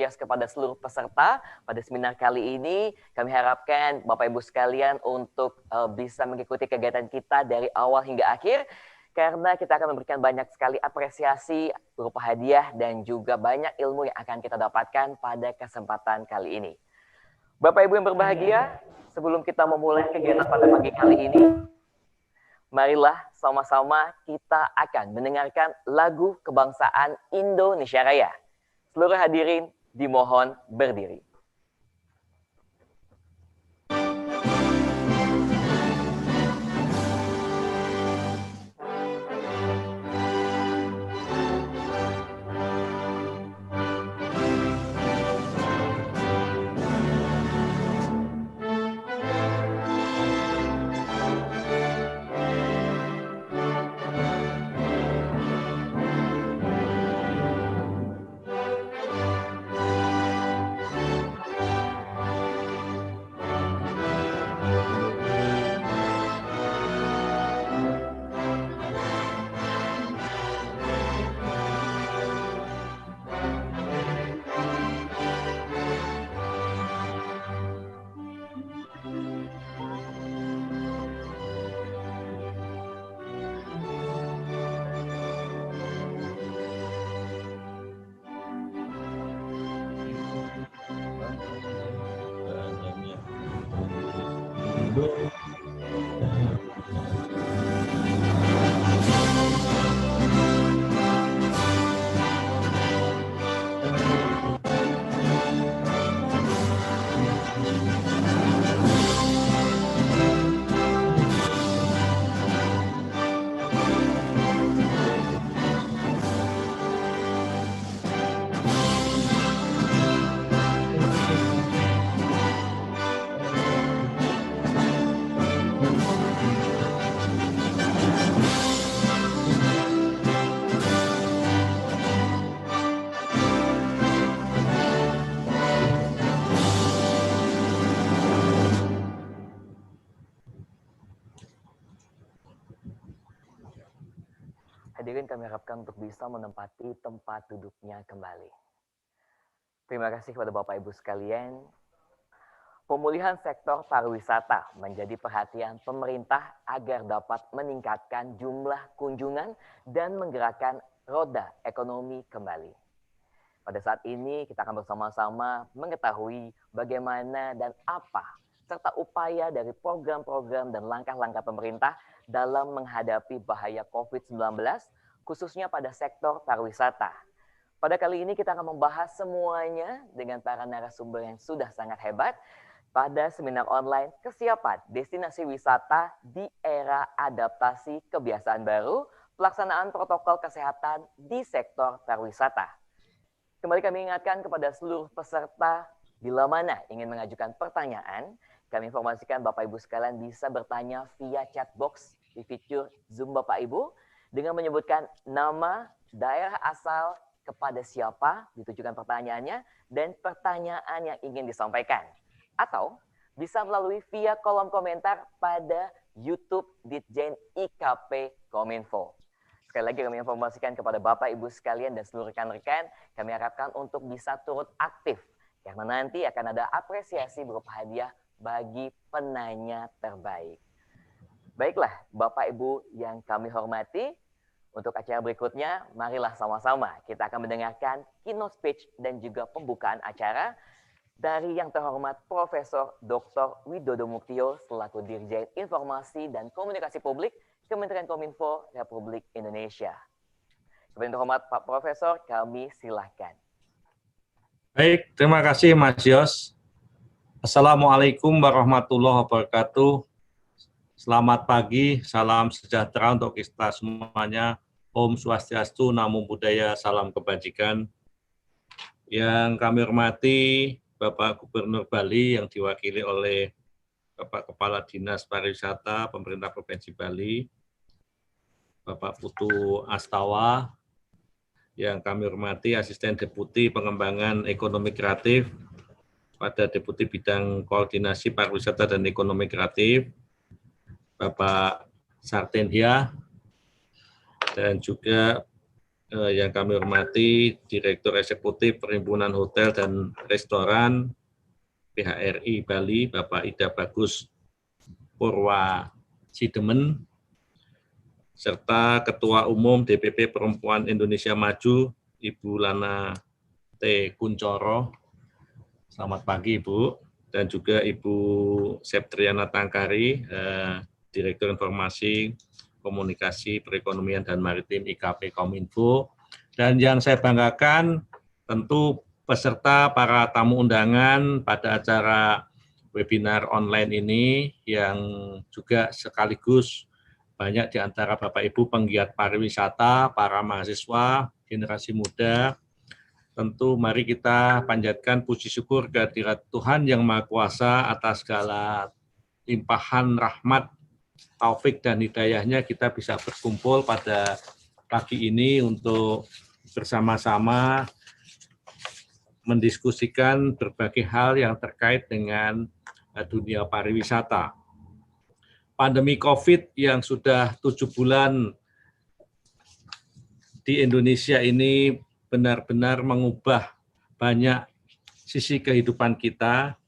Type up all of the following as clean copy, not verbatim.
kepada seluruh peserta pada seminar kali ini. Kami harapkan Bapak Ibu sekalian untuk bisa mengikuti kegiatan kita dari awal hingga akhir, karena kita akan memberikan banyak sekali apresiasi berupa hadiah dan juga banyak ilmu yang akan kita dapatkan pada kesempatan kali ini. Bapak Ibu yang berbahagia, sebelum kita memulai kegiatan pada pagi kali ini, marilah sama-sama kita akan mendengarkan lagu kebangsaan Indonesia Raya. Seluruh hadirin dimohon berdiri. Hadirin kami harapkan untuk bisa menempati tempat duduknya kembali. Terima kasih kepada Bapak Ibu sekalian. Pemulihan sektor pariwisata menjadi perhatian pemerintah agar dapat meningkatkan jumlah kunjungan dan menggerakkan roda ekonomi kembali. Pada saat ini kita akan bersama-sama mengetahui bagaimana dan apa serta upaya dari program-program dan langkah-langkah pemerintah dalam menghadapi bahaya COVID-19, khususnya pada sektor pariwisata. Pada kali ini kita akan membahas semuanya dengan para narasumber yang sudah sangat hebat pada seminar online Kesiapan Destinasi Wisata di Era Adaptasi Kebiasaan Baru, Pelaksanaan Protokol Kesehatan di Sektor Pariwisata. Kembali kami ingatkan kepada seluruh peserta, bila mana ingin mengajukan pertanyaan, kami informasikan Bapak Ibu sekalian bisa bertanya via chat box di fitur Zoom Bapak Ibu dengan menyebutkan nama, daerah asal, kepada siapa ditujukan pertanyaannya, dan pertanyaan yang ingin disampaikan. Atau bisa melalui via kolom komentar pada YouTube Ditjen IKP Kominfo. Sekali lagi kami informasikan kepada Bapak Ibu sekalian dan seluruh rekan-rekan, kami harapkan untuk bisa turut aktif, karena nanti akan ada apresiasi berupa hadiah bagi penanya terbaik. Baiklah, Bapak Ibu yang kami hormati, untuk acara berikutnya, marilah sama-sama kita akan mendengarkan keynote speech dan juga pembukaan acara dari yang terhormat Profesor Dr. Widodo Muktio selaku Dirjen Informasi dan Komunikasi Publik Kementerian Kominfo Republik Indonesia. Kepada yang terhormat Pak Profesor, kami silakan. Baik, terima kasih Mas Yos. Assalamualaikum warahmatullahi wabarakatuh. Selamat pagi, salam sejahtera untuk kita semuanya. Om Swastiastu, Namo Buddhaya, salam kebajikan. Yang kami hormati Bapak Gubernur Bali yang diwakili oleh Bapak Kepala Dinas Pariwisata Pemerintah Provinsi Bali, Bapak Putu Astawa, yang kami hormati Asisten Deputi Pengembangan Ekonomi Kreatif pada Deputi Bidang Koordinasi Pariwisata dan Ekonomi Kreatif, Bapak Sartenhia, dan juga yang kami hormati Direktur Eksekutif Perhimpunan Hotel dan Restoran PHRI Bali, Bapak Ida Bagus Purwa Sidemen, serta Ketua Umum DPP Perempuan Indonesia Maju, Ibu Lana T. Kuncoro. Selamat pagi, Ibu. Dan juga Ibu Septriana Tangkari, Direktur Informasi, Komunikasi, Perekonomian, dan Maritim IKP Kominfo. Dan yang saya banggakan, tentu peserta para tamu undangan pada acara webinar online ini, yang juga sekaligus banyak di antara Bapak Ibu penggiat pariwisata, para mahasiswa, generasi muda. Tentu mari kita panjatkan puji syukur kehadirat Tuhan Yang Maha Kuasa atas segala limpahan rahmat, taufik dan hidayahnya kita bisa berkumpul pada pagi ini untuk bersama-sama mendiskusikan berbagai hal yang terkait dengan dunia pariwisata. Pandemi COVID yang sudah 7 bulan di Indonesia ini benar-benar mengubah banyak sisi kehidupan kita,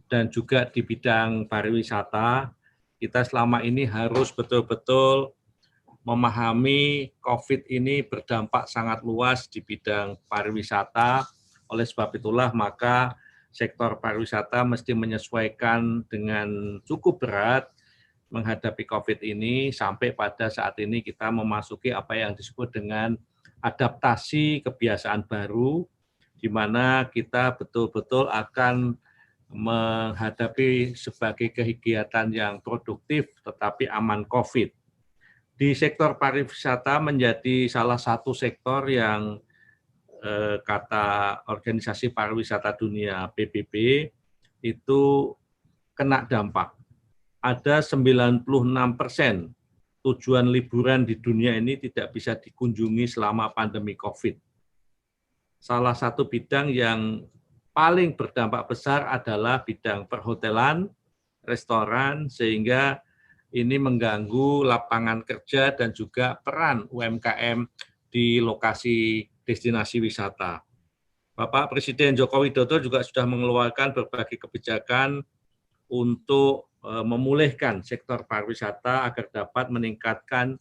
dan juga di bidang pariwisata, kita selama ini harus betul-betul memahami COVID ini berdampak sangat luas di bidang pariwisata. Oleh sebab itulah maka sektor pariwisata mesti menyesuaikan dengan cukup berat menghadapi COVID ini, sampai pada saat ini kita memasuki apa yang disebut dengan adaptasi kebiasaan baru, di mana kita betul-betul akan menghadapi sebagai kegiatan yang produktif tetapi aman COVID. Di sektor pariwisata menjadi salah satu sektor yang kata Organisasi Pariwisata Dunia PBB itu kena dampak. Ada 96% tujuan liburan di dunia ini tidak bisa dikunjungi selama pandemi COVID. Salah satu bidang yang paling berdampak besar adalah bidang perhotelan, restoran, sehingga ini mengganggu lapangan kerja dan juga peran UMKM di lokasi destinasi wisata. Bapak Presiden Joko Widodo juga sudah mengeluarkan berbagai kebijakan untuk memulihkan sektor pariwisata agar dapat meningkatkan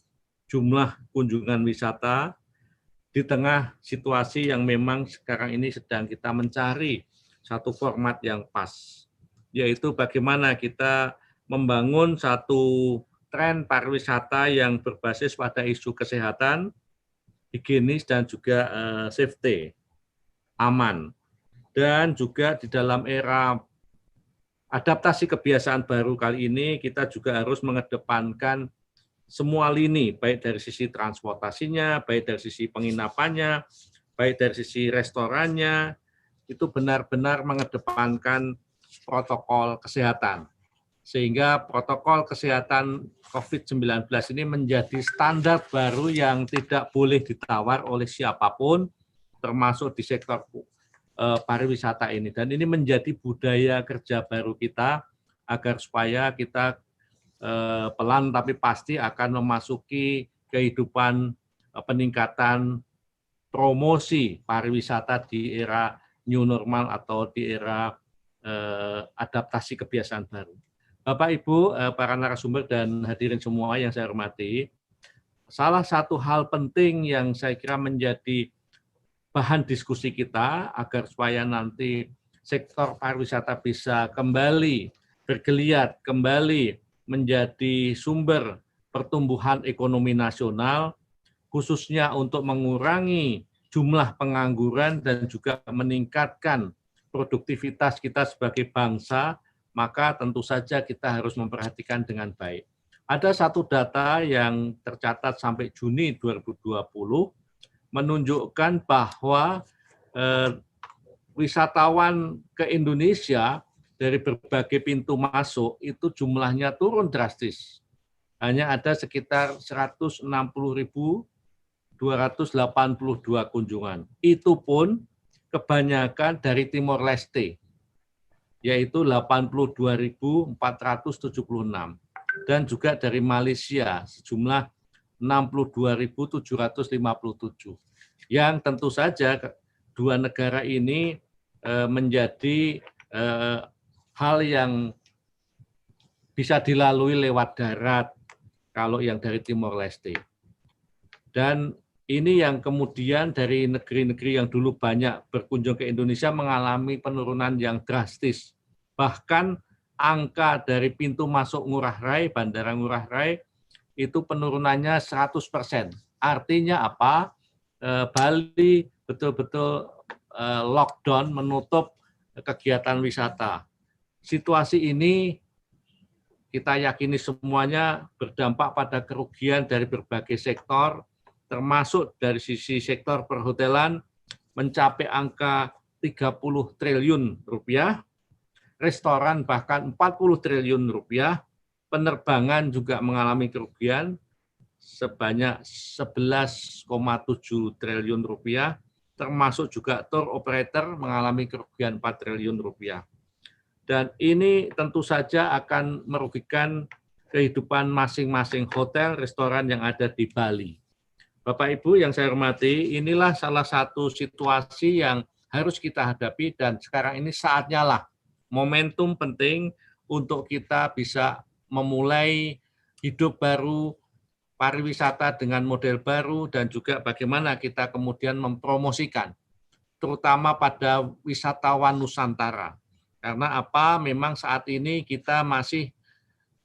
jumlah kunjungan wisata di tengah situasi yang memang sekarang ini sedang kita mencari satu format yang pas, yaitu bagaimana kita membangun satu tren pariwisata yang berbasis pada isu kesehatan, higienis, dan juga safety, aman. Dan juga di dalam era adaptasi kebiasaan baru kali ini, kita juga harus mengedepankan semua lini, baik dari sisi transportasinya, baik dari sisi penginapannya, baik dari sisi restorannya, itu benar-benar mengedepankan protokol kesehatan. Sehingga protokol kesehatan COVID-19 ini menjadi standar baru yang tidak boleh ditawar oleh siapapun, termasuk di sektor pariwisata ini. Dan ini menjadi budaya kerja baru kita, agar supaya kita pelan tapi pasti akan memasuki kehidupan peningkatan promosi pariwisata di era new normal atau di era adaptasi kebiasaan baru. Bapak, Ibu, para narasumber dan hadirin semua yang saya hormati, salah satu hal penting yang saya kira menjadi bahan diskusi kita agar supaya nanti sektor pariwisata bisa kembali bergeliat, kembali menjadi sumber pertumbuhan ekonomi nasional, khususnya untuk mengurangi jumlah pengangguran dan juga meningkatkan produktivitas kita sebagai bangsa, maka tentu saja kita harus memperhatikan dengan baik. Ada satu data yang tercatat sampai Juni 2020, menunjukkan bahwa wisatawan ke Indonesia dari berbagai pintu masuk itu jumlahnya turun drastis. Hanya ada sekitar 160.282 kunjungan. Itu pun kebanyakan dari Timor Leste, yaitu 82.476. Dan juga dari Malaysia, sejumlah 62.757. Yang tentu saja dua negara ini menjadi hal yang bisa dilalui lewat darat kalau yang dari Timor Leste. Dan ini yang kemudian dari negeri-negeri yang dulu banyak berkunjung ke Indonesia mengalami penurunan yang drastis. Bahkan angka dari pintu masuk Ngurah Rai, Bandara Ngurah Rai, itu penurunannya 100%. Artinya apa? Bali betul-betul lockdown, menutup kegiatan wisata. Situasi ini kita yakini semuanya berdampak pada kerugian dari berbagai sektor, termasuk dari sisi sektor perhotelan mencapai angka 30 triliun rupiah, restoran bahkan 40 triliun rupiah, penerbangan juga mengalami kerugian sebanyak 11,7 triliun rupiah, termasuk juga tour operator mengalami kerugian 4 triliun rupiah. Dan ini tentu saja akan merugikan kehidupan masing-masing hotel, restoran yang ada di Bali. Bapak Ibu yang saya hormati, inilah salah satu situasi yang harus kita hadapi dan sekarang ini saatnya lah momentum penting untuk kita bisa memulai hidup baru, pariwisata dengan model baru, dan juga bagaimana kita kemudian mempromosikan, terutama pada wisatawan Nusantara. Karena apa? Memang saat ini kita masih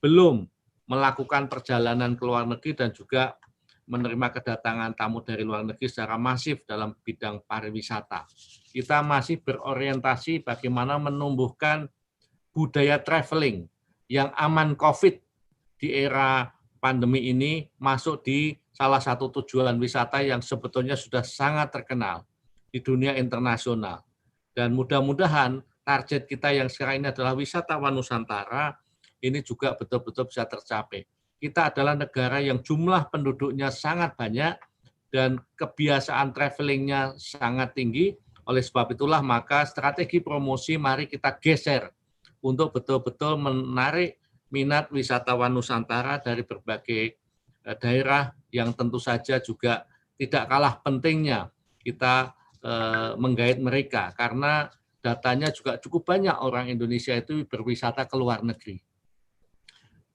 belum melakukan perjalanan ke luar negeri dan juga menerima kedatangan tamu dari luar negeri secara masif dalam bidang pariwisata. Kita masih berorientasi bagaimana menumbuhkan budaya traveling yang aman COVID di era pandemi ini masuk di salah satu tujuan wisata yang sebetulnya sudah sangat terkenal di dunia internasional. Dan mudah-mudahan target kita yang sekarang ini adalah wisatawan Nusantara, ini juga betul-betul bisa tercapai. Kita adalah negara yang jumlah penduduknya sangat banyak dan kebiasaan travelingnya sangat tinggi. Oleh sebab itulah maka strategi promosi mari kita geser untuk betul-betul menarik minat wisatawan Nusantara dari berbagai daerah yang tentu saja juga tidak kalah pentingnya kita menggait mereka karena datanya juga cukup banyak orang Indonesia itu berwisata ke luar negeri.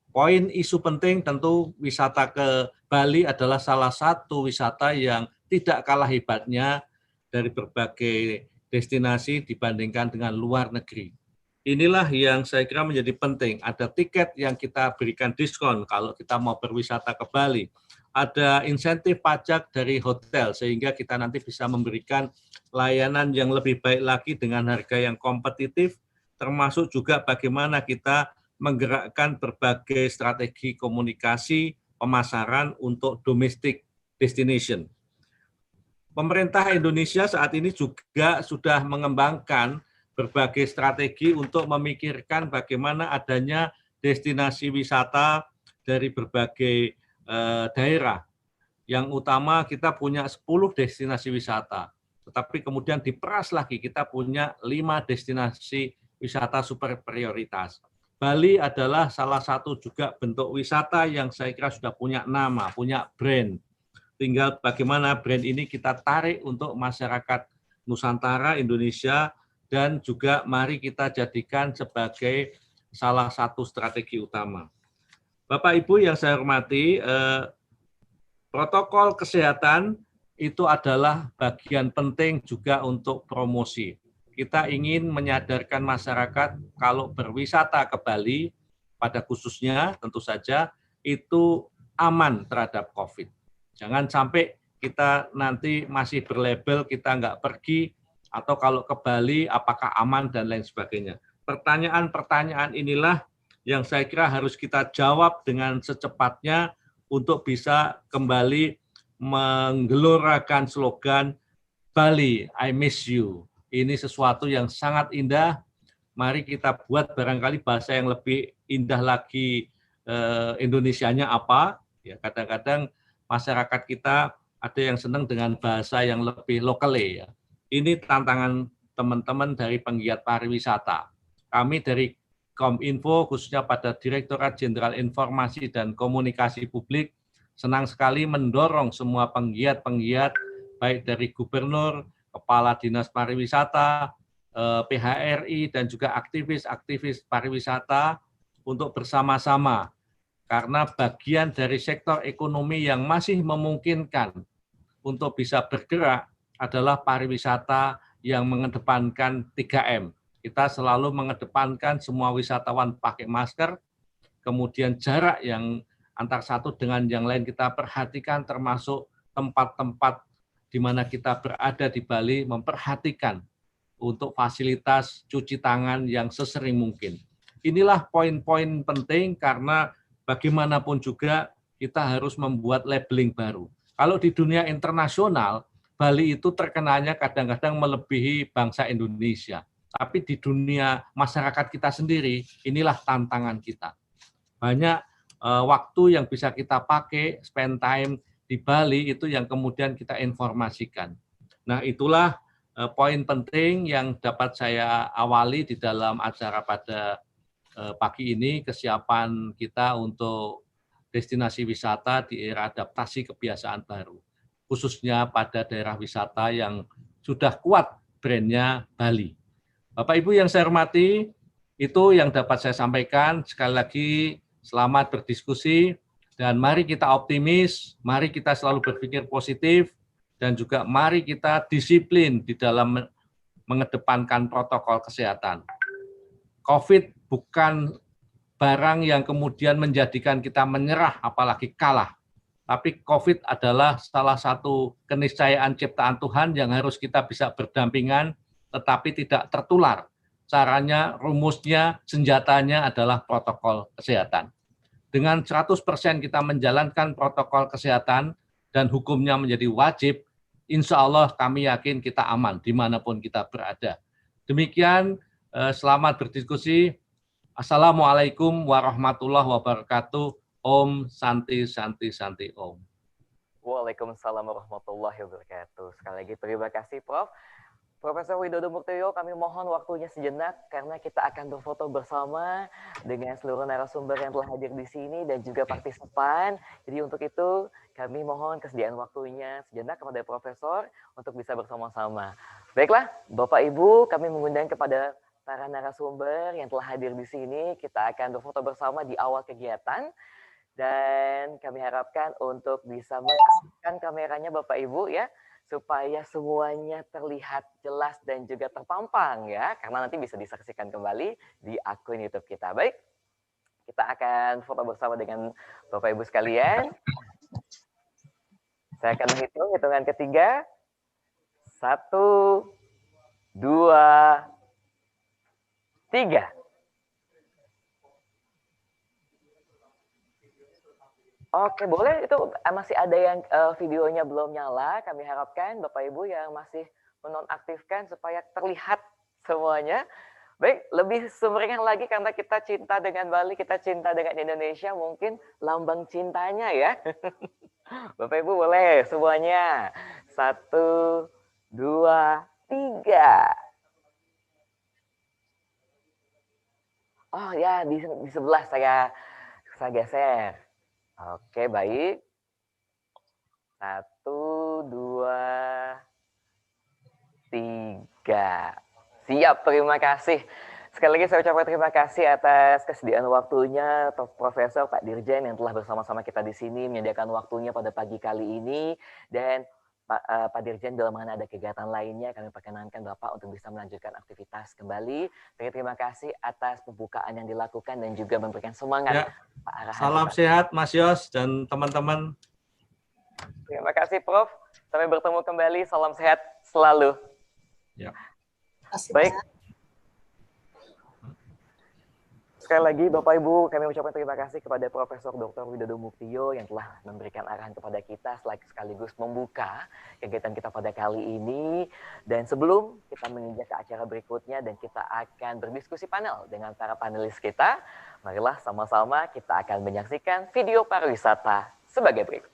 Poin isu penting tentu wisata ke Bali adalah salah satu wisata yang tidak kalah hebatnya dari berbagai destinasi dibandingkan dengan luar negeri. Inilah yang saya kira menjadi penting. Ada tiket yang kita berikan diskon kalau kita mau berwisata ke Bali. Ada insentif pajak dari hotel sehingga kita nanti bisa memberikan layanan yang lebih baik lagi dengan harga yang kompetitif, termasuk juga bagaimana kita menggerakkan berbagai strategi komunikasi pemasaran untuk domestic destination. Pemerintah Indonesia saat ini juga sudah mengembangkan berbagai strategi untuk memikirkan bagaimana adanya destinasi wisata dari berbagai daerah. Yang utama kita punya 10 destinasi wisata, tetapi kemudian diperas lagi kita punya 5 destinasi wisata super prioritas. Bali adalah salah satu juga bentuk wisata yang saya kira sudah punya nama, punya brand. Tinggal bagaimana brand ini kita tarik untuk masyarakat Nusantara, Indonesia, dan juga mari kita jadikan sebagai salah satu strategi utama. Bapak Ibu yang saya hormati, protokol kesehatan itu adalah bagian penting juga untuk promosi. Kita ingin menyadarkan masyarakat kalau berwisata ke Bali, pada khususnya tentu saja itu aman terhadap COVID. Jangan sampai kita nanti masih berlabel kita nggak pergi, atau kalau ke Bali apakah aman dan lain sebagainya. Pertanyaan-pertanyaan inilah yang saya kira harus kita jawab dengan secepatnya untuk bisa kembali menggelorakan slogan Bali, I miss you. Ini sesuatu yang sangat indah. Mari kita buat barangkali bahasa yang lebih indah lagi, Indonesianya apa. Ya, kadang-kadang masyarakat kita ada yang senang dengan bahasa yang lebih lokale. Ya. Ini tantangan teman-teman dari penggiat pariwisata. Kami dari Kominfo, khususnya pada Direktorat Jenderal Informasi dan Komunikasi Publik, senang sekali mendorong semua penggiat-penggiat, baik dari gubernur, kepala dinas pariwisata, PHRI, dan juga aktivis-aktivis pariwisata untuk bersama-sama. Karena bagian dari sektor ekonomi yang masih memungkinkan untuk bisa bergerak adalah pariwisata yang mengedepankan 3M. Kita selalu mengedepankan semua wisatawan pakai masker, kemudian jarak yang antar satu dengan yang lain kita perhatikan, termasuk tempat-tempat di mana kita berada di Bali, memperhatikan untuk fasilitas cuci tangan yang sesering mungkin. Inilah poin-poin penting karena bagaimanapun juga kita harus membuat labeling baru. Kalau di dunia internasional, Bali itu terkenalnya kadang-kadang melebihi bangsa Indonesia. Tapi di dunia masyarakat kita sendiri, inilah tantangan kita. Banyak waktu yang bisa kita pakai, spend time di Bali itu yang kemudian kita informasikan. Nah, itulah poin penting yang dapat saya awali di dalam acara pada pagi ini, kesiapan kita untuk destinasi wisata di era adaptasi kebiasaan baru, khususnya pada daerah wisata yang sudah kuat brandnya Bali. Bapak Ibu yang saya hormati, itu yang dapat saya sampaikan. Sekali lagi, selamat berdiskusi, dan mari kita optimis, mari kita selalu berpikir positif, dan juga mari kita disiplin di dalam mengedepankan protokol kesehatan. COVID bukan barang yang kemudian menjadikan kita menyerah, apalagi kalah. Tapi COVID adalah salah satu keniscayaan ciptaan Tuhan yang harus kita bisa berdampingan, tetapi tidak tertular. Caranya, rumusnya, senjatanya adalah protokol kesehatan. Dengan 100% kita menjalankan protokol kesehatan dan hukumnya menjadi wajib, insya Allah kami yakin kita aman dimanapun kita berada. Demikian, selamat berdiskusi. Assalamualaikum warahmatullahi wabarakatuh. Om Santi Santi Santi Om. Waalaikumsalam warahmatullahi wabarakatuh. Sekali lagi terima kasih Prof. Profesor Widodo Muktio, kami mohon waktunya sejenak karena kita akan berfoto bersama dengan seluruh narasumber yang telah hadir di sini dan juga partisipan. Jadi untuk itu kami mohon kesediaan waktunya sejenak kepada Profesor untuk bisa bersama-sama. Baiklah, Bapak Ibu, kami mengundang kepada para narasumber yang telah hadir di sini. Kita akan berfoto bersama di awal kegiatan. Dan kami harapkan untuk bisa mengaktifkan kameranya Bapak Ibu ya, supaya semuanya terlihat jelas dan juga terpampang ya, karena nanti bisa disaksikan kembali di akun YouTube kita. Baik, kita akan foto bersama dengan Bapak Ibu sekalian. Saya akan menghitung hitungan ketiga. 1, 2, 3. Oke, boleh. Itu masih ada yang videonya belum nyala. Kami harapkan Bapak Ibu yang masih menonaktifkan supaya terlihat semuanya. Baik, lebih sumringah lagi karena kita cinta dengan Bali, kita cinta dengan Indonesia, mungkin lambang cintanya ya. Bapak Ibu boleh semuanya. 1, 2, 3. Oh ya, di sebelah saya geser. Oke, baik. 1, 2, 3. Siap, terima kasih. Sekali lagi saya ucapkan terima kasih atas kesediaan waktunya Profesor Pak Dirjen yang telah bersama-sama kita di sini menyediakan waktunya pada pagi kali ini. Dan Pak Dirjen bila mana ada kegiatan lainnya kami perkenankan Bapak untuk bisa melanjutkan aktivitas kembali. Terima kasih atas pembukaan yang dilakukan dan juga memberikan semangat Ya. Pak Arahan. Salam sehat Mas Yos dan teman-teman. Terima kasih Prof. Sampai bertemu kembali. Salam sehat selalu. Ya. Baik. Sekali lagi Bapak Ibu, kami ucapkan terima kasih kepada Profesor Dr. Widodo Muktio yang telah memberikan arahan kepada kita sekaligus membuka kegiatan kita pada kali ini. Dan sebelum kita menginjak ke acara berikutnya dan kita akan berdiskusi panel dengan para panelis kita, marilah sama-sama kita akan menyaksikan video pariwisata sebagai berikut.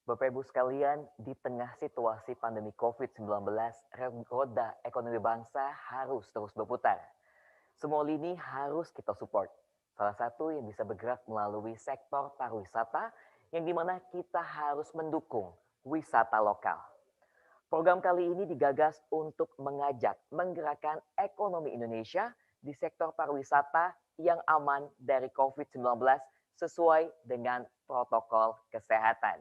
Bapak Ibu sekalian, di tengah situasi pandemi COVID-19, roda ekonomi bangsa harus terus berputar. Semua lini harus kita support. Salah satu yang bisa bergerak melalui sektor pariwisata, yang dimana kita harus mendukung wisata lokal. Program kali ini digagas untuk menggerakkan ekonomi Indonesia di sektor pariwisata yang aman dari COVID-19 sesuai dengan protokol kesehatan.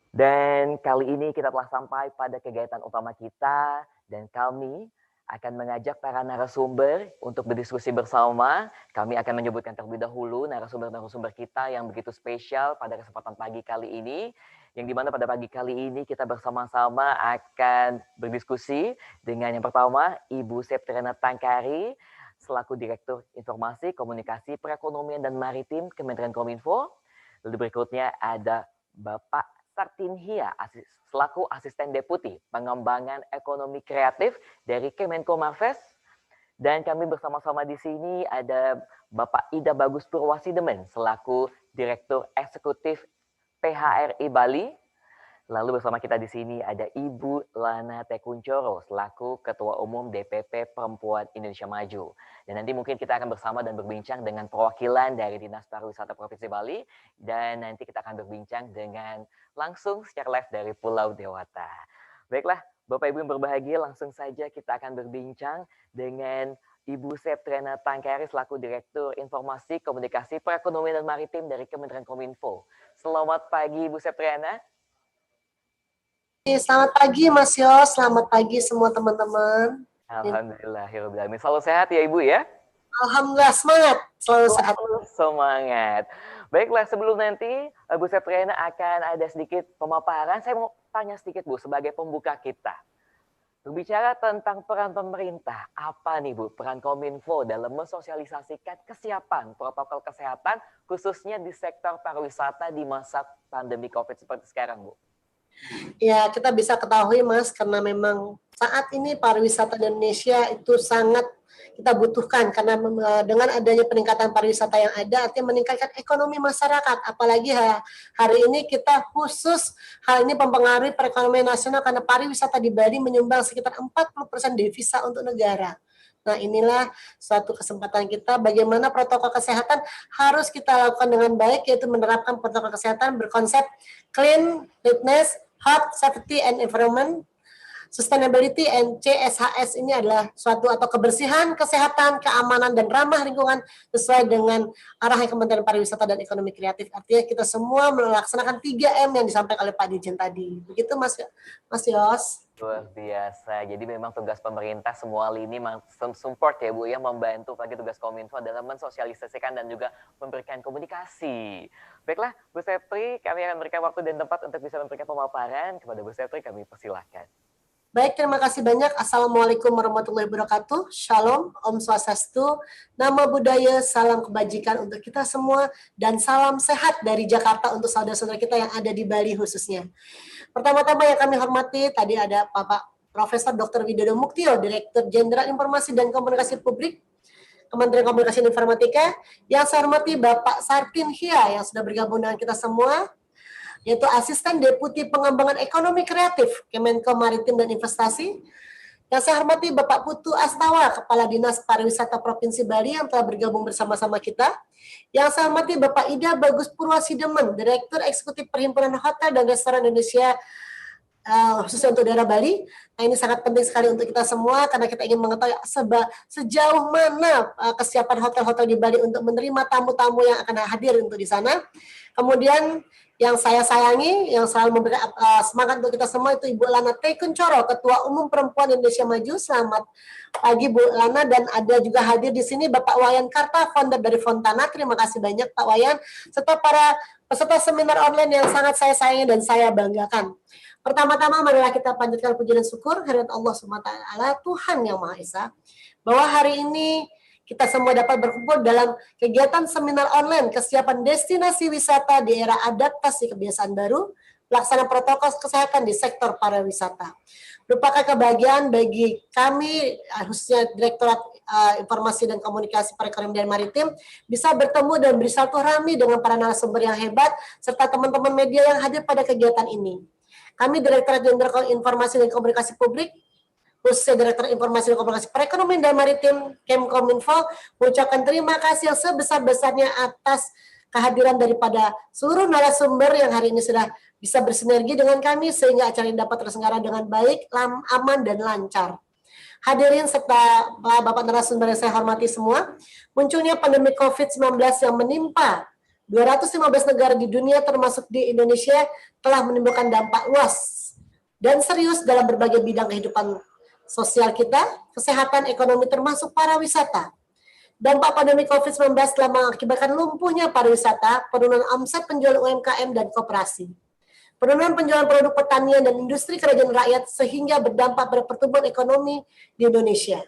Dan kali ini kita telah sampai pada kegiatan utama kita dan kami akan mengajak para narasumber untuk berdiskusi bersama. Kami akan menyebutkan terlebih dahulu narasumber-narasumber kita yang begitu spesial pada kesempatan pagi kali ini. Yang dimana pada pagi kali ini kita bersama-sama akan berdiskusi dengan yang pertama Ibu Septriana Tangkari selaku Direktur Informasi, Komunikasi, Perekonomian dan Maritim Kementerian Kominfo. Lalu berikutnya ada Bapak Sartin Hia selaku Asisten Deputi Pengembangan Ekonomi Kreatif dari Kemenko Marves. Dan kami bersama-sama di sini ada Bapak Ida Bagus Purwasidemen selaku Direktur Eksekutif PHRI Bali. Lalu bersama kita di sini ada Ibu Lana Tekuncoro selaku Ketua Umum DPP Perempuan Indonesia Maju. Dan nanti mungkin kita akan bersama dan berbincang dengan perwakilan dari Dinas Pariwisata Provinsi Bali. Dan nanti kita akan berbincang dengan langsung secara live dari Pulau Dewata. Baiklah, Bapak Ibu yang berbahagia, langsung saja kita akan berbincang dengan Ibu Septriana Tangkari selaku Direktur Informasi, Komunikasi, Perekonomian dan Maritim dari Kementerian Kominfo. Selamat pagi Ibu Septriana. Selamat pagi Mas Yos, selamat pagi semua teman-teman. Alhamdulillah, selalu sehat ya Ibu ya? Alhamdulillah, semangat, selalu sehat. Semangat. Baiklah, sebelum nanti Bu Septriana akan ada sedikit pemaparan, saya mau tanya sedikit Bu sebagai pembuka kita. Berbicara tentang peran pemerintah, apa nih Bu peran Kominfo dalam mensosialisasikan kesiapan protokol kesehatan khususnya di sektor pariwisata di masa pandemi COVID seperti sekarang Bu? Ya, kita bisa ketahui Mas, karena memang saat ini pariwisata di Indonesia itu sangat kita butuhkan karena dengan adanya peningkatan pariwisata yang ada artinya meningkatkan ekonomi masyarakat. Apalagi hari ini kita khusus hal ini mempengaruhi perekonomian nasional karena pariwisata di Bali menyumbang sekitar 40% devisa untuk negara. Nah, inilah suatu kesempatan kita bagaimana protokol kesehatan harus kita lakukan dengan baik, yaitu menerapkan protokol kesehatan berkonsep clean, fitness, health, safety, and environment, sustainability, and CSHS ini adalah suatu atau kebersihan, kesehatan, keamanan, dan ramah lingkungan sesuai dengan arahan Kementerian Pariwisata dan Ekonomi Kreatif. Artinya kita semua melaksanakan 3M yang disampaikan oleh Pak Dirjen tadi. Begitu Mas Yos. Luar biasa. Jadi memang tugas pemerintah semua lini support ya Bu ya, membantu bagi tugas Kominfo dalam mensosialisasikan dan juga memberikan komunikasi. Baiklah Bu Septri, kami akan memberikan waktu dan tempat untuk bisa memberikan pemaparan. Kepada Bu Septri kami persilahkan. Baik, terima kasih banyak. Assalamualaikum warahmatullahi wabarakatuh. Shalom, Om Swastiastu, Namo Buddhaya, salam kebajikan untuk kita semua, dan salam sehat dari Jakarta untuk saudara-saudara kita yang ada di Bali khususnya. Pertama-tama yang kami hormati, tadi ada Bapak Profesor Dr. Widodo Muktio, Direktur Jenderal Informasi dan Komunikasi Publik, Kementerian Komunikasi dan Informatika. Yang saya hormati Bapak Sartin Hia yang sudah bergabung dengan kita semua, yaitu Asisten Deputi Pengembangan Ekonomi Kreatif Kemenko Maritim dan Investasi. Yang saya hormati Bapak Putu Astawa, Kepala Dinas Pariwisata Provinsi Bali yang telah bergabung bersama-sama kita. Yang saya hormati Bapak Ida Bagus Purwasidemen, Direktur Eksekutif Perhimpunan Hotel dan Restoran Indonesia, khususnya untuk daerah Bali. Nah, ini sangat penting sekali untuk kita semua karena kita ingin mengetahui sejauh mana kesiapan hotel-hotel di Bali untuk menerima tamu-tamu yang akan hadir untuk di sana. Kemudian yang saya sayangi, yang selalu memberikan semangat untuk kita semua itu Ibu Lana Tekuncoro, Ketua Umum Perempuan Indonesia Maju. Selamat pagi Bu Lana, dan ada juga hadir di sini Bapak Wayan Karta, founder dari Fontana. Terima kasih banyak Pak Wayan, serta para peserta seminar online yang sangat saya sayangi dan saya banggakan. Pertama-tama marilah kita panjatkan puji dan syukur kehadirat Allah SWT, Tuhan Yang Maha Esa, bahwa hari ini kita semua dapat berkumpul dalam kegiatan seminar online kesiapan destinasi wisata di era adaptasi kebiasaan baru pelaksanaan protokol kesehatan di sektor pariwisata. Merupakan kebahagiaan bagi kami, khususnya Direktorat Informasi dan Komunikasi Perekonomian Maritim, bisa bertemu dan bersilaturahmi dengan para narasumber yang hebat, serta teman-teman media yang hadir pada kegiatan ini. Kami Direktorat Jenderal Informasi dan Komunikasi Publik, khususnya Direktur Informasi dan Komunikasi Perekonomian dan Maritim, Kemkominfo, mengucapkan terima kasih yang sebesar-besarnya atas kehadiran daripada seluruh narasumber yang hari ini sudah bisa bersinergi dengan kami sehingga acara ini dapat terselenggara dengan baik, aman, dan lancar. Hadirin serta Bapak narasumber yang saya hormati semua, munculnya pandemi COVID-19 yang menimpa 215 negara di dunia termasuk di Indonesia telah menimbulkan dampak luas dan serius dalam berbagai bidang kehidupan sosial kita, kesehatan, ekonomi termasuk pariwisata. Dampak pandemi COVID-19 telah mengakibatkan lumpuhnya pariwisata, penurunan omset penjualan UMKM dan koperasi, penurunan penjualan produk pertanian dan industri kerajaan rakyat sehingga berdampak pada pertumbuhan ekonomi di Indonesia.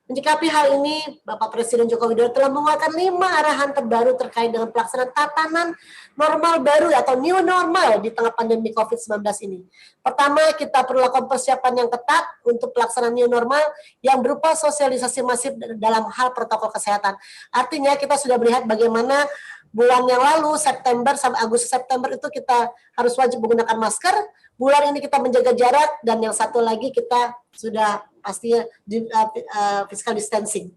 Menyikapi hal ini, Bapak Presiden Joko Widodo telah mengeluarkan 5 arahan terbaru terkait dengan pelaksanaan tatanan normal baru atau new normal di tengah pandemi COVID-19 ini. Pertama, kita perlu lakukan persiapan yang ketat untuk pelaksanaan new normal yang berupa sosialisasi masif dalam hal protokol kesehatan. Artinya kita sudah melihat bagaimana bulan yang lalu, September sampai Agustus September itu kita harus wajib menggunakan masker. Bulan ini kita menjaga jarak, dan yang satu lagi kita sudah pastinya physical distancing.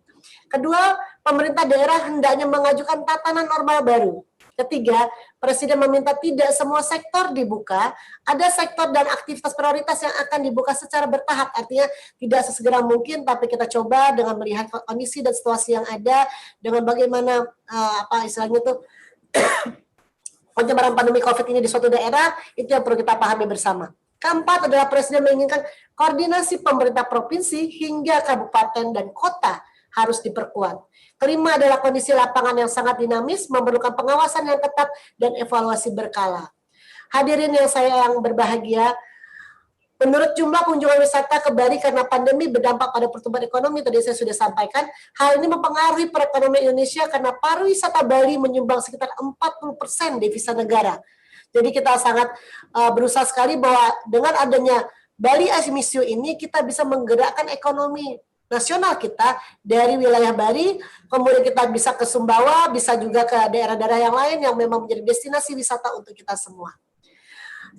Kedua, pemerintah daerah hendaknya mengajukan tatanan normal baru. Ketiga, Presiden meminta tidak semua sektor dibuka, ada sektor dan aktivitas prioritas yang akan dibuka secara bertahap, artinya tidak sesegera mungkin, tapi kita coba dengan melihat kondisi dan situasi yang ada, dengan bagaimana istilahnya itu penyebaran pandemi COVID ini di suatu daerah, itu yang perlu kita pahami bersama. Keempat adalah Presiden menginginkan koordinasi pemerintah provinsi hingga kabupaten dan kota harus diperkuat. Kelima adalah kondisi lapangan yang sangat dinamis, memerlukan pengawasan yang ketat dan evaluasi berkala. Hadirin yang berbahagia, menurut jumlah kunjungan wisata ke Bali karena pandemi berdampak pada pertumbuhan ekonomi, tadi saya sudah sampaikan, hal ini mempengaruhi perekonomian Indonesia karena pariwisata Bali menyumbang sekitar 40% devisa negara. Jadi kita sangat berusaha sekali bahwa dengan adanya Bali as Missio ini kita bisa menggerakkan ekonomi nasional kita dari wilayah Bali, kemudian kita bisa ke Sumbawa, bisa juga ke daerah-daerah yang lain yang memang menjadi destinasi wisata untuk kita semua.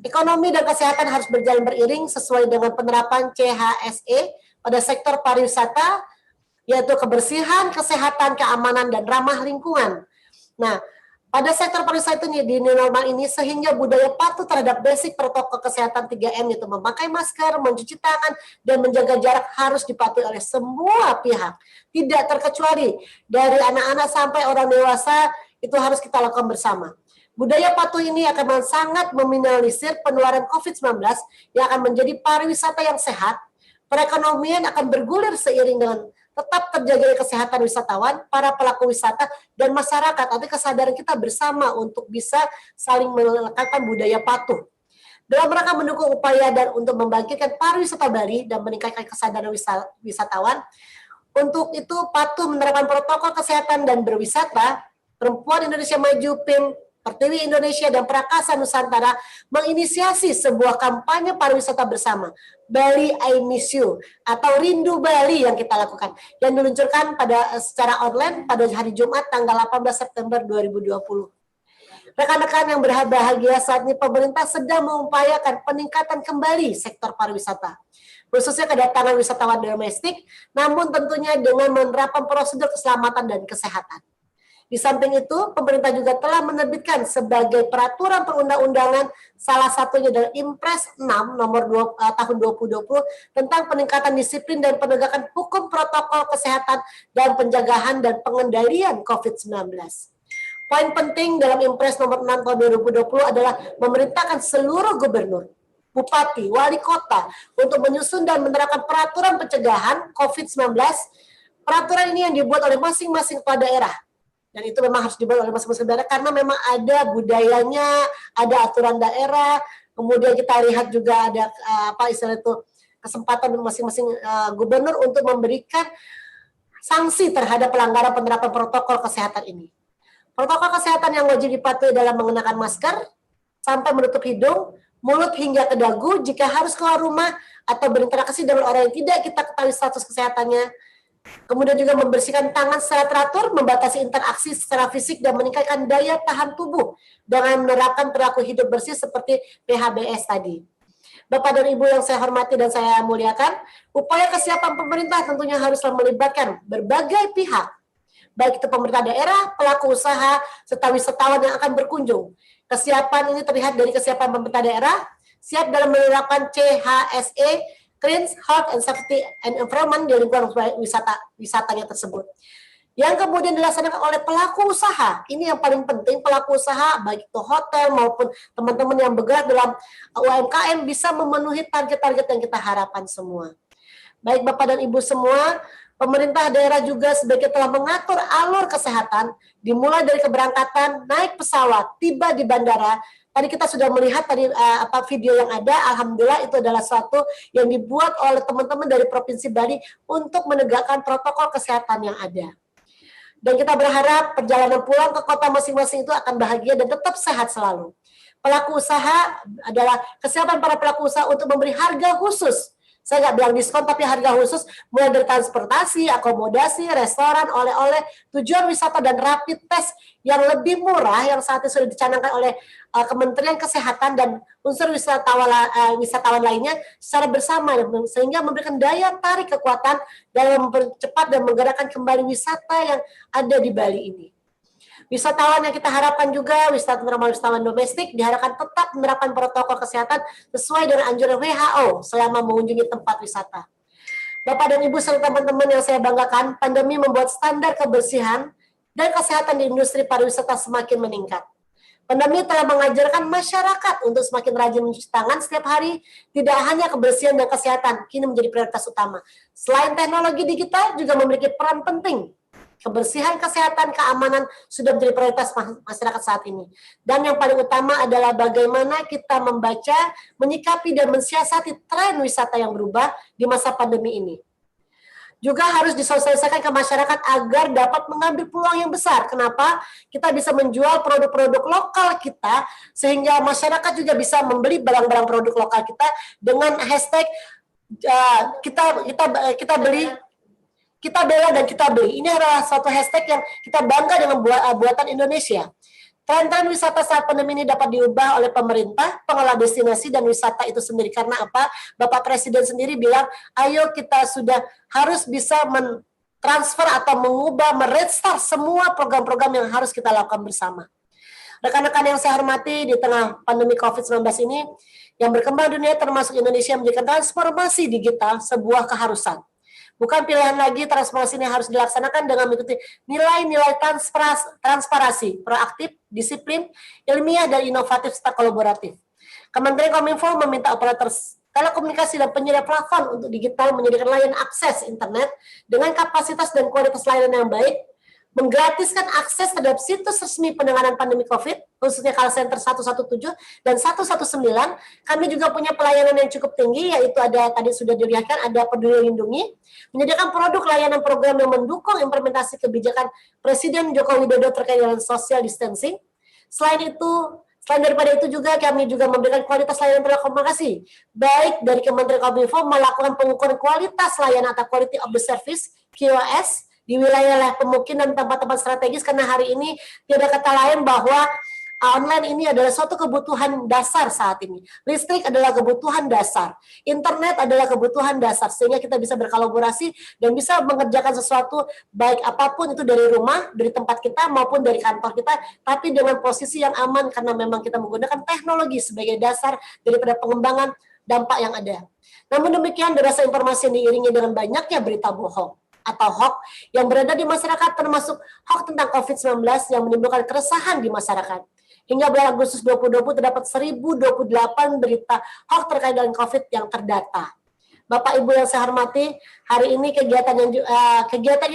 Ekonomi dan kesehatan harus berjalan beriring sesuai dengan penerapan CHSE pada sektor pariwisata, yaitu kebersihan, kesehatan, keamanan, dan ramah lingkungan. Nah, pada sektor pariwisata di new normal ini, sehingga budaya patuh terhadap basic protokol kesehatan 3M, yaitu memakai masker, mencuci tangan, dan menjaga jarak harus dipatuhi oleh semua pihak. Tidak terkecuali dari anak-anak sampai orang dewasa, itu harus kita lakukan bersama. Budaya patuh ini akan sangat meminimalisir penularan COVID-19 yang akan menjadi pariwisata yang sehat. Perekonomian akan bergulir seiring dengan tetap terjaga kesehatan wisatawan, para pelaku wisata, dan masyarakat. Artinya kesadaran kita bersama untuk bisa saling melekatkan budaya patuh. Dalam rangka mendukung upaya dan untuk membangkitkan pariwisata Bali dan meningkatkan kesadaran wisatawan, untuk itu patuh menerapkan protokol kesehatan dan berwisata, Perempuan Indonesia Maju, PIM, Pertiwi Indonesia, dan Prakasa Nusantara menginisiasi sebuah kampanye pariwisata bersama, Bali I Miss You, atau Rindu Bali yang kita lakukan, yang diluncurkan secara online pada hari Jumat tanggal 18 September 2020. Rekan-rekan yang berbahagia, saat ini pemerintah sedang mengupayakan peningkatan kembali sektor pariwisata, khususnya kedatangan wisatawan domestik, namun tentunya dengan menerapkan prosedur keselamatan dan kesehatan. Di samping itu, pemerintah juga telah menerbitkan sebagai peraturan perundang-undangan, salah satunya adalah Impres 6 nomor 2 tahun 2020 tentang peningkatan disiplin dan penegakan hukum protokol kesehatan dan penjagaan dan pengendalian COVID-19. Poin penting dalam Impres nomor 6 tahun 2020 adalah memerintahkan seluruh gubernur, bupati, wali kota untuk menyusun dan menerapkan peraturan pencegahan COVID-19. Peraturan ini yang dibuat oleh masing-masing kepala daerah. Dan itu memang harus dibuat oleh masing-masing daerah karena memang ada budayanya, ada aturan daerah. Kemudian kita lihat juga ada kesempatan masing-masing gubernur untuk memberikan sanksi terhadap pelanggaran penerapan protokol kesehatan ini. Protokol kesehatan yang wajib dipatuhi dalam mengenakan masker sampai menutup hidung, mulut hingga ke dagu jika harus keluar rumah atau berinteraksi dengan orang yang tidak kita ketahui status kesehatannya. Kemudian juga membersihkan tangan secara teratur, membatasi interaksi secara fisik, dan meningkatkan daya tahan tubuh dengan menerapkan perilaku hidup bersih seperti PHBS tadi. Bapak dan Ibu yang saya hormati dan saya muliakan, upaya kesiapan pemerintah tentunya haruslah melibatkan berbagai pihak, baik itu pemerintah daerah, pelaku usaha, serta wisatawan yang akan berkunjung. Kesiapan ini terlihat dari kesiapan pemerintah daerah, siap dalam menerapkan CHSE, Clean, Health, and Safety and Environment di lingkungan wisatanya tersebut. Yang kemudian dilaksanakan oleh pelaku usaha. Ini yang paling penting, pelaku usaha, baik itu hotel maupun teman-teman yang bergerak dalam UMKM bisa memenuhi target-target yang kita harapkan semua. Baik Bapak dan Ibu semua, pemerintah daerah juga sebagai telah mengatur alur kesehatan, dimulai dari keberangkatan, naik pesawat, tiba di bandara. Tadi kita sudah melihat tadi video yang ada, alhamdulillah itu adalah suatu yang dibuat oleh teman-teman dari Provinsi Bali untuk menegakkan protokol kesehatan yang ada. Dan kita berharap perjalanan pulang ke kota masing-masing itu akan bahagia dan tetap sehat selalu. Pelaku usaha adalah kesiapan para pelaku usaha untuk memberi harga khusus. Saya nggak bilang diskon, tapi harga khusus mulai dari transportasi, akomodasi, restoran, oleh-oleh, tujuan wisata, dan rapid test yang lebih murah yang saat ini sudah dicanangkan oleh Kementerian Kesehatan dan unsur wisatawan lainnya secara bersama, sehingga memberikan daya tarik kekuatan dalam mempercepat dan menggerakkan kembali wisata yang ada di Bali ini. Wisatawan yang kita harapkan juga, wisatawan domestik, diharapkan tetap menerapkan protokol kesehatan sesuai dengan anjuran WHO selama mengunjungi tempat wisata. Bapak dan Ibu serta teman-teman yang saya banggakan, pandemi membuat standar kebersihan dan kesehatan di industri pariwisata semakin meningkat. Pandemi telah mengajarkan masyarakat untuk semakin rajin mencuci tangan setiap hari, tidak hanya kebersihan dan kesehatan, kini menjadi prioritas utama. Selain teknologi digital juga memiliki peran penting. Kebersihan, kesehatan, keamanan sudah menjadi prioritas masyarakat saat ini. Dan yang paling utama adalah bagaimana kita membaca, menyikapi, dan mensiasati tren wisata yang berubah di masa pandemi ini. Juga harus disosialisasikan ke masyarakat agar dapat mengambil peluang yang besar. Kenapa? Kita bisa menjual produk-produk lokal kita, sehingga masyarakat juga bisa membeli barang-barang produk lokal kita dengan hashtag kita bela dan kita beli. Ini adalah suatu hashtag yang kita bangga dengan buatan Indonesia. Tren-tren wisata saat pandemi ini dapat diubah oleh pemerintah, pengelola destinasi, dan wisata itu sendiri. Karena apa? Bapak Presiden sendiri bilang, ayo kita sudah harus bisa mentransfer atau mengubah, merestart semua program-program yang harus kita lakukan bersama. Rekan-rekan yang saya hormati, di tengah pandemi COVID-19 ini, yang berkembang dunia termasuk Indonesia menjadikan transformasi digital sebuah keharusan. Bukan pilihan lagi, transformasi ini harus dilaksanakan dengan mengikuti nilai-nilai transparansi, proaktif, disiplin, ilmiah, dan inovatif serta kolaboratif. Kementerian Kominfo meminta operator telekomunikasi dan penyedia platform untuk digital menyediakan layanan akses internet dengan kapasitas dan kualitas layanan yang baik, menggratiskan akses terhadap situs resmi penanganan pandemi COVID, khususnya call center 117 dan 119. Kami juga punya pelayanan yang cukup tinggi, yaitu ada, tadi sudah dilihatkan, ada Peduli Lindungi, menyediakan produk layanan program yang mendukung implementasi kebijakan Presiden Joko Widodo terkait dengan social distancing. Selain daripada itu juga, kami juga memberikan kualitas layanan telekomunikasi, baik dari Kementerian Kominfo melakukan pengukuran kualitas layanan atau quality of the service, QoS, di wilayah pemukiman dan tempat-tempat strategis, karena hari ini tidak kata lain bahwa online ini adalah suatu kebutuhan dasar saat ini. Listrik adalah kebutuhan dasar, internet adalah kebutuhan dasar, sehingga kita bisa berkolaborasi dan bisa mengerjakan sesuatu baik apapun itu dari rumah, dari tempat kita maupun dari kantor kita, tapi dengan posisi yang aman karena memang kita menggunakan teknologi sebagai dasar daripada pengembangan dampak yang ada. Namun demikian, derasnya informasi yang diiringi dengan banyaknya berita bohong atau hoax yang berada di masyarakat, termasuk hoax tentang COVID-19 yang menimbulkan keresahan di masyarakat. Hingga bulan Agustus 2020 terdapat 1028 berita hoax terkait dengan COVID yang terdata. Bapak Ibu yang saya hormati, hari ini kegiatan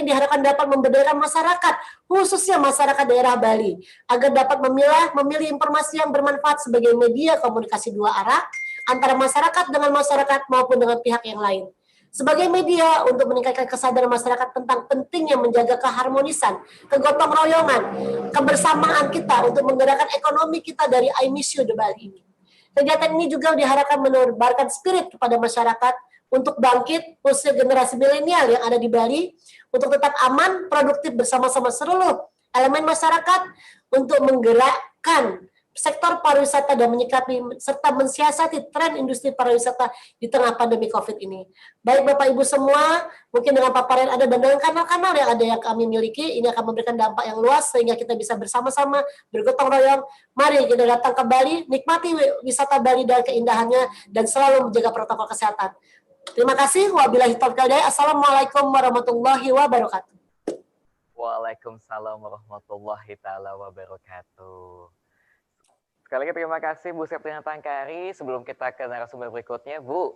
ini diharapkan dapat memberdayakan masyarakat, khususnya masyarakat daerah Bali, agar dapat memilih informasi yang bermanfaat sebagai media komunikasi dua arah antara masyarakat dengan masyarakat maupun dengan pihak yang lain. Sebagai media untuk meningkatkan kesadaran masyarakat tentang pentingnya menjaga keharmonisan, kegotong royongan, kebersamaan kita untuk menggerakkan ekonomi kita dari I Miss You The Bali ini. Kegiatan ini juga diharapkan menebarkan spirit kepada masyarakat untuk bangkit, khususnya generasi milenial yang ada di Bali, untuk tetap aman, produktif bersama-sama seluruh elemen masyarakat untuk menggerakkan sektor pariwisata dan menyikapi serta mensiasati tren industri pariwisata di tengah pandemi COVID ini. Baik Bapak Ibu semua, mungkin dengan paparan ada dan dengan kanal-kanal yang ada yang kami miliki, ini akan memberikan dampak yang luas sehingga kita bisa bersama-sama bergotong royong. Mari kita datang ke Bali, nikmati wisata Bali dan keindahannya dan selalu menjaga protokol kesehatan. Terima kasih. Wabillahi taufiq wal hidayah. Assalamualaikum warahmatullahi wabarakatuh. Waalaikumsalam warahmatullahi taala wabarakatuh. Sekali lagi terima kasih Bu Septiana Tangkari. Sebelum kita ke narasumber berikutnya, Bu,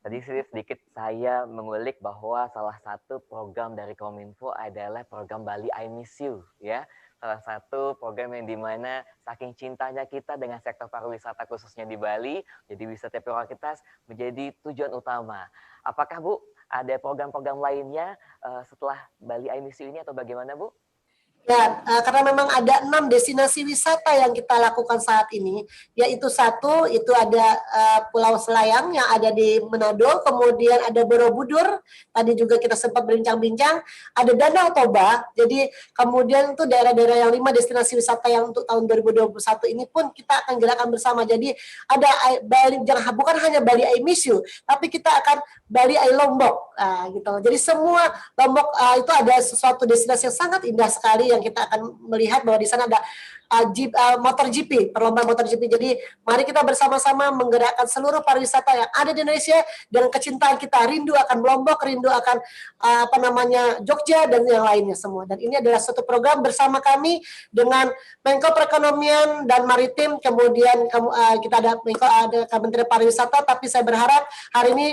tadi sedikit saya mengulik bahwa salah satu program dari Kominfo adalah program Bali I Miss You, ya. Salah satu program yang dimana saking cintanya kita dengan sektor pariwisata khususnya di Bali, jadi wisata prioritas menjadi tujuan utama. Apakah Bu ada program-program lainnya setelah Bali I Miss You ini atau bagaimana Bu? Ya, karena memang ada 6 destinasi wisata yang kita lakukan saat ini, yaitu satu, itu ada Pulau Selayang yang ada di Manado, kemudian ada Borobudur, tadi juga kita sempat berbincang-bincang, ada Danau Toba, jadi kemudian itu daerah-daerah yang 5 destinasi wisata yang untuk tahun 2021 ini pun kita akan gerakan bersama, jadi ada Bali, bukan hanya Bali I Miss You, tapi kita akan Bali I Lombok, gitu. Jadi semua Lombok itu ada sesuatu destinasi yang sangat indah sekali yang kita akan melihat bahwa di sana ada motor GP, perlombaan motor GP. Jadi mari kita bersama-sama menggerakkan seluruh pariwisata yang ada di Indonesia dan kecintaan kita, rindu akan Lombok, rindu akan Jogja dan yang lainnya semua. Dan ini adalah satu program bersama kami dengan Menko Perekonomian dan Maritim, kemudian kita ada Kementerian Pariwisata, tapi saya berharap hari ini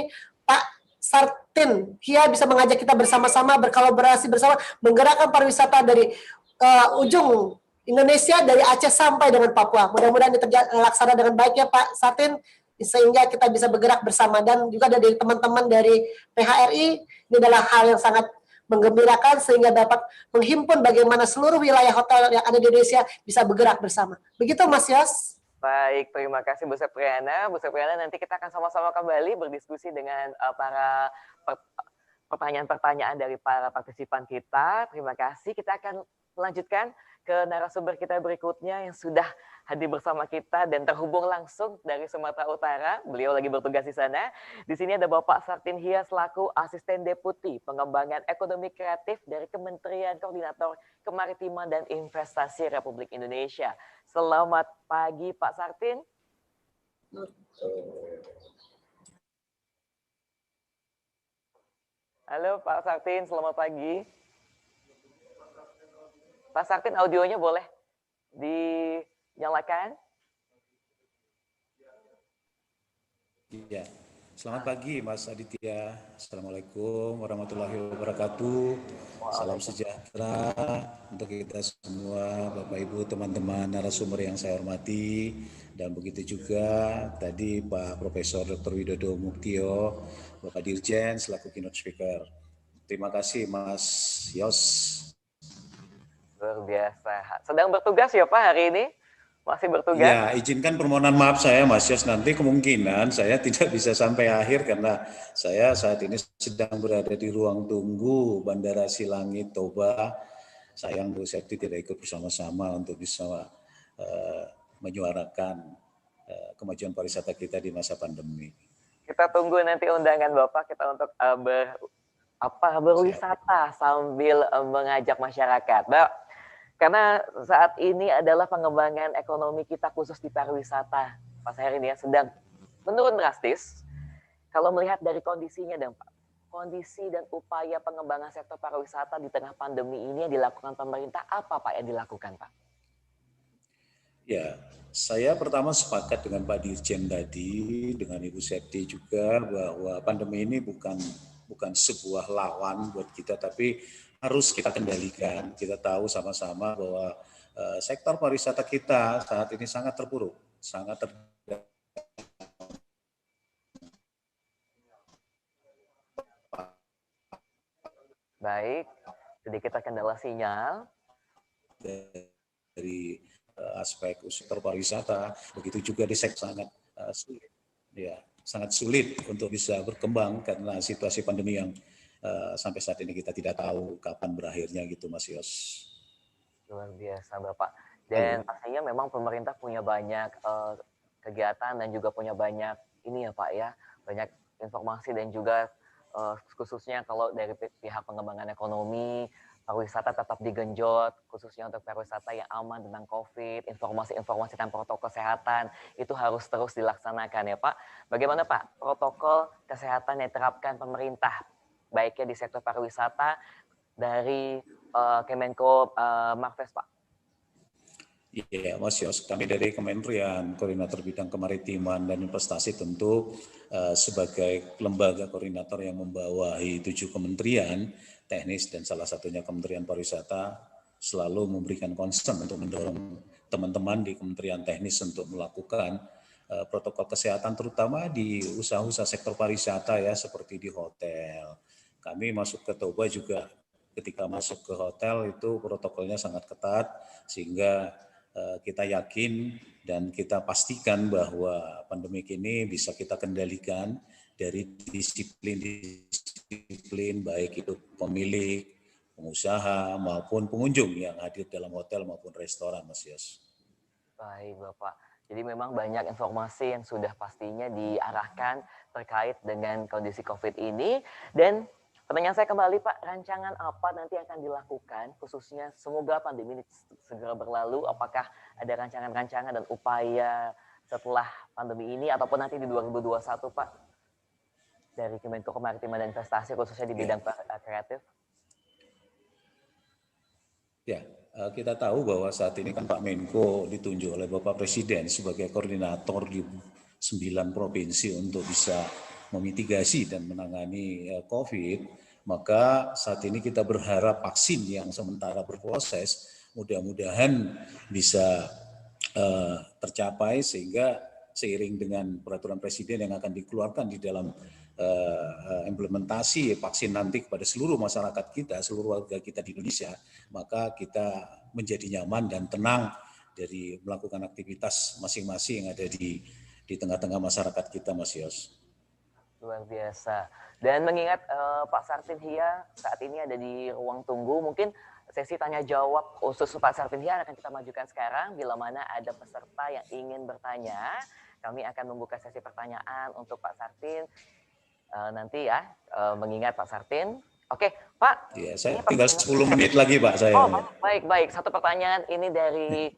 Pak Sartin Hia bisa mengajak kita bersama-sama berkolaborasi bersama menggerakkan pariwisata dari ujung Indonesia dari Aceh sampai dengan Papua. Mudah-mudahan dilaksanakan dengan baik ya Pak Sartin, sehingga kita bisa bergerak bersama. Dan juga dari teman-teman dari PHRI, ini adalah hal yang sangat menggembirakan sehingga dapat menghimpun bagaimana seluruh wilayah hotel yang ada di Indonesia bisa bergerak bersama. Begitu Mas Yos. Baik, terima kasih Bu Septriana. Bu Septriana, nanti kita akan sama-sama kembali berdiskusi dengan para pertanyaan-pertanyaan dari para partisipan kita. Terima kasih. Kita akan melanjutkan ke narasumber kita berikutnya yang sudah hadir bersama kita dan terhubung langsung dari Sumatera Utara. Beliau lagi bertugas di sana. Di sini ada Bapak Sartin Hia selaku Asisten Deputi Pengembangan Ekonomi Kreatif dari Kementerian Koordinator Kemaritiman dan Investasi Republik Indonesia. Selamat pagi Pak Sartin. Halo Pak Sartin, selamat pagi. Pak Sartin, audionya boleh dinyalakan? Iya, selamat pagi Mas Aditya. Assalamualaikum warahmatullahi wabarakatuh. Salam sejahtera untuk kita semua, Bapak Ibu, teman-teman narasumber yang saya hormati. Dan begitu juga tadi Pak Profesor Dr. Widodo Muktio, Bapak Dirjen selaku keynote speaker. Terima kasih Mas Yos. Luar biasa. Sedang bertugas ya Pak hari ini? Masih bertugas? Ya, izinkan permohonan maaf saya Mas Yos, nanti kemungkinan saya tidak bisa sampai akhir karena saya saat ini sedang berada di ruang tunggu Bandara Silangit Toba. Sayang Bu Septi tidak ikut bersama-sama untuk bisa menyuarakan kemajuan pariwisata kita di masa pandemi. Kita tunggu nanti undangan Bapak kita untuk berwisata sambil mengajak masyarakat. Karena saat ini adalah pengembangan ekonomi kita khusus di pariwisata, Pak Sahir ini ya, sedang menurun drastis. Kalau melihat dari kondisinya dan Pak, kondisi dan upaya pengembangan sektor pariwisata di tengah pandemi ini yang dilakukan pemerintah, apa Pak yang dilakukan Pak? Ya, saya pertama sepakat dengan Pak Dirjen tadi, dengan Ibu Septi juga bahwa pandemi ini bukan sebuah lawan buat kita, tapi harus kita kendalikan. Kita tahu sama-sama bahwa sektor pariwisata kita saat ini sangat terpuruk, sangat Baik, sedikit terkendala sinyal. Dari aspek sektor pariwisata, begitu juga di sektor sangat sulit. Ya, sangat sulit untuk bisa berkembang karena situasi pandemi yang sampai saat ini kita tidak tahu kapan berakhirnya gitu, Mas Yos. Luar biasa Bapak. Dan Halo. pastinya memang pemerintah punya banyak kegiatan dan juga punya banyak ini ya Pak ya, banyak informasi dan juga khususnya kalau dari pihak pengembangan ekonomi, pariwisata tetap digenjot, khususnya untuk pariwisata yang aman tentang COVID, informasi-informasi tentang protokol kesehatan, itu harus terus dilaksanakan ya Pak. Bagaimana Pak protokol kesehatan yang diterapkan pemerintah, baiknya di sektor pariwisata dari Kemenko Marves Pak? Iya, Mas Yos, kami dari Kementerian Koordinator Bidang Kemaritiman dan Investasi tentu sebagai lembaga koordinator yang membawahi 7 kementerian teknis dan salah satunya Kementerian Pariwisata selalu memberikan concern untuk mendorong teman-teman di Kementerian Teknis untuk melakukan protokol kesehatan terutama di usaha-usaha sektor pariwisata ya seperti di hotel. Kami masuk ke Toba juga ketika masuk ke hotel itu protokolnya sangat ketat sehingga kita yakin dan kita pastikan bahwa pandemi ini bisa kita kendalikan dari disiplin-disiplin baik itu pemilik, pengusaha maupun pengunjung yang hadir dalam hotel maupun restoran, Mas Yos. Baik Bapak. Jadi memang banyak informasi yang sudah pastinya diarahkan terkait dengan kondisi COVID ini. Dan pertanyaan saya kembali Pak, rancangan apa nanti akan dilakukan khususnya semoga pandemi ini segera berlalu, apakah ada rancangan-rancangan dan upaya setelah pandemi ini ataupun nanti di 2021 Pak dari Kemenko Kemaritiman dan Investasi khususnya di bidang kreatif? Ya, kita tahu bahwa saat ini kan Pak Menko ditunjuk oleh Bapak Presiden sebagai koordinator di 9 provinsi untuk bisa memitigasi dan menangani COVID, maka saat ini kita berharap vaksin yang sementara berproses mudah-mudahan bisa tercapai sehingga seiring dengan peraturan Presiden yang akan dikeluarkan di dalam implementasi vaksin nanti kepada seluruh masyarakat kita, seluruh warga kita di Indonesia, maka kita menjadi nyaman dan tenang dari melakukan aktivitas masing-masing yang ada di tengah-tengah masyarakat kita, Mas Yos. Luar biasa. Dan mengingat Pak Sartinhia saat ini ada di ruang tunggu, mungkin sesi tanya jawab khusus Pak Sartinhia akan kita majukan sekarang. Bila mana ada peserta yang ingin bertanya, kami akan membuka sesi pertanyaan untuk Pak Sartin. Nanti ya, mengingat Pak Sartin. Oke, Pak. Ya, saya tinggal 10 menit lagi, Pak, saya. Oh, baik. Satu pertanyaan ini dari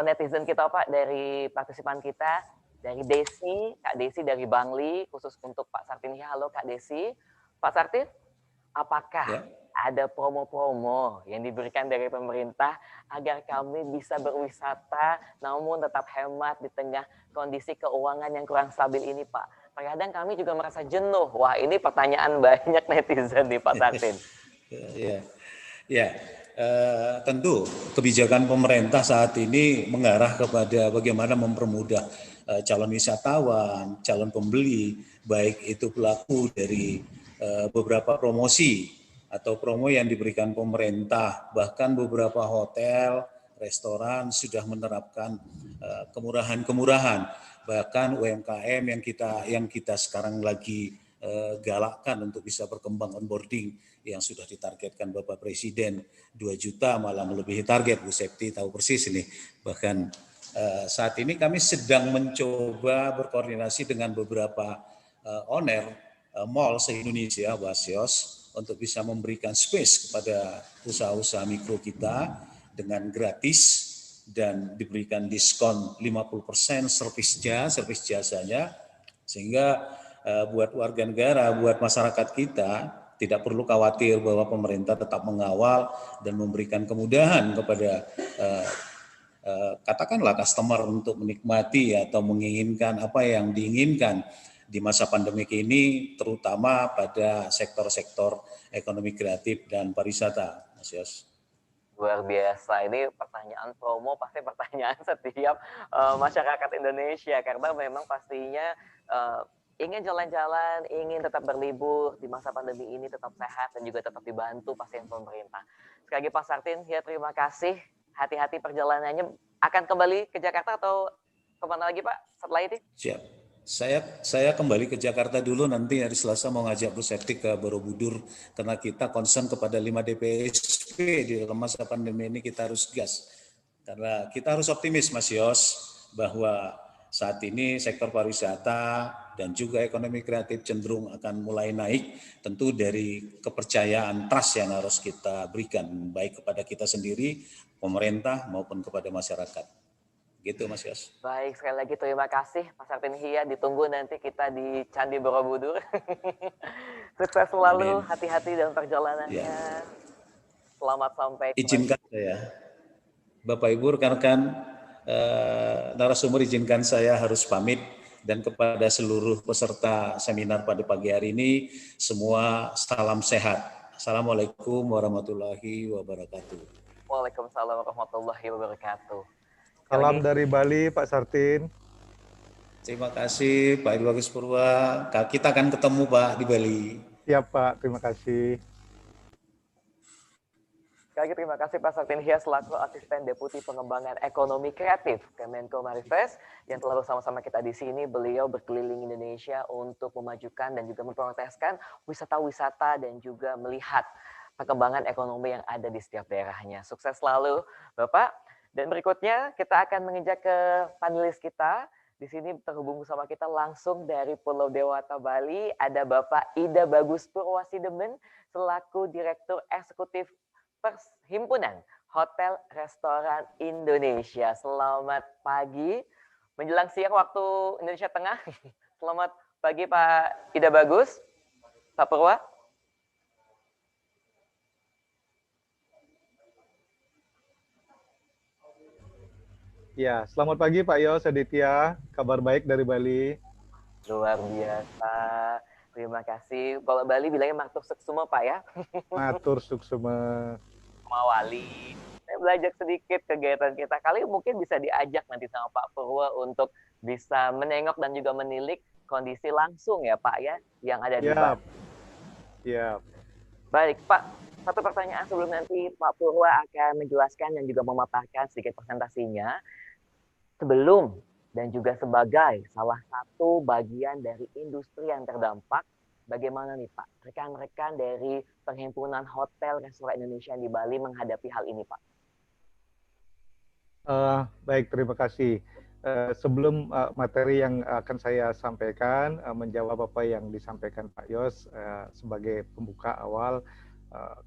netizen kita, Pak, dari partisipan kita, dari Desi, Kak Desi dari Bangli, khusus untuk Pak Sartinhia. Halo Kak Desi. Pak Sartin, apakah ada promo-promo yang diberikan dari pemerintah agar kami bisa berwisata namun tetap hemat di tengah kondisi keuangan yang kurang stabil ini, Pak? Terkadang kami juga merasa jenuh. Wah, ini pertanyaan banyak netizen nih, Pak Sartin. Tentu kebijakan pemerintah saat ini mengarah kepada bagaimana mempermudah calon wisatawan, calon pembeli, baik itu pelaku dari beberapa promosi atau promo yang diberikan pemerintah, bahkan beberapa hotel, restoran sudah menerapkan kemurahan-kemurahan, bahkan UMKM yang kita sekarang lagi galakkan untuk bisa berkembang onboarding yang sudah ditargetkan Bapak Presiden 2 juta malah melebihi target. Bu Septi tahu persis ini. Bahkan saat ini kami sedang mencoba berkoordinasi dengan beberapa owner mall se-Indonesia, Basios, untuk bisa memberikan space kepada usaha-usaha mikro kita dengan gratis dan diberikan diskon 50% servis jasanya, sehingga buat warga negara, buat masyarakat kita tidak perlu khawatir bahwa pemerintah tetap mengawal dan memberikan kemudahan kepada katakanlah customer untuk menikmati atau menginginkan apa yang diinginkan di masa pandemik ini, terutama pada sektor-sektor ekonomi kreatif dan pariwisata, Mas Yos. Luar biasa, ini pertanyaan promo pasti pertanyaan setiap masyarakat Indonesia, karena memang pastinya ingin jalan-jalan, ingin tetap berlibur di masa pandemi ini, tetap sehat dan juga tetap dibantu pastinya pemerintah. Sekali lagi Pak Sartin, ya terima kasih. Hati-hati perjalanannya. Akan kembali ke Jakarta atau kemana lagi Pak setelah ini? Siap. Saya kembali ke Jakarta dulu, nanti hari Selasa mau ngajak Bu Septi ke Borobudur karena kita concern kepada 5 DPSP di dalam masa pandemi ini. Kita harus gas karena kita harus optimis Mas Yos bahwa saat ini sektor pariwisata dan juga ekonomi kreatif cenderung akan mulai naik, tentu dari kepercayaan trust yang harus kita berikan baik kepada kita sendiri, pemerintah maupun kepada masyarakat. Gitu Mas Yos. Baik, sekali lagi terima kasih Mas Sartin Hia. Ditunggu nanti kita di Candi Borobudur. Sukses selalu, hati-hati dalam perjalanannya. Ya. Selamat sampai kembali. Izinkan saya, Bapak Ibu rekan-rekan narasumber, izinkan saya harus pamit, dan kepada seluruh peserta seminar pada pagi hari ini, semua salam sehat. Assalamualaikum warahmatullahi wabarakatuh. Waalaikumsalam warahmatullahi wabarakatuh. Salam dari Bali, Pak Sartin. Terima kasih Pak Ibu Agus Purwa. Kita akan ketemu Pak di Bali. Siap Pak, terima kasih. Sekali lagi terima kasih Pak Sartin Hia selaku Asisten Deputi Pengembangan Ekonomi Kreatif Kemenko Marifest yang telah bersama-sama kita di sini. Beliau berkeliling Indonesia untuk memajukan dan juga mempromoteskan wisata-wisata dan juga melihat perkembangan ekonomi yang ada di setiap daerahnya. Sukses selalu Bapak. Dan berikutnya kita akan menginjak ke panelis kita. Di sini terhubung bersama kita langsung dari Pulau Dewata, Bali. Ada Bapak Ida Bagus Purwasidemen selaku Direktur Eksekutif Perhimpunan Hotel Restoran Indonesia. Selamat pagi. Menjelang siang waktu Indonesia Tengah. Selamat pagi Pak Ida Bagus. Pak Purwa. Ya, selamat pagi Pak Yos Aditya. Kabar baik dari Bali. Luar biasa. Terima kasih. Kalau Bali bilangnya matur suksuma Pak ya. Matur suksuma. Mawali. Saya belajar sedikit kegiatan kita. Kali mungkin bisa diajak nanti sama Pak Purwa untuk bisa menengok dan juga menilik kondisi langsung ya Pak ya yang ada di Bali. Siap. Baik Pak, satu pertanyaan sebelum nanti Pak Purwa akan menjelaskan dan juga memaparkan sedikit presentasinya. Sebelum dan juga sebagai salah satu bagian dari industri yang terdampak, bagaimana nih Pak, rekan-rekan dari Perhimpunan Hotel Restoran Indonesia di Bali menghadapi hal ini Pak? Baik, terima kasih. Sebelum materi yang akan saya sampaikan, menjawab apa yang disampaikan Pak Yos sebagai pembuka awal,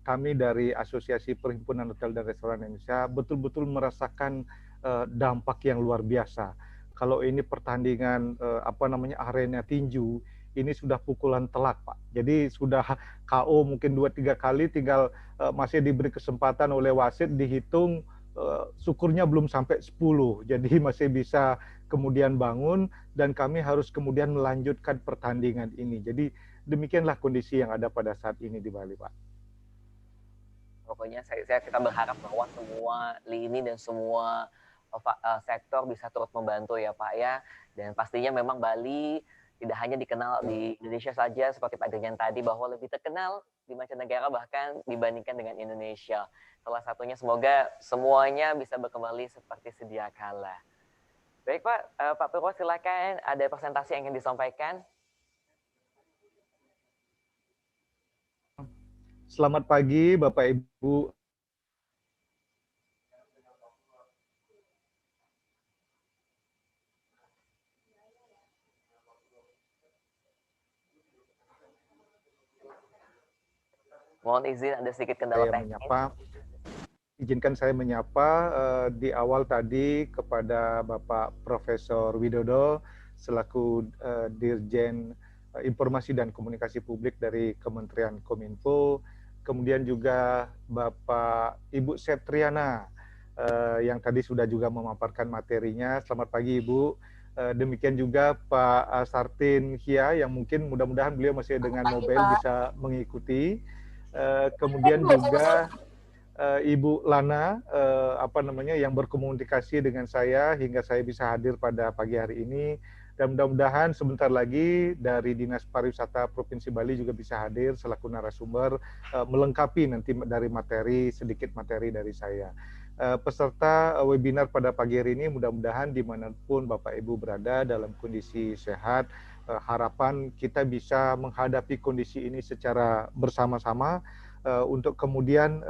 kami dari Asosiasi Perhimpunan Hotel dan Restoran Indonesia betul-betul merasakan dampak yang luar biasa. Kalau ini pertandingan arena tinju, ini sudah pukulan telak Pak. Jadi sudah KO mungkin 2-3 kali, tinggal masih diberi kesempatan oleh wasit dihitung, syukurnya belum sampai 10. Jadi masih bisa kemudian bangun dan kami harus kemudian melanjutkan pertandingan ini. Jadi demikianlah kondisi yang ada pada saat ini di Bali Pak. Pokoknya kita berharap bahwa semua lini dan semua sektor bisa turut membantu ya Pak ya. Dan pastinya memang Bali tidak hanya dikenal di Indonesia saja seperti Pak Dirjen tadi, bahwa lebih terkenal di mancanegara bahkan dibandingkan dengan Indonesia. Salah satunya semoga semuanya bisa kembali seperti sedia kala. Baik Pak, Pak Purwo silakan, ada presentasi yang ingin disampaikan. Selamat pagi Bapak Ibu. Mohon izin ada sedikit kendala teknis. Izinkan saya menyapa di awal tadi kepada Bapak Profesor Widodo selaku Dirjen Informasi dan Komunikasi Publik dari Kementerian Kominfo, kemudian juga Bapak Ibu Septriana yang tadi sudah juga memaparkan materinya. Selamat pagi Ibu. Demikian juga Pak Sartin Hia yang mungkin mudah-mudahan beliau masih dengan mobil bisa mengikuti. Kemudian juga Ibu Lana yang berkomunikasi dengan saya hingga saya bisa hadir pada pagi hari ini, dan mudah-mudahan sebentar lagi dari Dinas Pariwisata Provinsi Bali juga bisa hadir selaku narasumber melengkapi nanti dari sedikit materi dari saya. Peserta webinar pada pagi hari ini mudah-mudahan dimanapun Bapak Ibu berada dalam kondisi sehat. Harapan kita bisa menghadapi kondisi ini secara bersama-sama untuk kemudian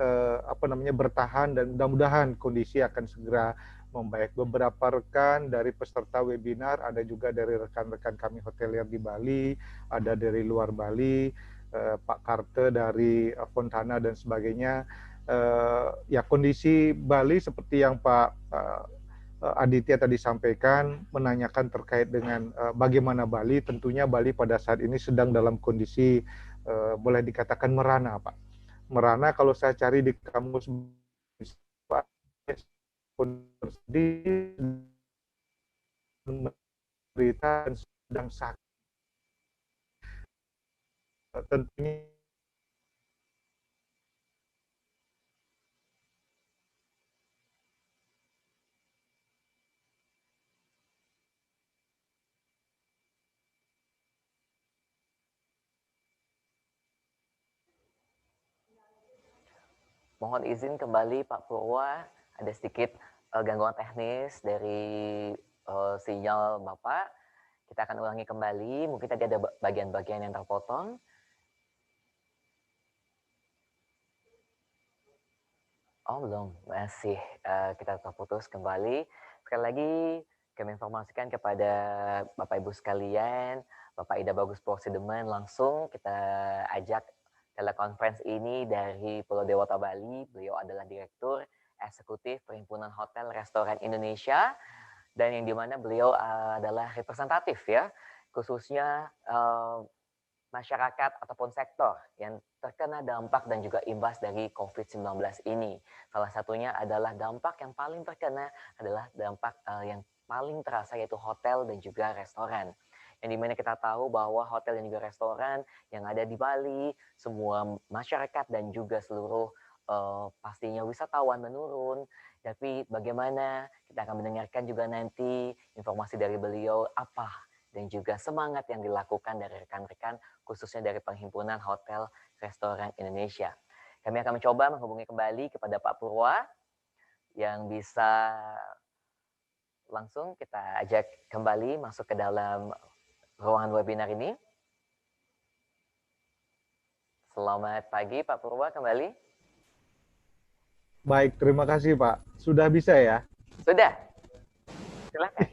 bertahan, dan mudah-mudahan kondisi akan segera membaik. Beberapa rekan dari peserta webinar, ada juga dari rekan-rekan kami hotelier di Bali, ada dari luar Bali, Pak Karte dari Fontana dan sebagainya. Ya, kondisi Bali seperti yang Pak Aditya tadi sampaikan, menanyakan terkait dengan bagaimana Bali. Tentunya Bali pada saat ini sedang dalam kondisi boleh dikatakan merana, Pak. Merana kalau saya cari di kamus Pak, berita dan sedang sakit. Tentunya Mohon izin kembali Pak Purwa, ada sedikit gangguan teknis dari sinyal Bapak. Kita akan ulangi kembali, mungkin tadi ada bagian-bagian yang terpotong. Oh belum, masih kita terputus kembali. Sekali lagi kami informasikan kepada Bapak Ibu sekalian, Bapak Ida Bagus Porsideman, langsung kita ajak telekonferensi ini dari Pulau Dewata Bali. Beliau adalah Direktur Eksekutif Perhimpunan Hotel Restoran Indonesia, dan yang dimana beliau adalah representatif ya, khususnya masyarakat ataupun sektor yang terkena dampak dan juga imbas dari COVID-19 ini. Salah satunya adalah dampak yang paling terkena adalah dampak yang paling terasa, yaitu hotel dan juga restoran. Yang dimana kita tahu bahwa hotel dan juga restoran yang ada di Bali, semua masyarakat dan juga seluruh pastinya wisatawan menurun. Tapi bagaimana, kita akan mendengarkan juga nanti informasi dari beliau apa dan juga semangat yang dilakukan dari rekan-rekan khususnya dari Perhimpunan Hotel Restoran Indonesia. Kami akan mencoba menghubungi kembali kepada Pak Purwa yang bisa langsung kita ajak kembali masuk ke dalam ruangan webinar ini. Selamat pagi Pak Purwa kembali. baik, terima kasih Pak. Sudah bisa ya? Sudah. Silakan.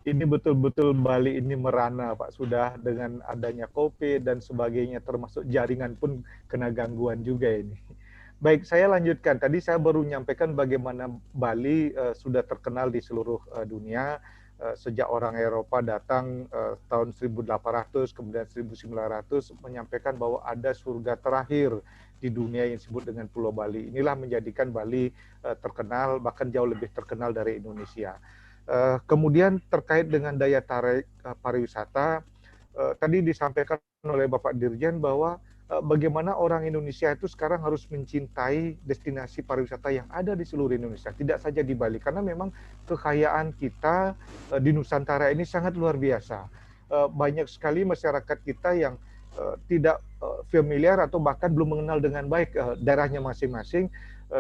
Ini betul-betul Bali ini merana, Pak. Sudah dengan adanya COVID dan sebagainya, termasuk jaringan pun kena gangguan juga ini. Baik, saya lanjutkan. Tadi saya baru menyampaikan bagaimana Bali sudah terkenal di seluruh dunia. Sejak orang Eropa datang tahun 1800, kemudian 1900, menyampaikan bahwa ada surga terakhir di dunia yang disebut dengan Pulau Bali. Inilah menjadikan Bali terkenal, bahkan jauh lebih terkenal dari Indonesia. Kemudian terkait dengan daya tarik pariwisata, tadi disampaikan oleh Bapak Dirjen bahwa bagaimana orang Indonesia itu sekarang harus mencintai destinasi pariwisata yang ada di seluruh Indonesia, tidak saja di Bali, karena memang kekayaan kita di Nusantara ini sangat luar biasa. Banyak sekali masyarakat kita yang tidak familiar atau bahkan belum mengenal dengan baik daerahnya masing-masing,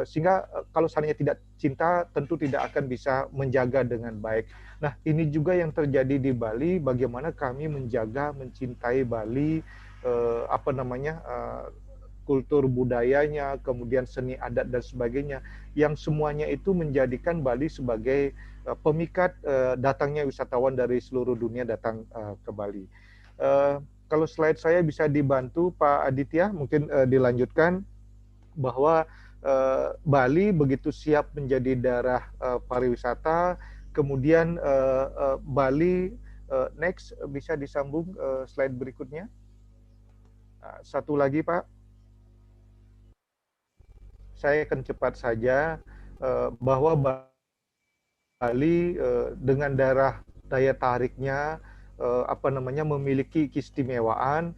sehingga kalau seandainya tidak cinta tentu tidak akan bisa menjaga dengan baik. Nah, ini juga yang terjadi di Bali, bagaimana kami menjaga, mencintai Bali, kultur budayanya, kemudian seni adat dan sebagainya, yang semuanya itu menjadikan Bali sebagai pemikat datangnya wisatawan dari seluruh dunia datang ke Bali. Kalau slide saya bisa dibantu Pak Aditya, mungkin dilanjutkan, bahwa Bali begitu siap menjadi daerah pariwisata. Kemudian Bali, next, bisa disambung slide berikutnya. Satu lagi Pak, saya akan cepat saja, bahwa Bali dengan daya tariknya memiliki keistimewaan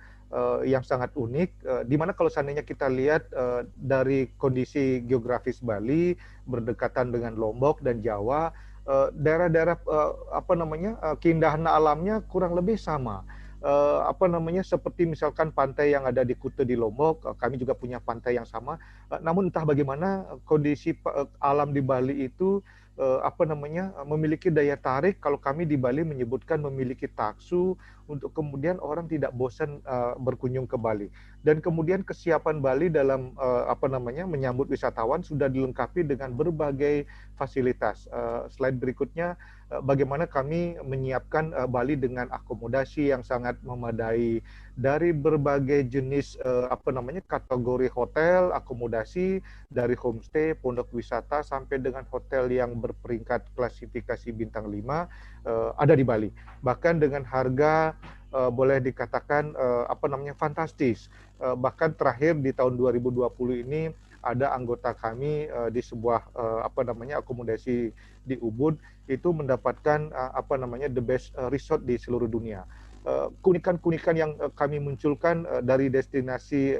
yang sangat unik, di mana kalau seandainya kita lihat dari kondisi geografis Bali berdekatan dengan Lombok dan Jawa, daerah-daerah keindahan alamnya kurang lebih sama. apa namanya, seperti misalkan pantai yang ada di Kuta di Lombok, kami juga punya pantai yang sama. Namun entah bagaimana kondisi alam di Bali itu apa namanya, memiliki daya tarik. Kalau kami di Bali menyebutkan memiliki taksu untuk kemudian orang tidak bosan berkunjung ke Bali. Dan kemudian kesiapan Bali dalam apa namanya, menyambut wisatawan sudah dilengkapi dengan berbagai fasilitas. Slide berikutnya, bagaimana kami menyiapkan Bali dengan akomodasi yang sangat memadai, dari berbagai jenis apa namanya, kategori hotel, akomodasi, dari homestay, pondok wisata sampai dengan hotel yang berperingkat klasifikasi bintang 5 ada di Bali. Bahkan dengan harga boleh dikatakan apa namanya, fantastis. Bahkan terakhir di tahun 2020 ini ada anggota kami di sebuah apa namanya, akomodasi di Ubud itu mendapatkan apa namanya, the best resort di seluruh dunia. Keunikan-keunikan yang kami munculkan dari destinasi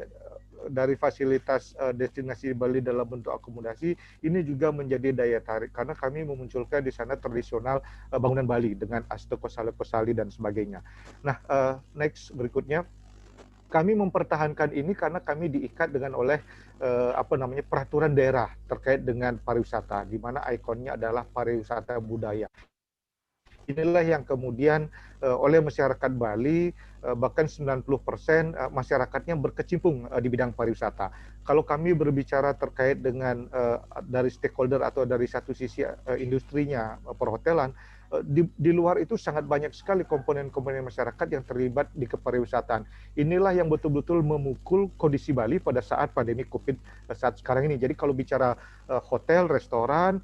dari fasilitas destinasi Bali dalam bentuk akomodasi ini juga menjadi daya tarik karena kami memunculkan di sana tradisional bangunan Bali dengan aste kosali dan sebagainya. Nah, next berikutnya, kami mempertahankan ini karena kami diikat dengan oleh apa namanya, peraturan daerah terkait dengan pariwisata, di mana ikonnya adalah pariwisata budaya. Inilah yang kemudian oleh masyarakat Bali, bahkan 90% masyarakatnya berkecimpung di bidang pariwisata. Kalau kami berbicara terkait dengan dari stakeholder atau dari satu sisi industrinya, perhotelan, di luar itu sangat banyak sekali komponen-komponen masyarakat yang terlibat di kepariwisataan. Inilah yang betul-betul memukul kondisi Bali pada saat pandemi COVID saat sekarang ini. Jadi kalau bicara hotel, restoran,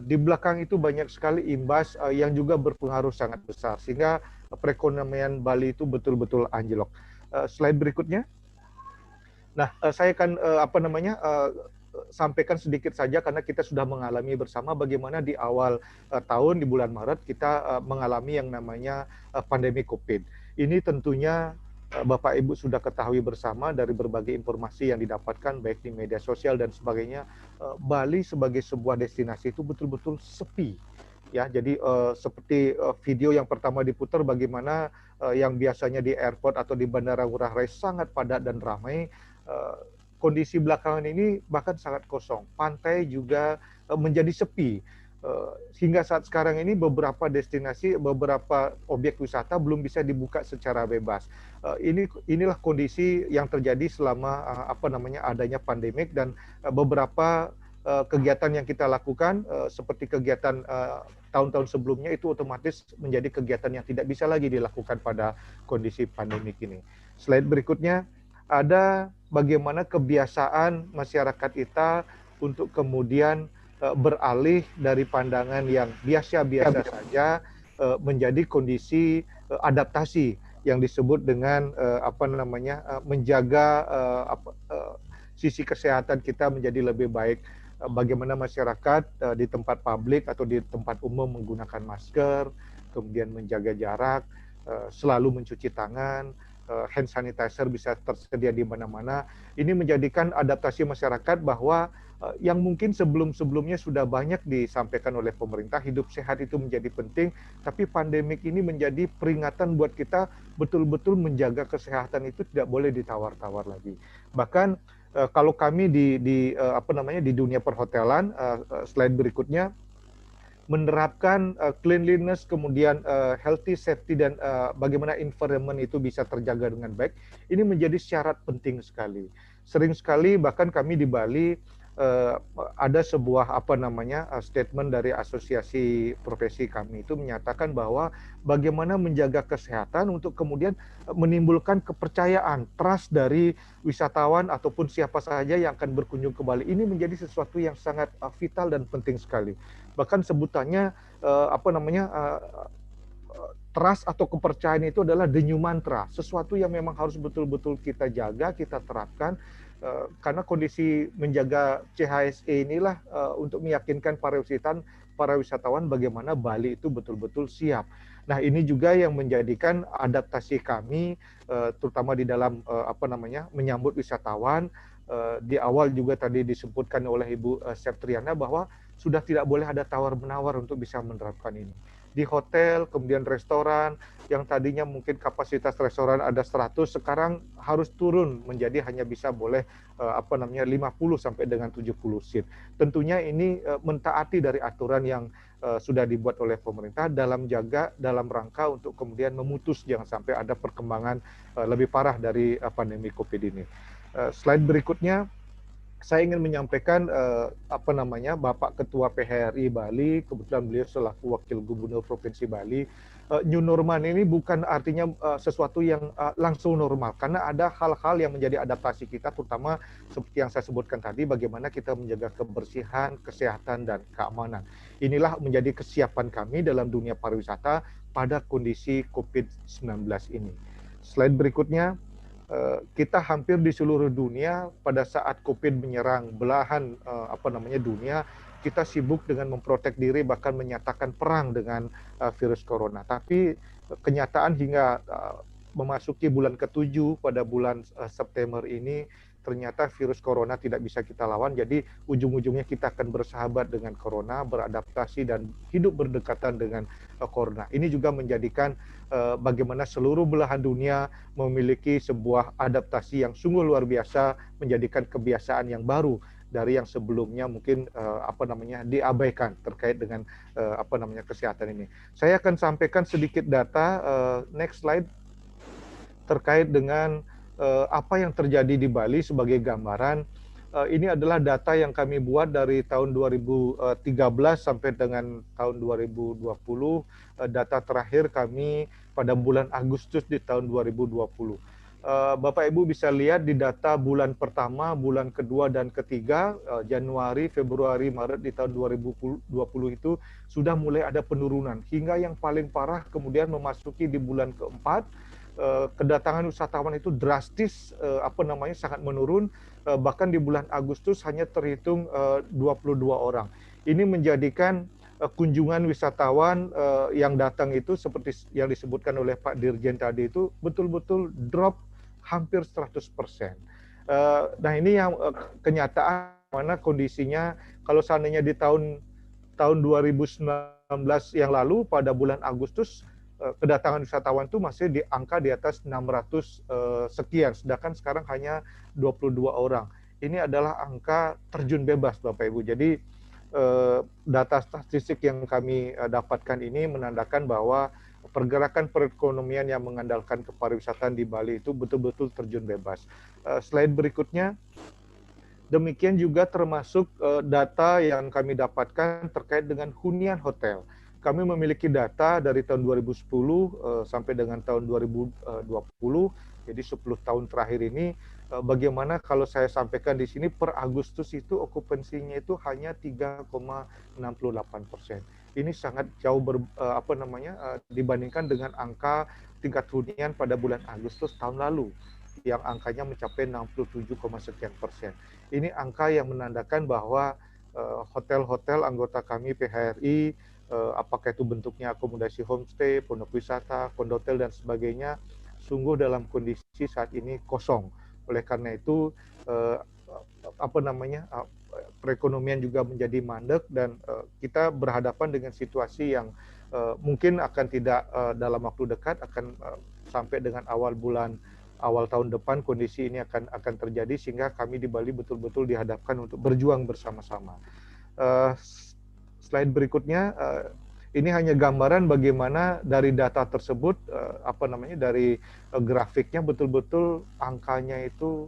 di belakang itu banyak sekali imbas yang juga berpengaruh sangat besar, sehingga perekonomian Bali itu betul-betul anjlok. Slide berikutnya. Nah, saya akan apa namanya, sampaikan sedikit saja karena kita sudah mengalami bersama bagaimana di awal tahun di bulan Maret kita mengalami yang namanya pandemi COVID. Ini tentunya Bapak Ibu sudah ketahui bersama dari berbagai informasi yang didapatkan baik di media sosial dan sebagainya, Bali sebagai sebuah destinasi itu betul-betul sepi. Ya, jadi seperti video yang pertama diputar bagaimana yang biasanya di airport atau di Bandara Ngurah Rai sangat padat dan ramai, kondisi belakangan ini bahkan sangat kosong. Pantai juga menjadi sepi. Hingga saat sekarang ini beberapa destinasi, beberapa objek wisata belum bisa dibuka secara bebas. Inilah kondisi yang terjadi selama apa namanya, adanya pandemik, dan beberapa kegiatan yang kita lakukan seperti kegiatan tahun-tahun sebelumnya itu otomatis menjadi kegiatan yang tidak bisa lagi dilakukan pada kondisi pandemik ini. Slide berikutnya ada bagaimana kebiasaan masyarakat kita untuk kemudian beralih dari pandangan yang biasa-biasa saja menjadi kondisi adaptasi yang disebut dengan apa namanya, menjaga sisi kesehatan kita menjadi lebih baik. Bagaimana masyarakat di tempat publik atau di tempat umum menggunakan masker, kemudian menjaga jarak, selalu mencuci tangan, hand sanitizer bisa tersedia di mana-mana. Ini menjadikan adaptasi masyarakat bahwa yang mungkin sebelum-sebelumnya sudah banyak disampaikan oleh pemerintah, hidup sehat itu menjadi penting, tapi pandemik ini menjadi peringatan buat kita betul-betul menjaga kesehatan itu tidak boleh ditawar-tawar lagi. Bahkan kalau kami di apa namanya, di dunia perhotelan, slide berikutnya, menerapkan cleanliness, kemudian healthy, safety, dan bagaimana environment itu bisa terjaga dengan baik, ini menjadi syarat penting sekali. Sering sekali bahkan kami di Bali ada sebuah apa namanya, statement dari asosiasi profesi kami itu menyatakan bahwa bagaimana menjaga kesehatan untuk kemudian menimbulkan kepercayaan, trust dari wisatawan ataupun siapa saja yang akan berkunjung ke Bali. Ini menjadi sesuatu yang sangat vital dan penting sekali. Bahkan sebutannya apa namanya, trust atau kepercayaan itu adalah the new mantra, sesuatu yang memang harus betul-betul kita jaga, kita terapkan, karena kondisi menjaga CHSE inilah untuk meyakinkan para wisatawan bagaimana Bali itu betul-betul siap. Nah, ini juga yang menjadikan adaptasi kami, terutama di dalam apa namanya, menyambut wisatawan. Di awal juga tadi disebutkan oleh Ibu Septriana bahwa sudah tidak boleh ada tawar-menawar untuk bisa menerapkan ini. di hotel, kemudian restoran, yang tadinya mungkin kapasitas restoran ada 100, sekarang harus turun menjadi hanya bisa boleh 50 sampai dengan 70 seat. Tentunya ini mentaati dari aturan yang sudah dibuat oleh pemerintah dalam rangka untuk kemudian memutus jangan sampai ada perkembangan lebih parah dari pandemi COVID ini. Slide berikutnya, saya ingin menyampaikan Bapak Ketua PHRI Bali, kebetulan beliau selaku Wakil Gubernur Provinsi Bali. New normal ini bukan artinya sesuatu yang langsung normal, karena ada hal-hal yang menjadi adaptasi kita, terutama seperti yang saya sebutkan tadi, bagaimana kita menjaga kebersihan, kesehatan, dan keamanan. Inilah menjadi kesiapan kami dalam dunia pariwisata pada kondisi COVID-19 ini. Slide berikutnya. Kita hampir di seluruh dunia pada saat COVID menyerang belahan dunia, kita sibuk dengan memprotek diri, bahkan menyatakan perang dengan virus corona. Tapi kenyataan hingga memasuki bulan ke-7 pada bulan September ini, ternyata virus corona tidak bisa kita lawan. Jadi ujung-ujungnya kita akan bersahabat dengan corona, beradaptasi dan hidup berdekatan dengan corona. Ini juga menjadikan bagaimana seluruh belahan dunia memiliki sebuah adaptasi yang sungguh luar biasa, menjadikan kebiasaan yang baru dari yang sebelumnya mungkin diabaikan terkait dengan kesehatan ini. Saya akan sampaikan sedikit data, next slide, terkait dengan apa yang terjadi di Bali sebagai gambaran. Ini adalah data yang kami buat dari tahun 2013 sampai dengan tahun 2020. Data terakhir kami pada bulan Agustus di tahun 2020. Bapak Ibu bisa lihat di data bulan pertama, bulan kedua, dan ketiga, Januari, Februari, Maret di tahun 2020 itu sudah mulai ada penurunan. Hingga yang paling parah kemudian memasuki di bulan keempat, kedatangan wisatawan itu drastis sangat menurun, bahkan di bulan Agustus hanya terhitung 22 orang. Ini menjadikan kunjungan wisatawan yang datang itu seperti yang disebutkan oleh Pak Dirjen tadi itu betul-betul drop hampir 100%. Nah ini yang kenyataan mana kondisinya kalau seandainya di tahun 2019 yang lalu pada bulan Agustus kedatangan wisatawan itu masih di angka di atas 600 sekian, sedangkan sekarang hanya 22 orang. Ini adalah angka terjun bebas, Bapak Ibu. Jadi data statistik yang kami dapatkan ini menandakan bahwa pergerakan perekonomian yang mengandalkan kepariwisataan di Bali itu betul-betul terjun bebas. Slide berikutnya. Demikian juga termasuk data yang kami dapatkan terkait dengan hunian hotel. Kami memiliki data dari tahun 2010 sampai dengan tahun 2020, jadi 10 tahun terakhir ini, bagaimana kalau saya sampaikan di sini per Agustus itu okupansinya itu hanya 3,68%. Ini sangat jauh dibandingkan dengan angka tingkat hunian pada bulan Agustus tahun lalu yang angkanya mencapai 67, sekian persen. Ini angka yang menandakan bahwa hotel-hotel anggota kami PHRI, apakah itu bentuknya akomodasi homestay, pondok wisata, kondotel dan sebagainya, sungguh dalam kondisi saat ini kosong. Oleh karena itu perekonomian juga menjadi mandek dan kita berhadapan dengan situasi yang mungkin akan tidak dalam waktu dekat akan sampai dengan awal tahun depan kondisi ini akan terjadi, sehingga kami di Bali betul-betul dihadapkan untuk berjuang bersama-sama. Slide berikutnya, ini hanya gambaran bagaimana dari data tersebut, dari grafiknya betul-betul angkanya itu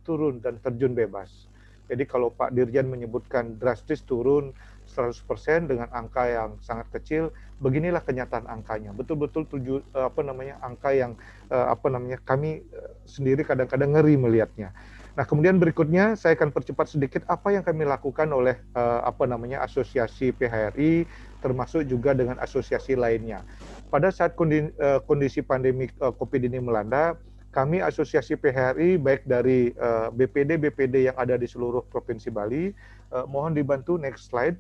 turun dan terjun bebas. Jadi kalau Pak Dirjen menyebutkan drastis turun 100% dengan angka yang sangat kecil, beginilah kenyataan angkanya. Betul-betul angka yang kami sendiri kadang-kadang ngeri melihatnya. Nah, kemudian berikutnya saya akan percepat sedikit apa yang kami lakukan oleh asosiasi PHRI, termasuk juga dengan asosiasi lainnya. Pada saat kondisi pandemi COVID ini melanda, kami asosiasi PHRI baik dari BPD yang ada di seluruh provinsi Bali, mohon dibantu next slide,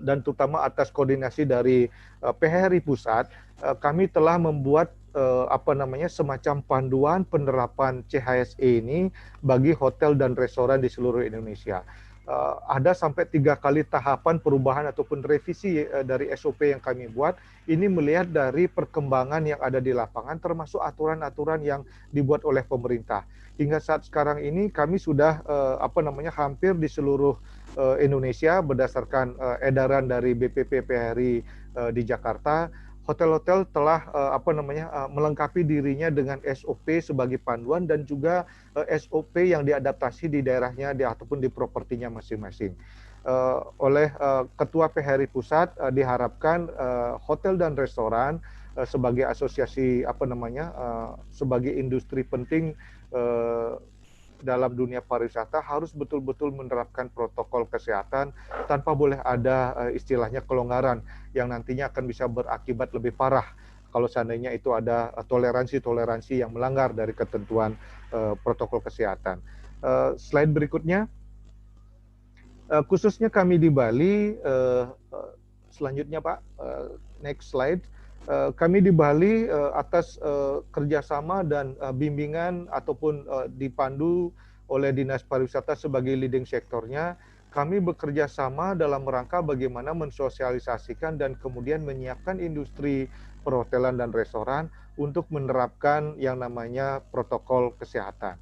dan terutama atas koordinasi dari PHRI pusat, kami telah membuat semacam panduan penerapan CHSE ini bagi hotel dan restoran di seluruh Indonesia. ada sampai 3 kali tahapan perubahan ataupun revisi dari SOP yang kami buat. Ini melihat dari perkembangan yang ada di lapangan, termasuk aturan-aturan yang dibuat oleh pemerintah. Hingga saat sekarang ini kami sudah hampir di seluruh Indonesia berdasarkan edaran dari BPP PHRI di Jakarta. Hotel-hotel telah melengkapi dirinya dengan SOP sebagai panduan dan juga SOP yang diadaptasi di daerahnya ataupun di propertinya masing-masing. Oleh Ketua PHRI Pusat diharapkan hotel dan restoran sebagai asosiasi sebagai industri penting dalam dunia pariwisata harus betul-betul menerapkan protokol kesehatan tanpa boleh ada istilahnya kelonggaran yang nantinya akan bisa berakibat lebih parah kalau seandainya itu ada toleransi-toleransi yang melanggar dari ketentuan protokol kesehatan. Slide berikutnya, khususnya kami di Bali, selanjutnya Pak, next slide. Kami di Bali atas kerjasama dan bimbingan ataupun dipandu oleh Dinas Pariwisata sebagai leading sektornya, kami bekerja sama dalam rangka bagaimana mensosialisasikan dan kemudian menyiapkan industri perhotelan dan restoran untuk menerapkan yang namanya protokol kesehatan.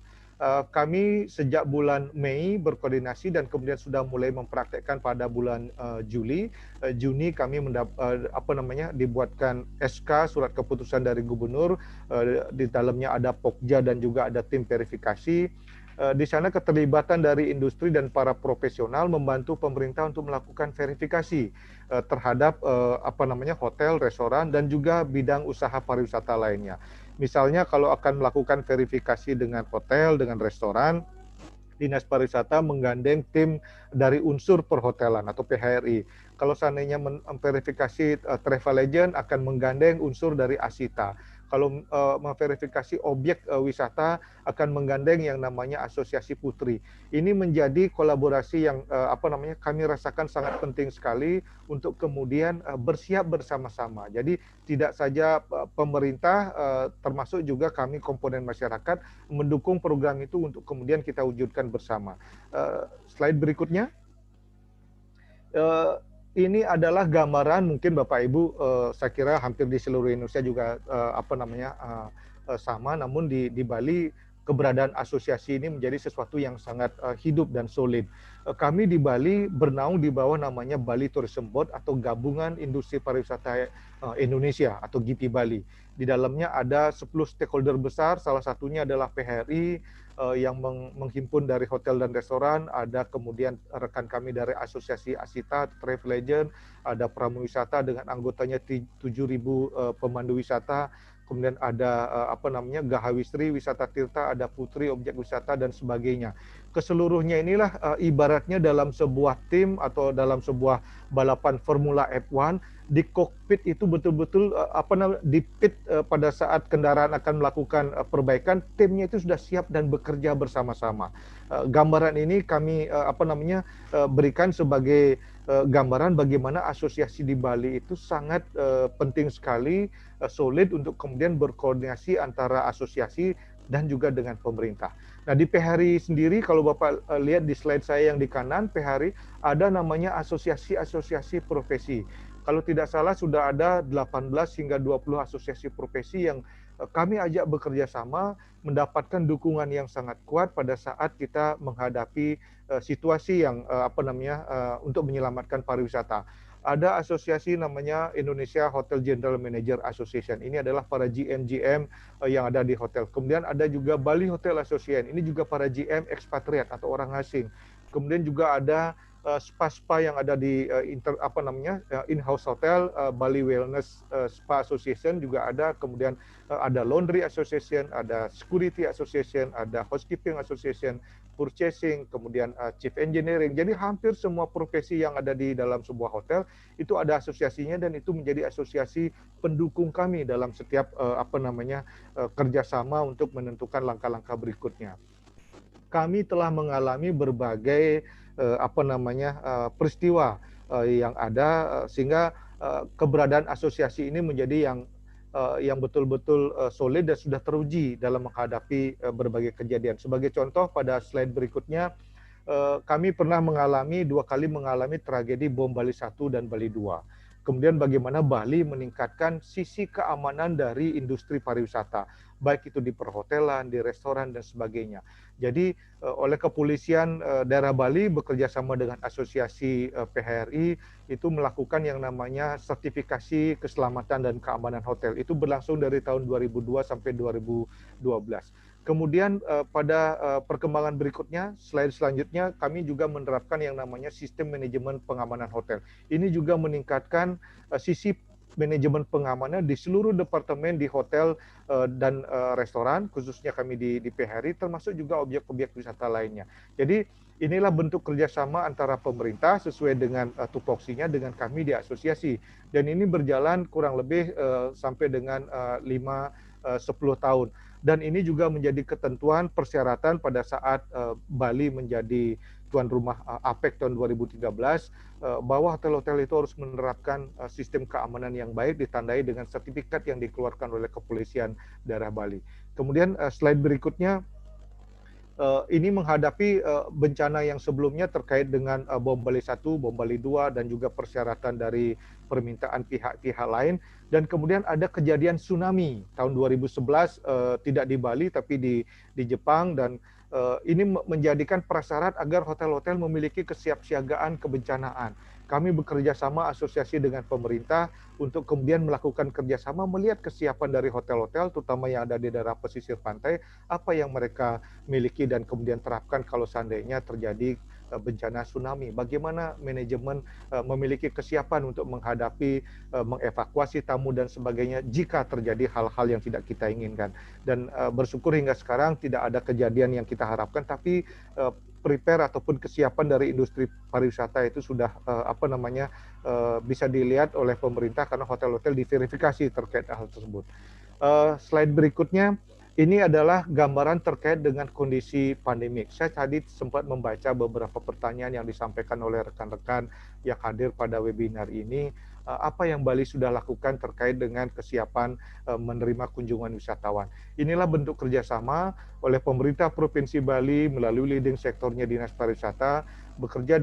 Kami sejak bulan Mei berkoordinasi dan kemudian sudah mulai mempraktekkan pada bulan Juni kami dibuatkan SK surat keputusan dari gubernur, di dalamnya ada Pokja dan juga ada tim verifikasi. Di sana keterlibatan dari industri dan para profesional membantu pemerintah untuk melakukan verifikasi terhadap hotel, restoran dan juga bidang usaha pariwisata lainnya. Misalnya kalau akan melakukan verifikasi dengan hotel, dengan restoran, Dinas Pariwisata menggandeng tim dari unsur perhotelan atau PHRI. Kalau seandainya memverifikasi travel agent akan menggandeng unsur dari Asita. Kalau memverifikasi objek wisata akan menggandeng yang namanya Asosiasi Putri. Ini menjadi kolaborasi yang kami rasakan sangat penting sekali untuk kemudian bersiap bersama-sama. Jadi tidak saja pemerintah termasuk juga kami komponen masyarakat mendukung program itu untuk kemudian kita wujudkan bersama. Slide berikutnya. Ini adalah gambaran mungkin Bapak Ibu, saya kira hampir di seluruh Indonesia juga sama, namun di Bali keberadaan asosiasi ini menjadi sesuatu yang sangat hidup dan solid. Kami di Bali bernaung di bawah namanya Bali Tourism Board atau Gabungan Industri Pariwisata Indonesia atau GIPI Bali. Di dalamnya ada 10 stakeholder besar, salah satunya adalah PHRI, yang menghimpun dari hotel dan restoran, ada kemudian rekan kami dari Asosiasi Asita, Travel Agent, ada Pramuwisata dengan anggotanya 7.000 pemandu wisata, kemudian ada Gahawisri, Wisata Tirta, ada Putri, objek wisata dan sebagainya. Keseluruhnya inilah ibaratnya dalam sebuah tim atau dalam sebuah balapan Formula F1, di kokpit itu betul-betul di pit pada saat kendaraan akan melakukan perbaikan, timnya itu sudah siap dan bekerja bersama-sama. Gambaran ini kami berikan sebagai gambaran bagaimana asosiasi di Bali itu sangat penting sekali, solid untuk kemudian berkoordinasi antara asosiasi dan juga dengan pemerintah. Nah di PHRI sendiri kalau Bapak lihat di slide saya yang di kanan, PHRI ada namanya asosiasi-asosiasi profesi. Kalau tidak salah sudah ada 18 hingga 20 asosiasi profesi yang kami ajak bekerja sama, mendapatkan dukungan yang sangat kuat pada saat kita menghadapi situasi yang untuk menyelamatkan pariwisata. Ada asosiasi namanya Indonesia Hotel General Manager Association. Ini adalah para GM yang ada di hotel. Kemudian ada juga Bali Hotel Association. Ini juga para GM ekspatriat atau orang asing. Kemudian juga ada spa-spa yang ada di in-house hotel, Bali Wellness Spa Association juga ada, kemudian ada Laundry Association, ada Security Association, ada Housekeeping Association, Purchasing, kemudian Chief Engineering. Jadi hampir semua profesi yang ada di dalam sebuah hotel itu ada asosiasinya dan itu menjadi asosiasi pendukung kami dalam setiap kerjasama untuk menentukan langkah-langkah berikutnya. Kami telah mengalami berbagai peristiwa yang ada sehingga keberadaan asosiasi ini menjadi yang betul-betul solid dan sudah teruji dalam menghadapi berbagai kejadian. Sebagai contoh pada slide berikutnya, kami pernah dua kali mengalami tragedi bom Bali 1 dan Bali 2. Kemudian bagaimana Bali meningkatkan sisi keamanan dari industri pariwisata, baik itu di perhotelan, di restoran, dan sebagainya. Jadi oleh kepolisian daerah Bali bekerja sama dengan asosiasi PHRI itu melakukan yang namanya sertifikasi keselamatan dan keamanan hotel. Itu berlangsung dari tahun 2002 sampai 2012. Kemudian pada perkembangan berikutnya, slide selanjutnya, kami juga menerapkan yang namanya sistem manajemen pengamanan hotel. Ini juga meningkatkan sisi manajemen pengamanan di seluruh departemen di hotel dan restoran, khususnya kami di PHRI, termasuk juga objek-objek wisata lainnya. Jadi inilah bentuk kerjasama antara pemerintah sesuai dengan tupoksinya dengan kami di asosiasi. Dan ini berjalan kurang lebih sampai dengan 5-10 tahun. Dan ini juga menjadi ketentuan persyaratan pada saat Bali menjadi tuan rumah APEC tahun 2013, bahwa hotel-hotel itu harus menerapkan sistem keamanan yang baik ditandai dengan sertifikat yang dikeluarkan oleh kepolisian daerah Bali. Kemudian slide berikutnya, ini menghadapi bencana yang sebelumnya terkait dengan bom Bali 1, bom Bali 2, dan juga persyaratan dari permintaan pihak-pihak lain. Dan kemudian ada kejadian tsunami tahun 2011, tidak di Bali tapi di Jepang, dan ini menjadikan prasyarat agar hotel-hotel memiliki kesiapsiagaan kebencanaan. Kami bekerja sama asosiasi dengan pemerintah untuk kemudian melakukan kerjasama melihat kesiapan dari hotel-hotel, terutama yang ada di daerah pesisir pantai, apa yang mereka miliki dan kemudian terapkan kalau seandainya terjadi bencana tsunami. Bagaimana manajemen memiliki kesiapan untuk menghadapi, mengevakuasi tamu dan sebagainya jika terjadi hal-hal yang tidak kita inginkan. Dan bersyukur hingga sekarang tidak ada kejadian yang kita harapkan, tapi prepare ataupun kesiapan dari industri pariwisata itu sudah bisa dilihat oleh pemerintah karena hotel-hotel diverifikasi terkait hal tersebut. Slide berikutnya, ini adalah gambaran terkait dengan kondisi pandemik. Saya tadi sempat membaca beberapa pertanyaan yang disampaikan oleh rekan-rekan yang hadir pada webinar ini. Apa yang Bali sudah lakukan terkait dengan kesiapan menerima kunjungan wisatawan. Inilah bentuk kerjasama oleh pemerintah Provinsi Bali melalui leading sektornya Dinas Pariwisata, bekerja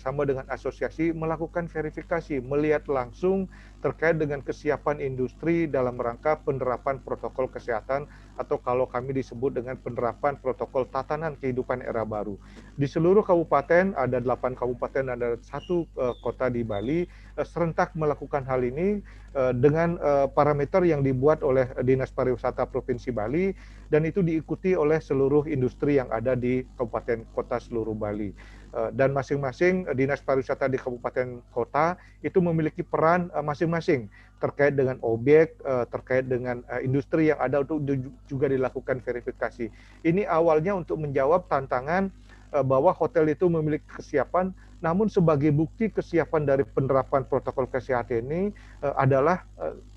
sama dengan asosiasi melakukan verifikasi, melihat langsung terkait dengan kesiapan industri dalam rangka penerapan protokol kesehatan atau kalau kami disebut dengan penerapan protokol tatanan kehidupan era baru. Di seluruh kabupaten, ada 8 kabupaten, ada 1 kota di Bali, serentak melakukan hal ini dengan parameter yang dibuat oleh Dinas Pariwisata Provinsi Bali, dan itu diikuti oleh seluruh industri yang ada di kabupaten kota seluruh Bali. Dan masing-masing Dinas Pariwisata di kabupaten kota itu memiliki peran masing-masing terkait dengan objek, terkait dengan industri yang ada untuk juga dilakukan verifikasi. Ini awalnya untuk menjawab tantangan bahwa hotel itu memiliki kesiapan, namun sebagai bukti kesiapan dari penerapan protokol kesehatan ini adalah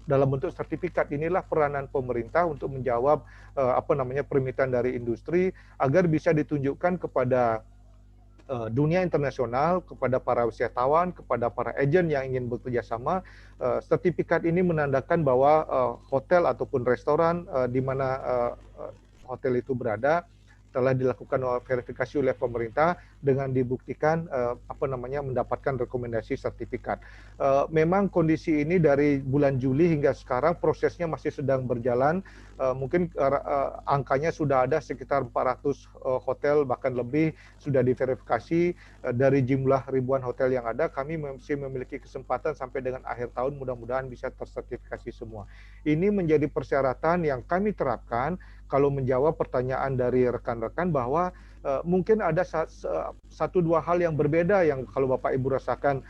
dalam bentuk sertifikat. Inilah peranan pemerintah untuk menjawab permintaan dari industri agar bisa ditunjukkan kepada dunia internasional, kepada para wisatawan, kepada para agen yang ingin bekerja sama. Sertifikat ini menandakan bahwa hotel ataupun restoran di mana hotel itu berada telah dilakukan verifikasi oleh pemerintah dengan dibuktikan mendapatkan rekomendasi sertifikat. Memang kondisi ini dari bulan Juli hingga sekarang prosesnya masih sedang berjalan. Mungkin angkanya sudah ada sekitar 400 hotel bahkan lebih sudah diverifikasi. Dari jumlah ribuan hotel yang ada, kami masih memiliki kesempatan sampai dengan akhir tahun mudah-mudahan bisa tersertifikasi semua. Ini menjadi persyaratan yang kami terapkan kalau menjawab pertanyaan dari rekan-rekan bahwa mungkin ada 1-2 hal yang berbeda yang kalau Bapak Ibu rasakan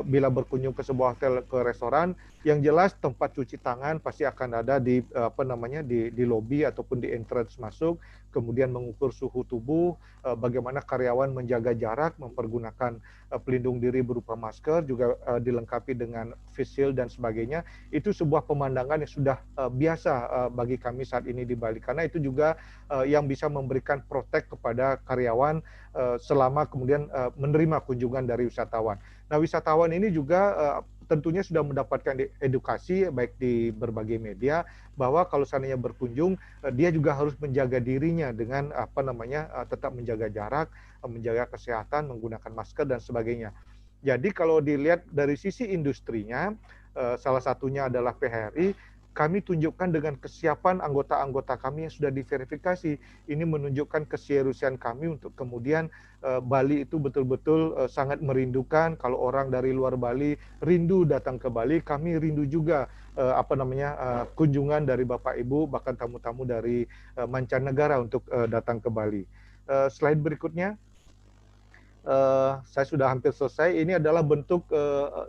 bila berkunjung ke sebuah hotel, ke restoran. Yang jelas tempat cuci tangan pasti akan ada di lobi ataupun di entrance masuk, kemudian mengukur suhu tubuh, bagaimana karyawan menjaga jarak, mempergunakan pelindung diri berupa masker, juga dilengkapi dengan face shield dan sebagainya. Itu sebuah pemandangan yang sudah biasa bagi kami saat ini di Bali, karena itu juga yang bisa memberikan protek kepada karyawan selama kemudian menerima kunjungan dari wisatawan. Nah, wisatawan ini juga tentunya sudah mendapatkan edukasi baik di berbagai media bahwa kalau seandainya berkunjung dia juga harus menjaga dirinya dengan tetap menjaga jarak, menjaga kesehatan, menggunakan masker dan sebagainya. Jadi kalau dilihat dari sisi industrinya, salah satunya adalah PHRI, kami tunjukkan dengan kesiapan anggota-anggota kami yang sudah diverifikasi. Ini menunjukkan keseriusan kami untuk kemudian Bali itu betul-betul sangat merindukan. Kalau orang dari luar Bali rindu datang ke Bali, kami rindu juga kunjungan dari Bapak Ibu, bahkan tamu-tamu dari mancanegara untuk datang ke Bali. Slide berikutnya. Saya sudah hampir selesai. Ini adalah bentuk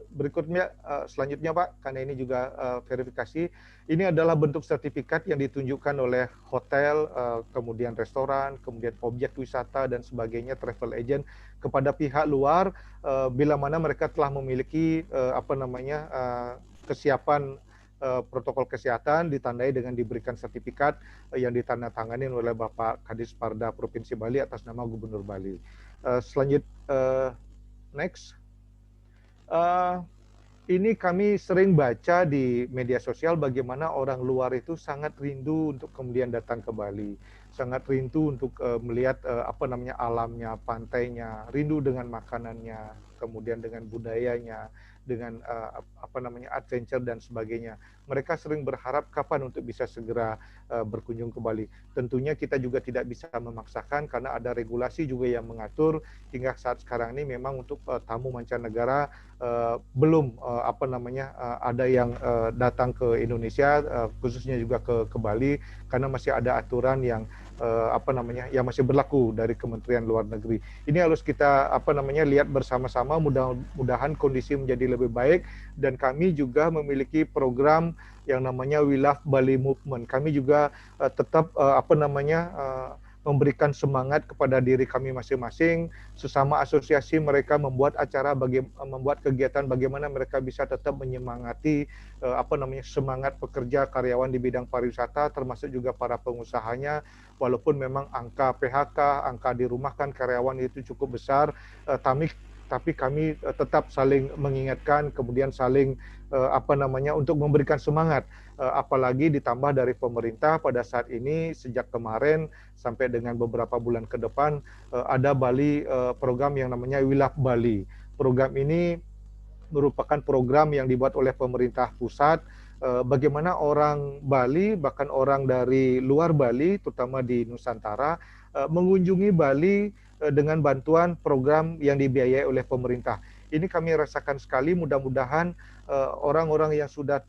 berikutnya, selanjutnya Pak, karena ini juga verifikasi. Ini adalah bentuk sertifikat yang ditunjukkan oleh hotel, kemudian restoran, kemudian objek wisata dan sebagainya, travel agent kepada pihak luar bila mana mereka telah memiliki kesiapan protokol kesehatan, ditandai dengan diberikan sertifikat yang ditandatangani oleh Bapak Kadis Parda Provinsi Bali atas nama Gubernur Bali. Next. Ini kami sering baca di media sosial bagaimana orang luar itu sangat rindu untuk kemudian datang ke Bali, sangat rindu untuk melihat alamnya, pantainya, rindu dengan makanannya, kemudian dengan budayanya, dengan adventure dan sebagainya. Mereka sering berharap kapan untuk bisa segera berkunjung ke Bali. Tentunya kita juga tidak bisa memaksakan karena ada regulasi juga yang mengatur hingga saat sekarang ini memang untuk tamu mancanegara belum ada yang datang ke Indonesia khususnya juga ke Bali karena masih ada aturan yang yang masih berlaku dari Kementerian Luar Negeri. Ini harus kita lihat bersama-sama, mudah-mudahan kondisi menjadi lebih baik dan kami juga memiliki program yang namanya We Love Bali Movement. Kami juga tetap memberikan semangat kepada diri kami masing-masing, sesama asosiasi mereka membuat acara, membuat kegiatan bagaimana mereka bisa tetap menyemangati semangat pekerja karyawan di bidang pariwisata, termasuk juga para pengusahanya, walaupun memang angka PHK, angka dirumahkan karyawan itu cukup besar, tapi kami tetap saling mengingatkan, kemudian saling untuk memberikan semangat, apalagi ditambah dari pemerintah pada saat ini sejak kemarin sampai dengan beberapa bulan ke depan ada Bali program yang namanya We Love Bali. Program ini merupakan program yang dibuat oleh pemerintah pusat bagaimana orang Bali bahkan orang dari luar Bali terutama di Nusantara mengunjungi Bali dengan bantuan program yang dibiayai oleh pemerintah. Ini kami rasakan sekali, mudah-mudahan orang-orang yang sudah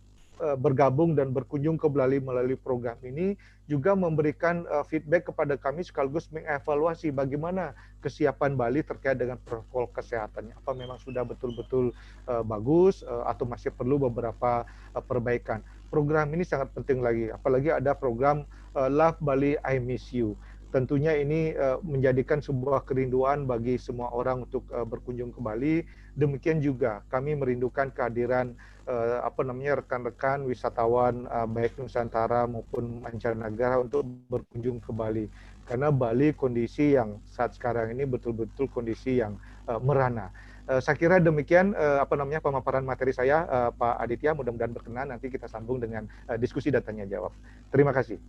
bergabung dan berkunjung ke Bali melalui program ini juga memberikan feedback kepada kami sekaligus mengevaluasi bagaimana kesiapan Bali terkait dengan protokol kesehatannya. Apa memang sudah betul-betul bagus atau masih perlu beberapa perbaikan. Program ini sangat penting lagi, apalagi ada program Love Bali I Miss You. Tentunya ini menjadikan sebuah kerinduan bagi semua orang untuk berkunjung ke Bali. Demikian juga kami merindukan kehadiran rekan-rekan wisatawan baik Nusantara maupun mancanegara untuk berkunjung ke Bali. Karena Bali kondisi yang saat sekarang ini betul-betul kondisi yang merana. Saya kira demikian pemaparan materi saya, Pak Aditya. Mudah-mudahan berkenan. Nanti kita sambung dengan diskusi dan tanya jawab. Terima kasih.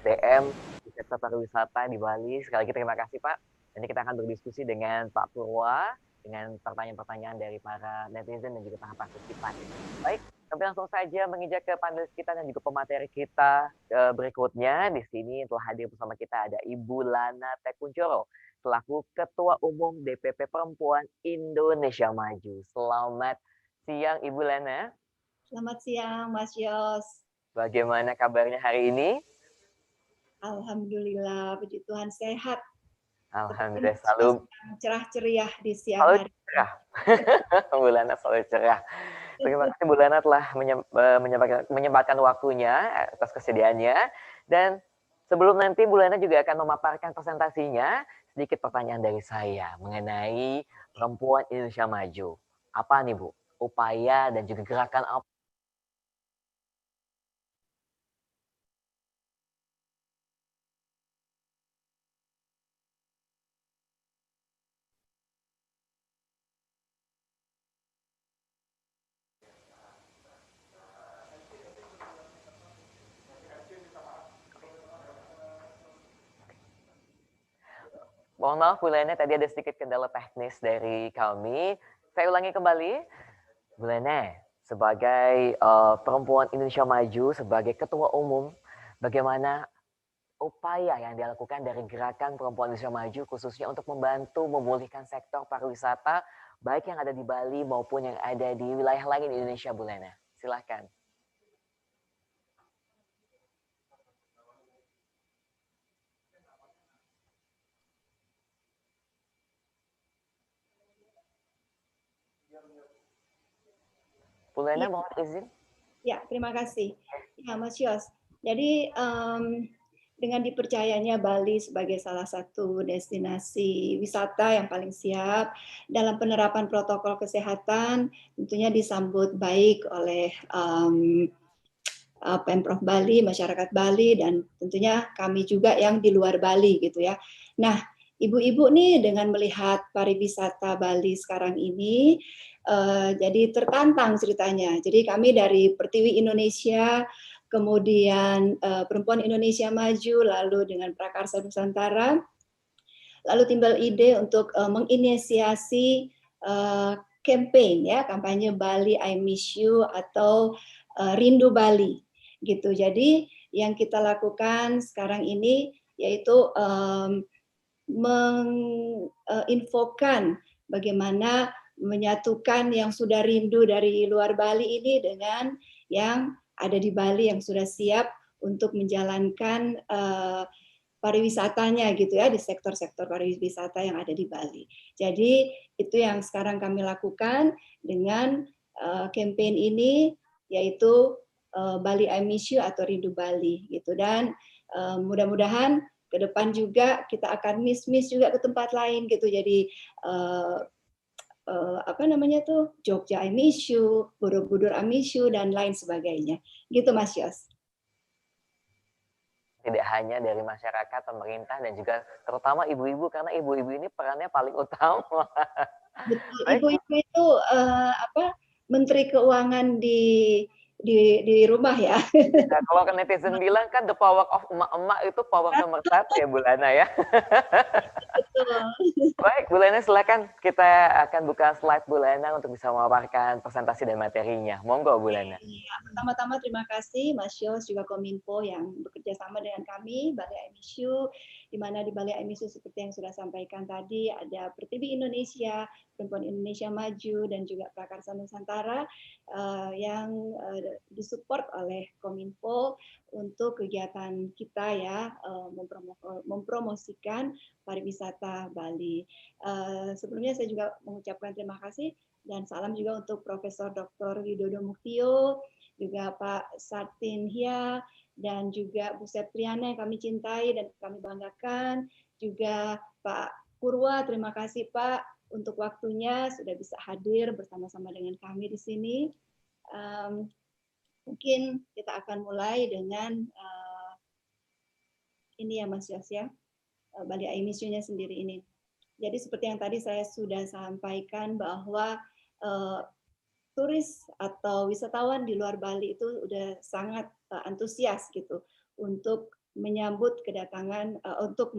DM di sektor pariwisata di Bali. Sekali lagi terima kasih Pak. Nanti kita akan berdiskusi dengan Pak Purwa dengan pertanyaan-pertanyaan dari para netizen dan juga para partisipan. Baik, kami langsung saja menginjak ke panelis kita dan juga pemateri kita berikutnya. Di sini telah hadir bersama kita ada Ibu Lana Tekuncoro selaku Ketua Umum DPP Perempuan Indonesia Maju. Selamat siang Ibu Lana. Selamat siang Mas Yos. Bagaimana kabarnya hari ini? Alhamdulillah, puji Tuhan sehat. Alhamdulillah selalu cerah ceria di siang hari. Cerah. Bu Lana selalu cerah. Terima kasih Bu Lana telah menyempatkan waktunya atas kesediaannya. Dan sebelum nanti Bu Lana juga akan memaparkan presentasinya, sedikit pertanyaan dari saya mengenai Perempuan Indonesia Maju. Apa nih Bu? Upaya dan juga gerakan apa Mohon maaf Bu Lene, tadi ada sedikit kendala teknis dari kami. Saya ulangi kembali. Bu Lene, sebagai perempuan Indonesia Maju, sebagai Ketua Umum, bagaimana upaya yang dilakukan dari gerakan perempuan Indonesia Maju khususnya untuk membantu memulihkan sektor pariwisata baik yang ada di Bali maupun yang ada di wilayah lain di Indonesia, Bu Lena. Silahkan. Bu Lena, Ya. mohon izin. Ya, terima kasih. Ya, Mas Yos. Jadi dengan dipercayanya Bali sebagai salah satu destinasi wisata yang paling siap dalam penerapan protokol kesehatan, tentunya disambut baik oleh Pemprov Bali, masyarakat Bali, dan tentunya kami juga yang di luar Bali gitu ya. Nah, ibu-ibu nih dengan melihat pariwisata Bali sekarang ini, jadi tertantang ceritanya. Jadi kami dari Pertiwi Indonesia, kemudian Perempuan Indonesia Maju, lalu dengan Prakarsa Nusantara, lalu timbul ide untuk menginisiasi campaign ya, kampanye Bali I Miss You atau Rindu Bali gitu. Jadi yang kita lakukan sekarang ini yaitu menginfokan bagaimana menyatukan yang sudah rindu dari luar Bali ini dengan yang ada di Bali yang sudah siap untuk menjalankan pariwisatanya gitu ya, di sektor-sektor pariwisata yang ada di Bali. Jadi itu yang sekarang kami lakukan dengan campaign ini, yaitu Bali I Miss You atau Rindu Bali gitu. Dan mudah-mudahan ke depan juga kita akan miss juga ke tempat lain gitu. Jadi apa namanya tuh, Jogja I Miss You, Borobudur I Miss You, dan lain sebagainya. Gitu Mas Yos. Tidak hanya dari masyarakat, pemerintah, dan juga terutama ibu-ibu, karena ibu-ibu ini perannya paling utama. Betul, ibu-ibu itu Menteri Keuangan di rumah ya. Nah, kalau netizen bilang kan the power of emak-emak itu power nomor 1 ya Bu Lana ya. Betul. Baik Bu Lana, silakan kita akan buka slide Bu Lana untuk bisa memaparkan presentasi dan materinya. Monggo Bu Lana. Ya, pertama-tama terima kasih Mas Yos juga Kominfo yang bekerja sama dengan kami Bali I Miss You, di mana di Bali I Miss You seperti yang sudah sampaikan tadi ada Pertiwi Indonesia, Perempuan Indonesia Maju, dan juga Prakarsa Nusantara yang disupport oleh Kominfo untuk kegiatan kita ya, mempromosikan pariwisata Bali. Sebelumnya saya juga mengucapkan terima kasih dan salam juga untuk Profesor Dr. Widodo Muktio, juga Pak Sartin Hia, dan juga Bu Septriana yang kami cintai dan kami banggakan, juga Pak Purwa, terima kasih Pak untuk waktunya sudah bisa hadir bersama-sama dengan kami di sini. Mungkin kita akan mulai dengan ini ya Mas Yos ya, Bali I Miss You-nya sendiri ini. Jadi seperti yang tadi saya sudah sampaikan bahwa turis atau wisatawan di luar Bali itu udah sangat antusias gitu untuk menyambut kedatangan untuk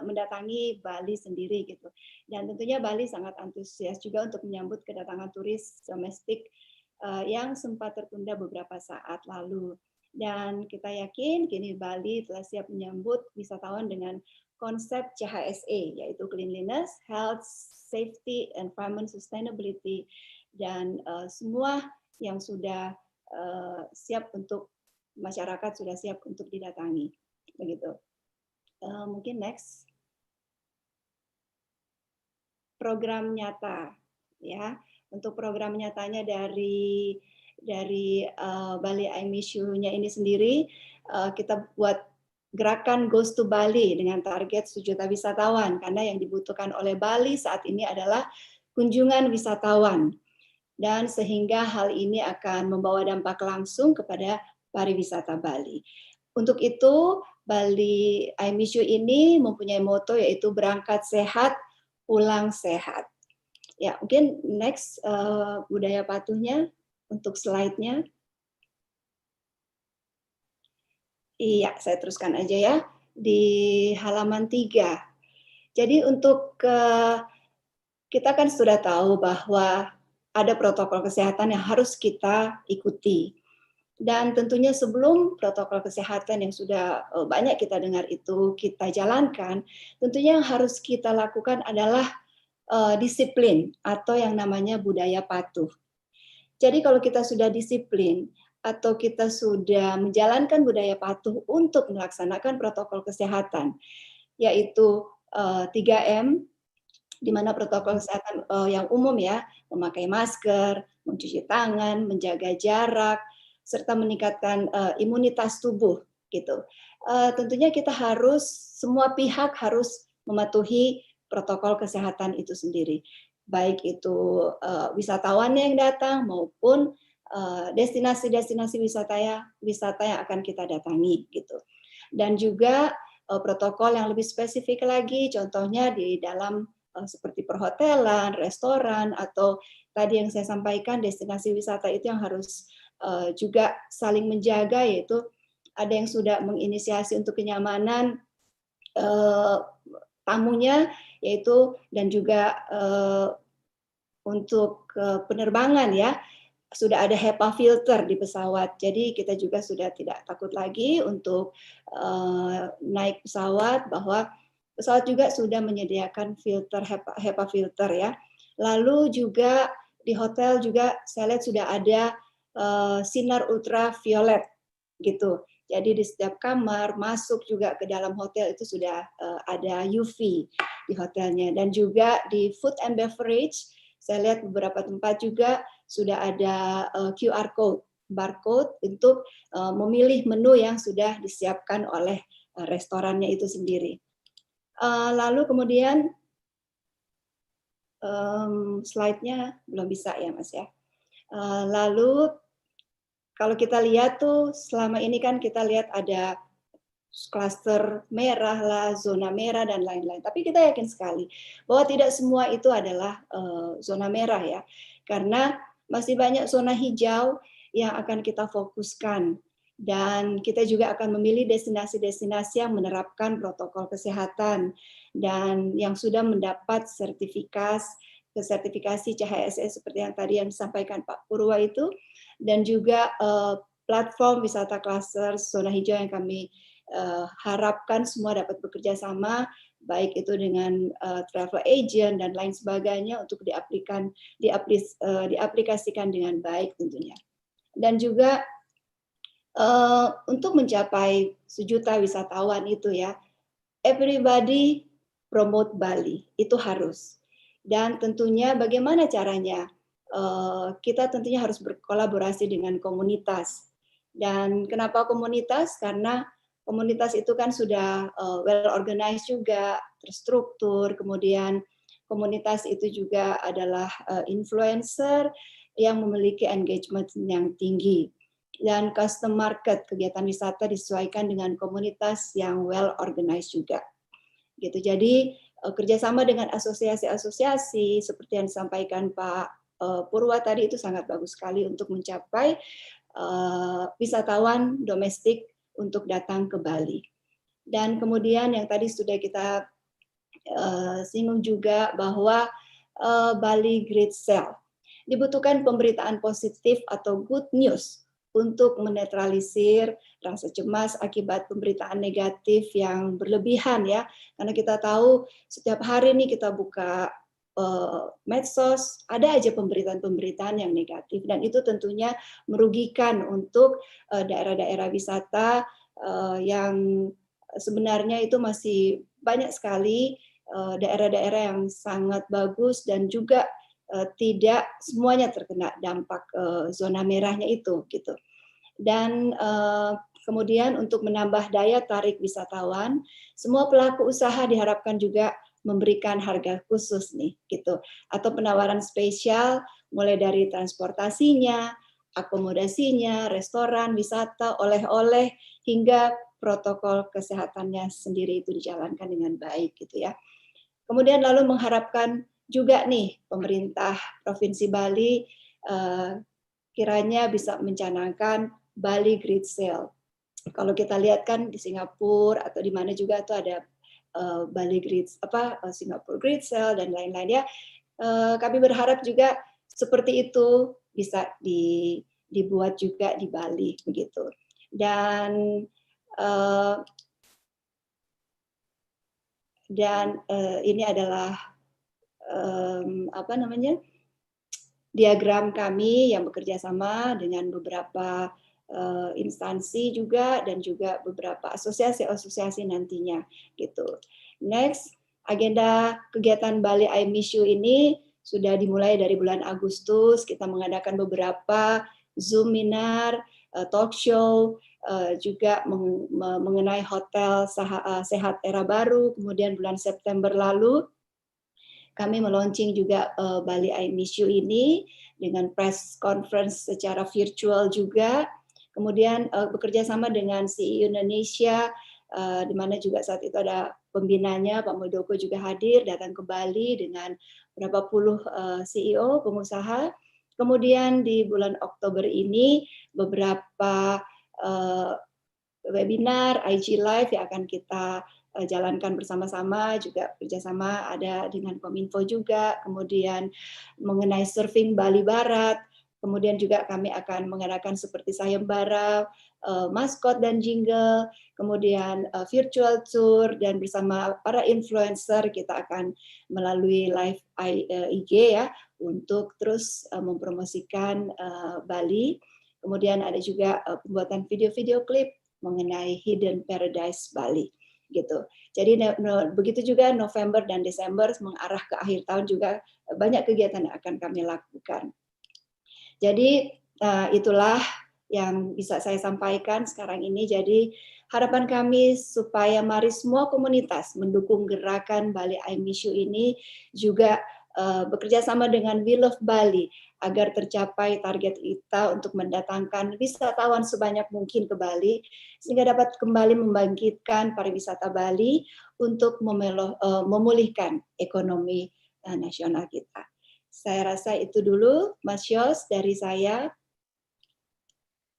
mendatangi Bali sendiri gitu. Dan tentunya Bali sangat antusias juga untuk menyambut kedatangan turis domestik yang sempat tertunda beberapa saat lalu. Dan kita yakin kini Bali telah siap menyambut wisatawan dengan konsep CHSE, yaitu Cleanliness, Health, Safety, Environment, Sustainability, dan semua yang sudah siap untuk masyarakat sudah siap untuk didatangi. Begitu. Mungkin next. Program nyata, ya. Untuk program nyatanya dari Bali I Miss You-nya ini sendiri, kita buat gerakan Goes to Bali dengan target 1 juta wisatawan, karena yang dibutuhkan oleh Bali saat ini adalah kunjungan wisatawan. Dan sehingga hal ini akan membawa dampak langsung kepada pariwisata Bali. Untuk itu, Bali I Miss You ini mempunyai moto yaitu berangkat sehat, pulang sehat. Ya, mungkin next budaya patuhnya untuk slide-nya. Iya, saya teruskan aja ya. Di halaman 3. Jadi untuk kita kan sudah tahu bahwa ada protokol kesehatan yang harus kita ikuti. Dan tentunya sebelum protokol kesehatan yang sudah banyak kita dengar itu kita jalankan, tentunya yang harus kita lakukan adalah disiplin atau yang namanya budaya patuh. Jadi kalau kita sudah disiplin atau kita sudah menjalankan budaya patuh untuk melaksanakan protokol kesehatan, yaitu 3M, di mana protokol kesehatan yang umum ya, memakai masker, mencuci tangan, menjaga jarak, serta meningkatkan imunitas tubuh gitu. Tentunya kita harus, semua pihak harus mematuhi protokol kesehatan itu sendiri. Baik itu wisatawan yang datang maupun destinasi-destinasi wisata yang akan kita datangi gitu. Dan juga protokol yang lebih spesifik lagi, contohnya di dalam seperti perhotelan, restoran, atau tadi yang saya sampaikan destinasi wisata itu yang harus juga saling menjaga, yaitu ada yang sudah menginisiasi untuk kenyamanan tamunya, yaitu dan juga untuk penerbangan ya, sudah ada HEPA filter di pesawat. Jadi kita juga sudah tidak takut lagi untuk naik pesawat, bahwa pesawat juga sudah menyediakan filter HEPA filter ya. Lalu juga di hotel juga saya lihat sudah ada sinar ultraviolet gitu. Jadi di setiap kamar masuk juga ke dalam hotel itu sudah ada UV di hotelnya. Dan juga di food and beverage saya lihat beberapa tempat juga sudah ada QR code, barcode untuk memilih menu yang sudah disiapkan oleh restorannya itu sendiri. Lalu kemudian slide-nya belum bisa ya Mas ya. Lalu kalau kita lihat tuh selama ini kan kita lihat ada klaster merah lah, zona merah dan lain-lain. Tapi kita yakin sekali bahwa tidak semua itu adalah zona merah ya. Karena masih banyak zona hijau yang akan kita fokuskan. Dan kita juga akan memilih destinasi-destinasi yang menerapkan protokol kesehatan dan yang sudah mendapat sertifikasi CHSE seperti yang tadi yang disampaikan Pak Purwa itu, dan juga platform wisata klaster zona hijau yang kami harapkan semua dapat bekerja sama, baik itu dengan travel agent dan lain sebagainya untuk diaplikasikan dengan baik tentunya. Dan juga untuk mencapai 1 juta wisatawan itu ya, everybody promote Bali, itu harus. Dan tentunya bagaimana caranya? Kita tentunya harus berkolaborasi dengan komunitas. Dan kenapa komunitas? Karena komunitas itu kan sudah well organized juga, terstruktur, kemudian komunitas itu juga adalah influencer yang memiliki engagement yang tinggi. Dan custom market, kegiatan wisata disesuaikan dengan komunitas yang well organized juga. Gitu. Jadi kerjasama dengan asosiasi-asosiasi seperti yang disampaikan Pak Purwa tadi itu sangat bagus sekali untuk mencapai wisatawan domestik untuk datang ke Bali. Dan kemudian yang tadi sudah kita singgung juga bahwa Bali Great Sale. Dibutuhkan pemberitaan positif atau good news untuk menetralisir rasa cemas akibat pemberitaan negatif yang berlebihan ya. Karena kita tahu setiap hari nih kita buka medsos, ada aja pemberitaan-pemberitaan yang negatif, dan itu tentunya merugikan untuk daerah-daerah wisata yang sebenarnya itu masih banyak sekali daerah-daerah yang sangat bagus dan juga tidak semuanya terkena dampak zona merahnya itu gitu. Dan kemudian untuk menambah daya tarik wisatawan, semua pelaku usaha diharapkan juga memberikan harga khusus nih gitu, atau penawaran spesial mulai dari transportasinya, akomodasinya, restoran, wisata, oleh-oleh, hingga protokol kesehatannya sendiri itu dijalankan dengan baik gitu ya. Kemudian lalu mengharapkan juga nih pemerintah Provinsi Bali kiranya bisa mencanangkan Bali Great Sale. Kalau kita lihat kan di Singapura atau di mana juga itu ada Bali Great Singapore Great Sale dan lain-lain ya. Kami berharap juga seperti itu bisa dibuat juga di Bali begitu. Dan ini adalah diagram kami yang bekerja sama dengan beberapa instansi juga dan juga beberapa asosiasi-asosiasi nantinya gitu. Next, agenda kegiatan Bali I Miss You ini sudah dimulai dari bulan Agustus. Kita mengadakan beberapa Zoom seminar, talk show, juga mengenai hotel sehat era baru. Kemudian bulan September lalu kami meluncing juga Bali I Miss You ini dengan press conference secara virtual juga. Kemudian bekerja sama dengan CI Indonesia, di mana juga saat itu ada pembinanya, Pak Muldoko juga hadir, datang ke Bali dengan berapa puluh CEO, pengusaha. Kemudian di bulan Oktober ini beberapa webinar, IG Live yang akan kita jalankan bersama-sama, juga kerjasama ada dengan Kominfo juga, kemudian mengenai surfing Bali Barat, kemudian juga kami akan mengadakan seperti sayembara, maskot dan jingle, kemudian virtual tour, dan bersama para influencer kita akan melalui live IG ya, untuk terus mempromosikan Bali. Kemudian ada juga pembuatan video-video klip mengenai Hidden Paradise Bali. Gitu. Jadi begitu juga November dan Desember mengarah ke akhir tahun juga banyak kegiatan yang akan kami lakukan. Jadi itulah yang bisa saya sampaikan sekarang ini. Jadi harapan kami supaya mari semua komunitas mendukung gerakan Bali I Miss You ini, juga bekerja sama dengan We Love Bali agar tercapai target kita untuk mendatangkan wisatawan sebanyak mungkin ke Bali, sehingga dapat kembali membangkitkan pariwisata Bali untuk memulihkan ekonomi nasional kita. Saya rasa itu dulu, Mas Yos, dari saya.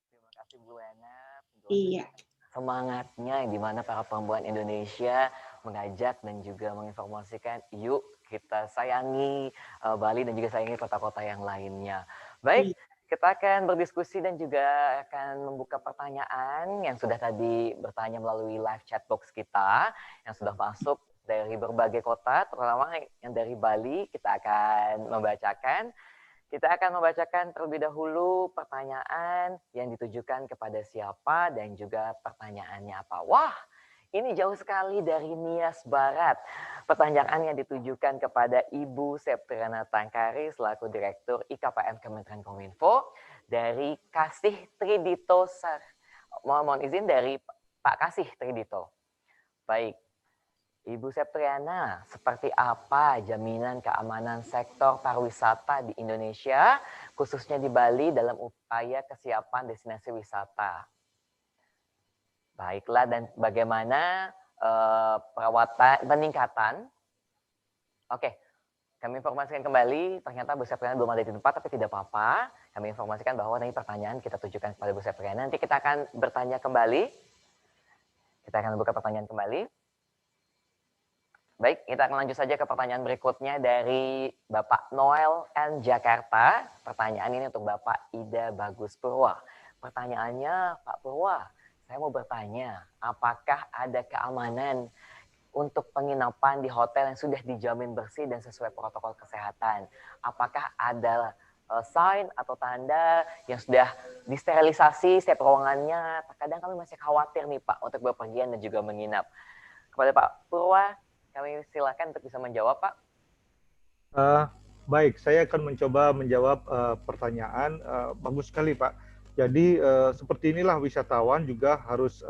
Terima kasih Bu Lena. Iya. Semangatnya di mana para perempuan Indonesia mengajak dan juga menginformasikan, yuk kita sayangi Bali dan juga sayangi kota-kota yang lainnya. Baik, kita akan berdiskusi dan juga akan membuka pertanyaan yang sudah tadi bertanya melalui live chat box kita, yang sudah masuk dari berbagai kota, terutama yang dari Bali. Kita akan membacakan terlebih dahulu pertanyaan yang ditujukan kepada siapa dan juga pertanyaannya apa. Wah, ini jauh sekali dari Nias Barat. Pertanyaan yang ditujukan kepada Ibu Septriana Tangkari selaku Direktur IKPM Kementerian Kominfo dari Kasih Tridito. Mohon izin dari Pak Kasih Tridito. Baik. Ibu Septriana, seperti apa jaminan keamanan sektor pariwisata di Indonesia, khususnya di Bali dalam upaya kesiapan destinasi wisata? Baiklah, dan bagaimana peningkatan? Oke, kami informasikan kembali, ternyata Bu Septriana belum ada di tempat, tapi tidak apa-apa. Kami informasikan bahwa ini pertanyaan kita tujukan kepada Bu Septriana. Nanti kita akan bertanya kembali. Kita akan membuka pertanyaan kembali. Baik, kita akan lanjut saja ke pertanyaan berikutnya dari Bapak Noel N. Jakarta. Pertanyaan ini untuk Bapak Ida Bagus Purwa. Pertanyaannya, Pak Purwa, saya mau bertanya, apakah ada keamanan untuk penginapan di hotel yang sudah dijamin bersih dan sesuai protokol kesehatan? Apakah ada sign atau tanda yang sudah disterilisasi setiap ruangannya? Terkadang kami masih khawatir nih Pak untuk bepergian dan juga menginap. Kepada Pak Purwa, kami silakan untuk bisa menjawab, Pak. Baik, saya akan mencoba menjawab pertanyaan. Bagus sekali, Pak. Jadi seperti inilah wisatawan juga harus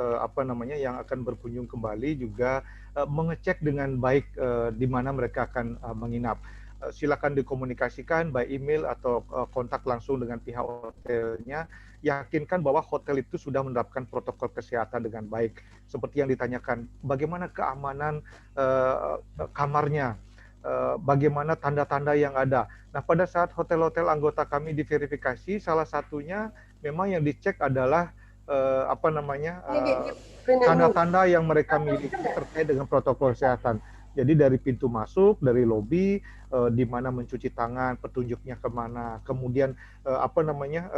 yang akan berkunjung kembali juga mengecek dengan baik di mana mereka akan menginap. Silakan dikomunikasikan by email atau kontak langsung dengan pihak hotelnya. Yakinkan bahwa hotel itu sudah menerapkan protokol kesehatan dengan baik. Seperti yang ditanyakan, bagaimana keamanan kamarnya, bagaimana tanda-tanda yang ada. Nah, pada saat hotel-hotel anggota kami diverifikasi, salah satunya memang yang dicek adalah apa namanya tanda-tanda yang mereka miliki terkait dengan protokol kesehatan. Jadi dari pintu masuk, dari lobi, di mana mencuci tangan, petunjuknya kemana, kemudian apa namanya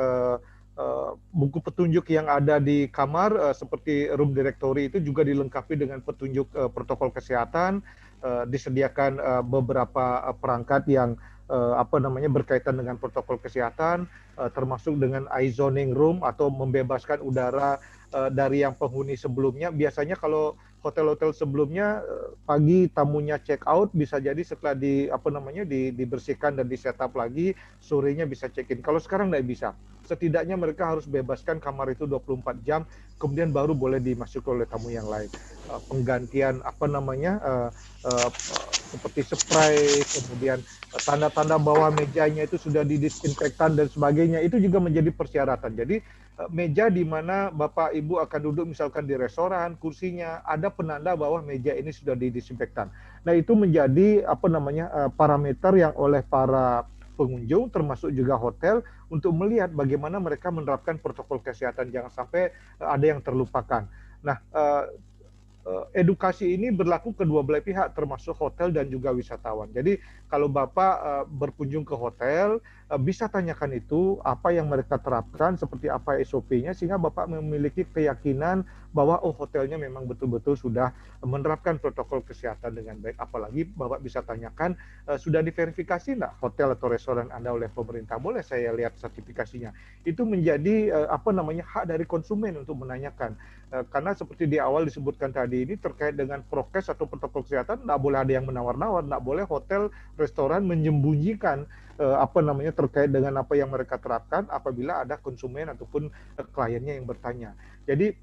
buku petunjuk yang ada di kamar seperti room directory itu juga dilengkapi dengan petunjuk protokol kesehatan, disediakan beberapa perangkat yang apa namanya berkaitan dengan protokol kesehatan, termasuk dengan eye zoning room atau membebaskan udara dari yang penghuni sebelumnya. Biasanya kalau hotel-hotel sebelumnya pagi tamunya check out, bisa jadi setelah dibersihkan dan di setup lagi, sorenya bisa check in. Kalau sekarang nggak bisa. Setidaknya mereka harus bebaskan kamar itu 24 jam, kemudian baru boleh dimasuki oleh tamu yang lain. Penggantian seperti spray, kemudian tanda-tanda bawah mejanya itu sudah didisinfektan dan sebagainya, itu juga menjadi persyaratan. Jadi meja di mana Bapak Ibu akan duduk misalkan di restoran, kursinya ada penanda bahwa meja ini sudah didisinfektan. Nah, itu menjadi parameter yang oleh para pengunjung termasuk juga hotel untuk melihat bagaimana mereka menerapkan protokol kesehatan, jangan sampai ada yang terlupakan. Nah, edukasi ini berlaku kedua belah pihak termasuk hotel dan juga wisatawan. Jadi kalau Bapak berkunjung ke hotel, bisa tanyakan itu apa yang mereka terapkan, seperti apa SOP-nya, sehingga Bapak memiliki keyakinan bahwa hotelnya memang betul-betul sudah menerapkan protokol kesehatan dengan baik. Apalagi Bapak bisa tanyakan, sudah diverifikasi enggak hotel atau restoran Anda oleh pemerintah? Boleh saya lihat sertifikasinya? Itu menjadi hak dari konsumen untuk menanyakan. Karena seperti di awal disebutkan tadi, ini terkait dengan prokes atau protokol kesehatan, nggak boleh ada yang menawar-nawar, nggak boleh hotel, restoran menyembunyikan terkait dengan apa yang mereka terapkan apabila ada konsumen ataupun kliennya yang bertanya. Jadi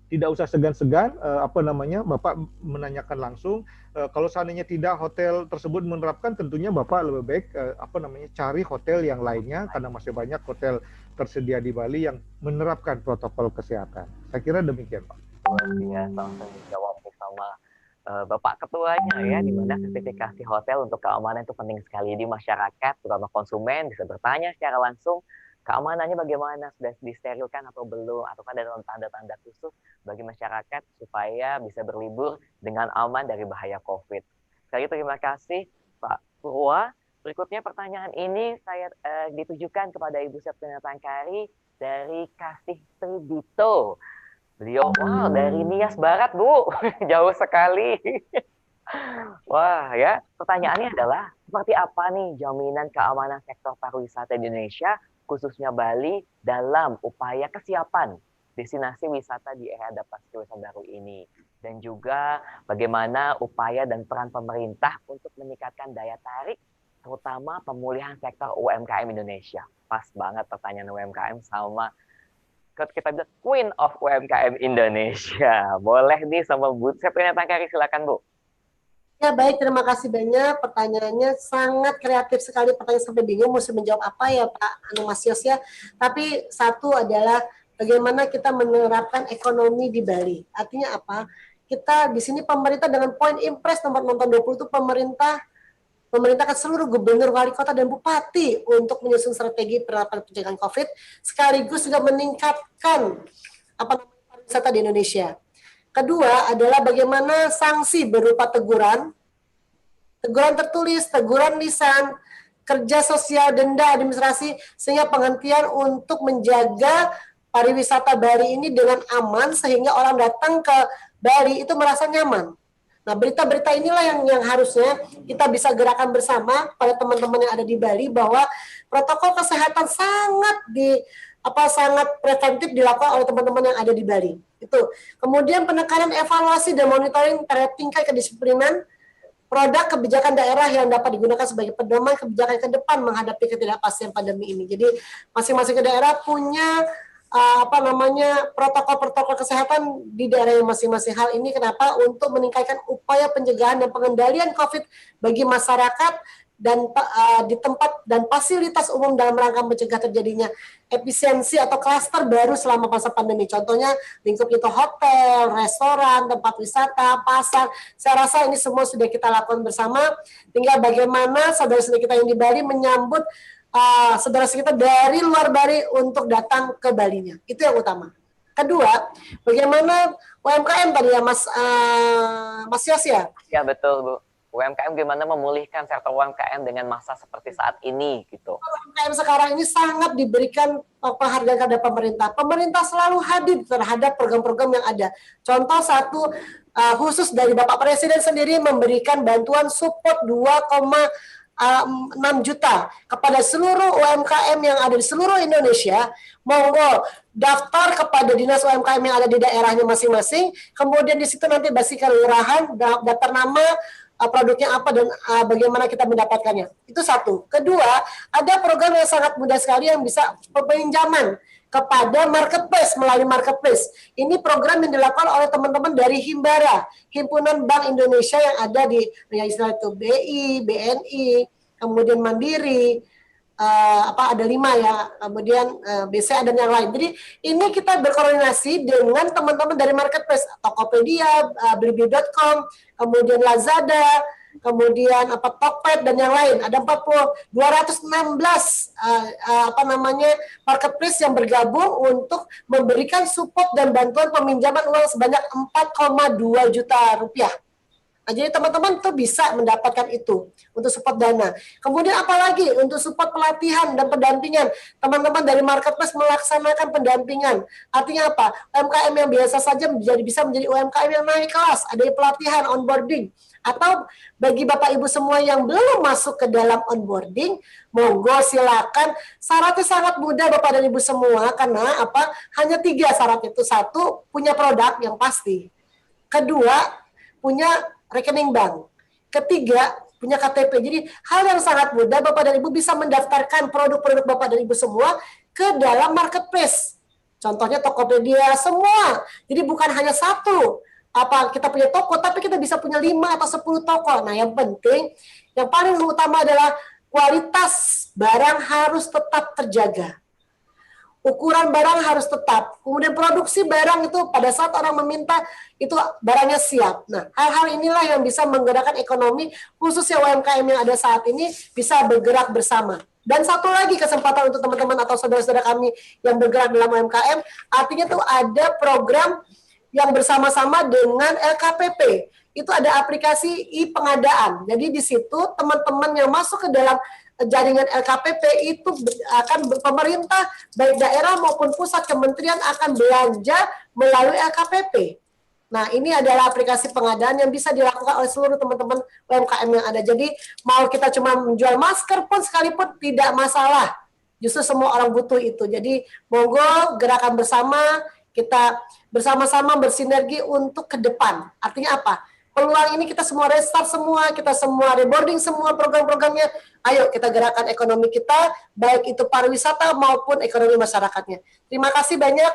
tidak usah segan-segan Bapak menanyakan langsung. Kalau seandainya tidak hotel tersebut menerapkan, tentunya Bapak lebih baik cari hotel yang lainnya, karena masih banyak hotel tersedia di Bali yang menerapkan protokol kesehatan. Saya kira demikian, Pak. Luar biasa, langsung dijawab sama Bapak Ketuanya ya, di mana sertifikasi hotel untuk keamanan itu penting sekali di masyarakat, terutama konsumen bisa bertanya secara langsung keamanannya bagaimana, sudah disterilkan atau belum, ataukah ada dalam tanda-tanda khusus bagi masyarakat supaya bisa berlibur dengan aman dari bahaya COVID. Sekali lagi terima kasih Pak Purwa. Berikutnya pertanyaan ini saya ditujukan kepada Ibu Septiana Tangkari dari Kasih Tridito. Beliau, wow, dari Nias Barat, Bu. Jauh sekali. Wah, ya. Pertanyaannya adalah, seperti apa nih jaminan keamanan sektor pariwisata di Indonesia, khususnya Bali, dalam upaya kesiapan destinasi wisata di era adaptasi kebiasaan baru ini? Dan juga bagaimana upaya dan peran pemerintah untuk meningkatkan daya tarik, terutama pemulihan sektor UMKM Indonesia. Pas banget pertanyaan UMKM sama kita bilang Queen of UMKM Indonesia. Boleh nih sama Bu Septiana Tangkari, silakan Bu. Ya baik, terima kasih banyak. Pertanyaannya sangat kreatif sekali. Pertanyaan sampai bingung mesti menjawab apa ya Pak Mas Yos ya. Tapi satu adalah bagaimana kita menerapkan ekonomi di Bali. Artinya apa? Kita di sini pemerintah dengan poin impres nomor 20 itu memerintahkan seluruh gubernur, wali kota, dan bupati untuk menyusun strategi penerapan pencegahan COVID, sekaligus juga meningkatkan pariwisata di Indonesia. Kedua adalah bagaimana sanksi berupa teguran tertulis, teguran lisan, kerja sosial, denda, administrasi, sehingga penghentian untuk menjaga pariwisata Bali ini dengan aman, sehingga orang datang ke Bali itu merasa nyaman. Nah, berita-berita inilah yang harusnya kita bisa gerakan bersama pada teman-teman yang ada di Bali, bahwa protokol kesehatan sangat preventif dilakukan oleh teman-teman yang ada di Bali. Itu. Kemudian penekanan evaluasi dan monitoring terhadap tingkat kedisiplinan produk kebijakan daerah yang dapat digunakan sebagai pedoman kebijakan ke depan menghadapi ketidakpastian pandemi ini. Jadi masing-masing daerah punya protokol-protokol kesehatan di daerah masing-masing. Hal ini kenapa? Untuk meningkatkan upaya pencegahan dan pengendalian COVID bagi masyarakat dan di tempat dan fasilitas umum dalam rangka mencegah terjadinya efisiensi atau klaster baru selama masa pandemi. Contohnya lingkup itu hotel, restoran, tempat wisata, pasar. Saya rasa ini semua sudah kita lakukan bersama. Tinggal bagaimana saudara-saudara kita yang di Bali menyambut saudara kita dari luar Bali untuk datang ke Balinya. Itu yang utama. Kedua, bagaimana UMKM tadi ya Mas Yos ya? Ya betul Bu. UMKM gimana memulihkan sektor UMKM dengan masa seperti saat ini gitu. UMKM sekarang ini sangat diberikan penghargaan kepada pemerintah. Pemerintah selalu hadir terhadap program-program yang ada. Contoh satu khusus dari Bapak Presiden sendiri memberikan bantuan support 2,6 juta kepada seluruh UMKM yang ada di seluruh Indonesia. Monggo daftar kepada dinas UMKM yang ada di daerahnya masing-masing. Kemudian di situ nanti basi kelurahan, daftar nama, produknya apa dan bagaimana kita mendapatkannya. Itu satu. Kedua, ada program yang sangat mudah sekali yang bisa peminjaman kepada marketplace melalui marketplace. Ini program yang dilakukan oleh teman-teman dari Himbara, Himpunan Bank Indonesia yang ada di istilah itu BI, BNI, kemudian Mandiri, ada 5 ya, kemudian BCA dan yang lain. Jadi ini kita berkoordinasi dengan teman-teman dari marketplace, Tokopedia, Blibli.com, kemudian Lazada, kemudian Tokped dan yang lain. Ada 216 marketplace yang bergabung untuk memberikan support dan bantuan peminjaman uang sebanyak 4,2 juta rupiah. Nah, jadi teman-teman tuh bisa mendapatkan itu untuk support dana. Kemudian apalagi untuk support pelatihan dan pendampingan. Teman-teman dari marketplace melaksanakan pendampingan. Artinya apa? UMKM yang biasa saja bisa menjadi UMKM yang naik kelas. Ada pelatihan onboarding. Atau bagi Bapak Ibu semua yang belum masuk ke dalam onboarding, monggo silakan. Syaratnya sangat mudah Bapak dan Ibu semua karena apa? Hanya 3 syarat itu. 1, punya produk yang pasti. Kedua, punya rekening bank. Ketiga, punya KTP. Jadi hal yang sangat mudah Bapak dan Ibu bisa mendaftarkan produk-produk Bapak dan Ibu semua ke dalam marketplace. Contohnya Tokopedia semua. Jadi bukan hanya satu. Kita punya toko, tapi kita bisa punya 5 atau 10 toko. Nah, yang penting, yang paling utama adalah kualitas barang harus tetap terjaga. Ukuran barang harus tetap. Kemudian produksi barang itu pada saat orang meminta itu barangnya siap. Nah, hal-hal inilah yang bisa menggerakkan ekonomi khususnya UMKM yang ada saat ini bisa bergerak bersama. Dan satu lagi kesempatan untuk teman-teman atau saudara-saudara kami yang bergerak dalam UMKM, artinya tuh ada program yang bersama-sama dengan LKPP. Itu ada aplikasi e-pengadaan. Jadi di situ teman-teman yang masuk ke dalam jaringan LKPP itu akan pemerintah baik daerah maupun pusat kementerian akan belanja melalui LKPP. Nah, ini adalah aplikasi pengadaan yang bisa dilakukan oleh seluruh teman-teman UMKM yang ada. Jadi mau kita cuma menjual masker pun sekalipun tidak masalah. Justru semua orang butuh itu. Jadi monggo gerakan bersama, kita bersama-sama bersinergi untuk ke depan. Artinya apa? Peluang ini kita semua restart semua, kita semua reboarding semua program-programnya. Ayo kita gerakan ekonomi kita, baik itu pariwisata maupun ekonomi masyarakatnya. Terima kasih banyak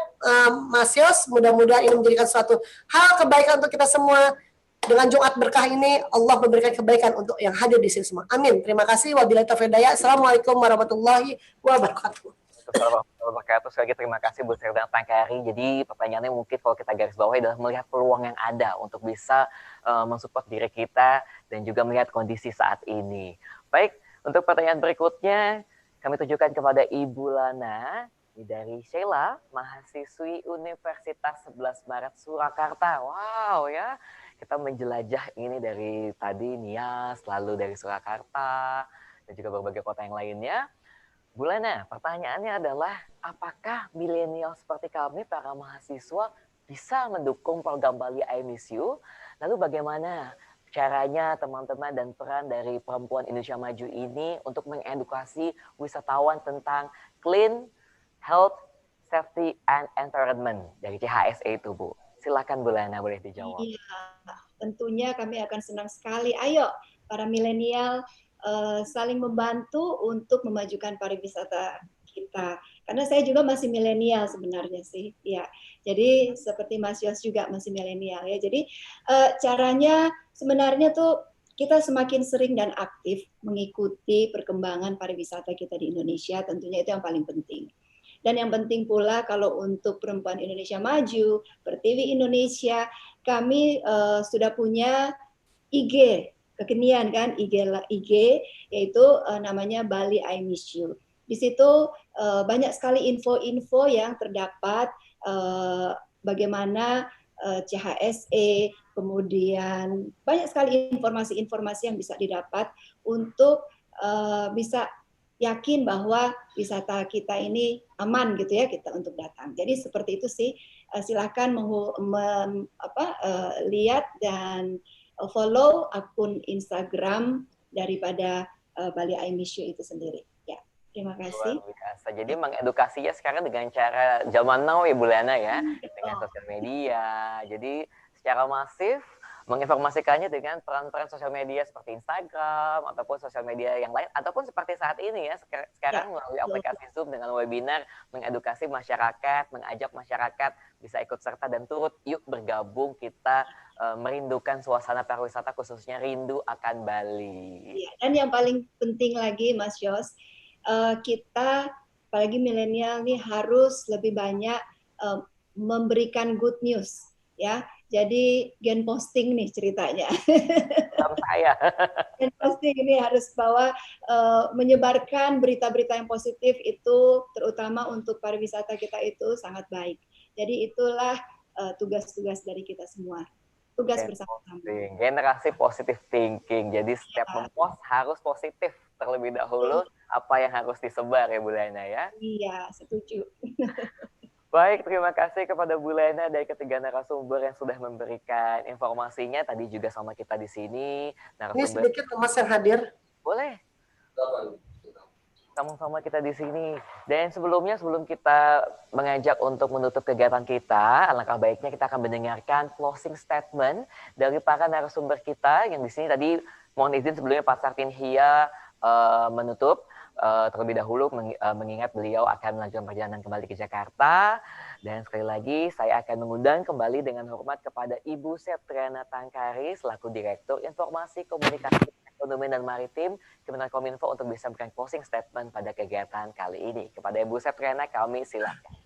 Mas Yos, mudah-mudahan ini menjadikan suatu hal kebaikan untuk kita semua. Dengan Jumat berkah ini, Allah memberikan kebaikan untuk yang hadir di sini semua. Amin. Terima kasih. Wabillahi taufiq wal hidayah. Assalamualaikum warahmatullahi wabarakatuh. Sekali lagi terima kasih Bu Sri datang ke hari. Jadi pertanyaannya mungkin kalau kita garis bawahi adalah melihat peluang yang ada untuk bisa mensupport diri kita dan juga melihat kondisi saat ini. Baik, untuk pertanyaan berikutnya kami tujukan kepada Ibu Lana dari Sheila, mahasiswi Universitas 11 Maret Surakarta. Wow ya, kita menjelajah ini dari tadi Nias, lalu dari Surakarta dan juga berbagai kota yang lainnya. Bu Lana, pertanyaannya adalah apakah milenial seperti kami, para mahasiswa, bisa mendukung program Bali I Miss You? Lalu bagaimana caranya teman-teman dan peran dari Perempuan Indonesia Maju ini untuk mengedukasi wisatawan tentang clean, health, safety, and environment dari CHSE itu, Bu? Silakan Bu Lana, boleh dijawab. Iya, tentunya kami akan senang sekali. Ayo, para milenial, saling membantu untuk memajukan pariwisata kita. Karena saya juga masih milenial sebenarnya sih, ya. Jadi seperti Mas Yos juga masih milenial ya. Jadi caranya sebenarnya tuh kita semakin sering dan aktif mengikuti perkembangan pariwisata kita di Indonesia. Tentunya itu yang paling penting. Dan yang penting pula kalau untuk Perempuan Indonesia Maju, Pertiwi Indonesia, kami sudah punya IG. Kekinian kan IG yaitu namanya Bali I Miss You. Di situ banyak sekali info-info yang terdapat bagaimana CHSE, kemudian banyak sekali informasi-informasi yang bisa didapat untuk bisa yakin bahwa wisata kita ini aman gitu ya kita untuk datang. Jadi seperti itu sih. Silakan lihat dan follow akun Instagram daripada Bali I Miss You itu sendiri. Ya, terima kasih. Luar biasa. Jadi mengedukasinya sekarang dengan cara zaman now ya Bu Lana ya, dengan sosial media. Jadi secara masif menginformasikannya dengan peran-peran sosial media seperti Instagram ataupun sosial media yang lain ataupun seperti saat ini ya sekarang melalui aplikasi Zoom dengan webinar mengedukasi masyarakat, mengajak masyarakat bisa ikut serta dan turut yuk bergabung kita merindukan suasana pariwisata khususnya rindu akan Bali. Ya, dan yang paling penting lagi Mas Yos, kita apalagi milenial nih harus lebih banyak memberikan good news ya. Jadi gen posting nih ceritanya. Sama saya. Gen posting ini harus menyebarkan berita-berita yang positif itu terutama untuk pariwisata kita itu sangat baik. Jadi itulah tugas-tugas dari kita semua. Tugas bersama-sama. Generasi positive thinking. Jadi setiap mempost harus positif terlebih dahulu apa yang harus disebar ya Bu Lana ya. Iya, setuju. Baik, terima kasih kepada Bu Lana dari ketiga narasumber yang sudah memberikan informasinya. Tadi juga sama kita di sini. Ini sedikit Mas yang hadir. Boleh. Sama-sama kita di sini. Dan sebelum kita mengajak untuk menutup kegiatan kita, alangkah baiknya kita akan mendengarkan closing statement dari para narasumber kita yang di sini tadi mohon izin sebelumnya Pak Sartinhia menutup. Terlebih dahulu mengingat beliau akan melanjutkan perjalanan kembali ke Jakarta dan sekali lagi saya akan mengundang kembali dengan hormat kepada Ibu Septriana Tangkari selaku Direktur Informasi Komunikasi Ekonomi dan Maritim Kemenkominfo untuk bisa memberikan closing statement pada kegiatan kali ini. Kepada Ibu Septriana kami silakan.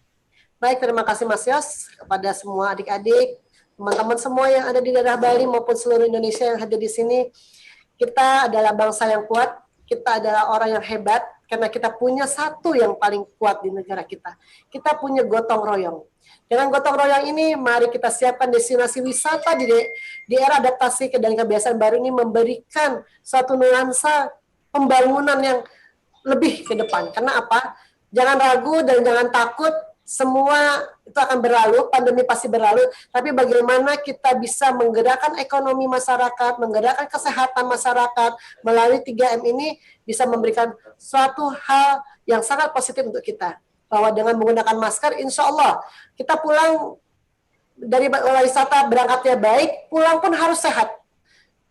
Baik, terima kasih Mas Yos kepada semua adik-adik, teman-teman semua yang ada di daerah Bali maupun seluruh Indonesia yang hadir di sini. Kita adalah bangsa yang kuat. Kita adalah orang yang hebat karena kita punya satu yang paling kuat di negara kita. Kita punya gotong royong. Dengan gotong royong ini, mari kita siapkan destinasi wisata di era adaptasi dan kebiasaan baru ini memberikan suatu nuansa pembangunan yang lebih ke depan. Karena apa? Jangan ragu dan jangan takut. Semua itu akan berlalu, pandemi pasti berlalu, tapi bagaimana kita bisa menggerakkan ekonomi masyarakat, menggerakkan kesehatan masyarakat melalui 3M ini bisa memberikan suatu hal yang sangat positif untuk kita. Bahwa dengan menggunakan masker, insya Allah kita pulang dari wisata berangkatnya baik, pulang pun harus sehat.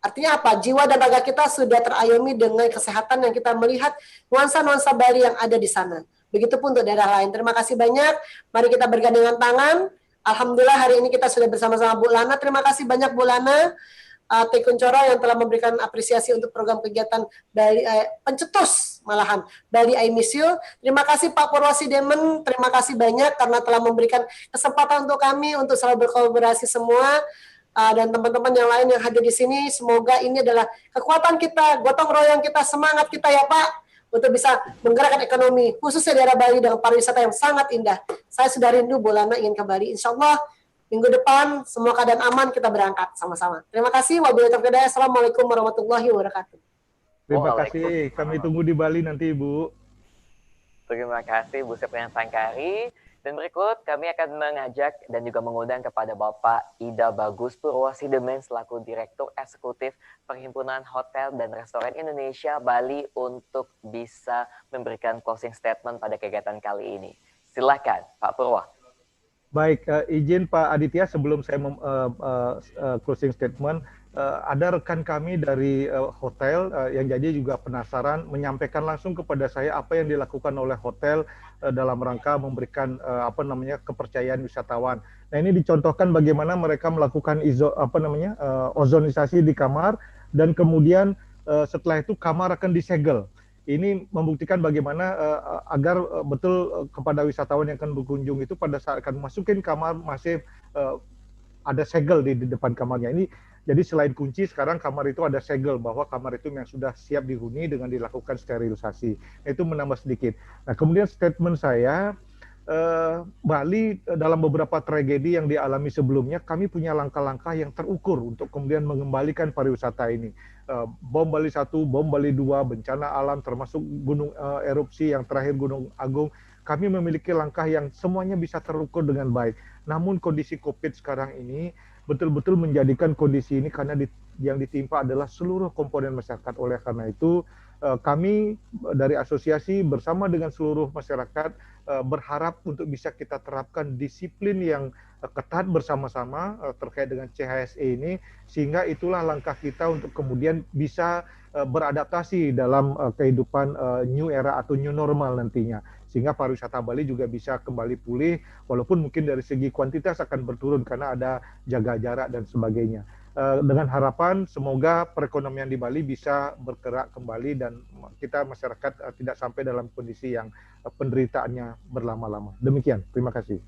Artinya apa? Jiwa dan raga kita sudah terayomi dengan kesehatan yang kita melihat nuansa-nuansa Bali yang ada di sana. Begitupun untuk daerah lain. Terima kasih banyak. Mari kita bergandengan tangan. Alhamdulillah hari ini kita sudah bersama-sama Bu Lana. Terima kasih banyak Bu Lana, Tekun Coro yang telah memberikan apresiasi untuk program kegiatan Bali, pencetus malahan Bali I Miss You. Terima kasih Pak Purwasi Demen. Terima kasih banyak karena telah memberikan kesempatan untuk kami untuk selalu berkolaborasi semua. Dan teman-teman yang lain yang hadir di sini. Semoga ini adalah kekuatan kita, gotong royong kita, semangat kita ya Pak, untuk bisa menggerakkan ekonomi, khususnya daerah Bali dengan pariwisata yang sangat indah. Saya sudah rindu Bu Lana ingin ke Bali. Insya Allah minggu depan semua keadaan aman kita berangkat sama-sama. Terima kasih. Wabillahi taufiq wal hidayah. Assalamualaikum warahmatullahi wabarakatuh. Terima kasih. Kami tunggu di Bali nanti Ibu. Terima kasih Bu Septriana Tangkari. Dan berikut kami akan mengajak dan juga mengundang kepada Bapak Ida Bagus Purwasidemen selaku Direktur Eksekutif Perhimpunan Hotel dan Restoran Indonesia Bali untuk bisa memberikan closing statement pada kegiatan kali ini. Silakan Pak Purwa. Baik, izin Pak Aditya sebelum saya closing statement, ada rekan kami dari hotel yang jadi juga penasaran menyampaikan langsung kepada saya apa yang dilakukan oleh hotel dalam rangka memberikan kepercayaan wisatawan. Nah ini dicontohkan bagaimana mereka melakukan ozonisasi di kamar dan kemudian setelah itu kamar akan disegel. Ini membuktikan bagaimana agar betul kepada wisatawan yang akan berkunjung itu pada saat akan masukin kamar masih ada segel di depan kamarnya. Ini jadi selain kunci sekarang kamar itu ada segel bahwa kamar itu yang sudah siap dihuni dengan dilakukan sterilisasi. Itu menambah sedikit. Nah kemudian statement saya Bali dalam beberapa tragedi yang dialami sebelumnya, kami punya langkah-langkah yang terukur untuk kemudian mengembalikan pariwisata ini. Bom Bali 1, bom Bali 2, bencana alam termasuk gunung erupsi yang terakhir Gunung Agung, kami memiliki langkah yang semuanya bisa terukur dengan baik. Namun kondisi COVID sekarang ini betul-betul menjadikan kondisi ini karena yang ditimpa adalah seluruh komponen masyarakat. Oleh karena itu, kami dari asosiasi bersama dengan seluruh masyarakat berharap untuk bisa kita terapkan disiplin yang ketat bersama-sama terkait dengan CHSE ini, sehingga itulah langkah kita untuk kemudian bisa beradaptasi dalam kehidupan new era atau new normal nantinya, sehingga pariwisata Bali juga bisa kembali pulih, walaupun mungkin dari segi kuantitas akan berturun karena ada jaga jarak dan sebagainya. Dengan harapan semoga perekonomian di Bali bisa bergerak kembali dan kita masyarakat tidak sampai dalam kondisi yang penderitaannya berlama-lama. Demikian, terima kasih.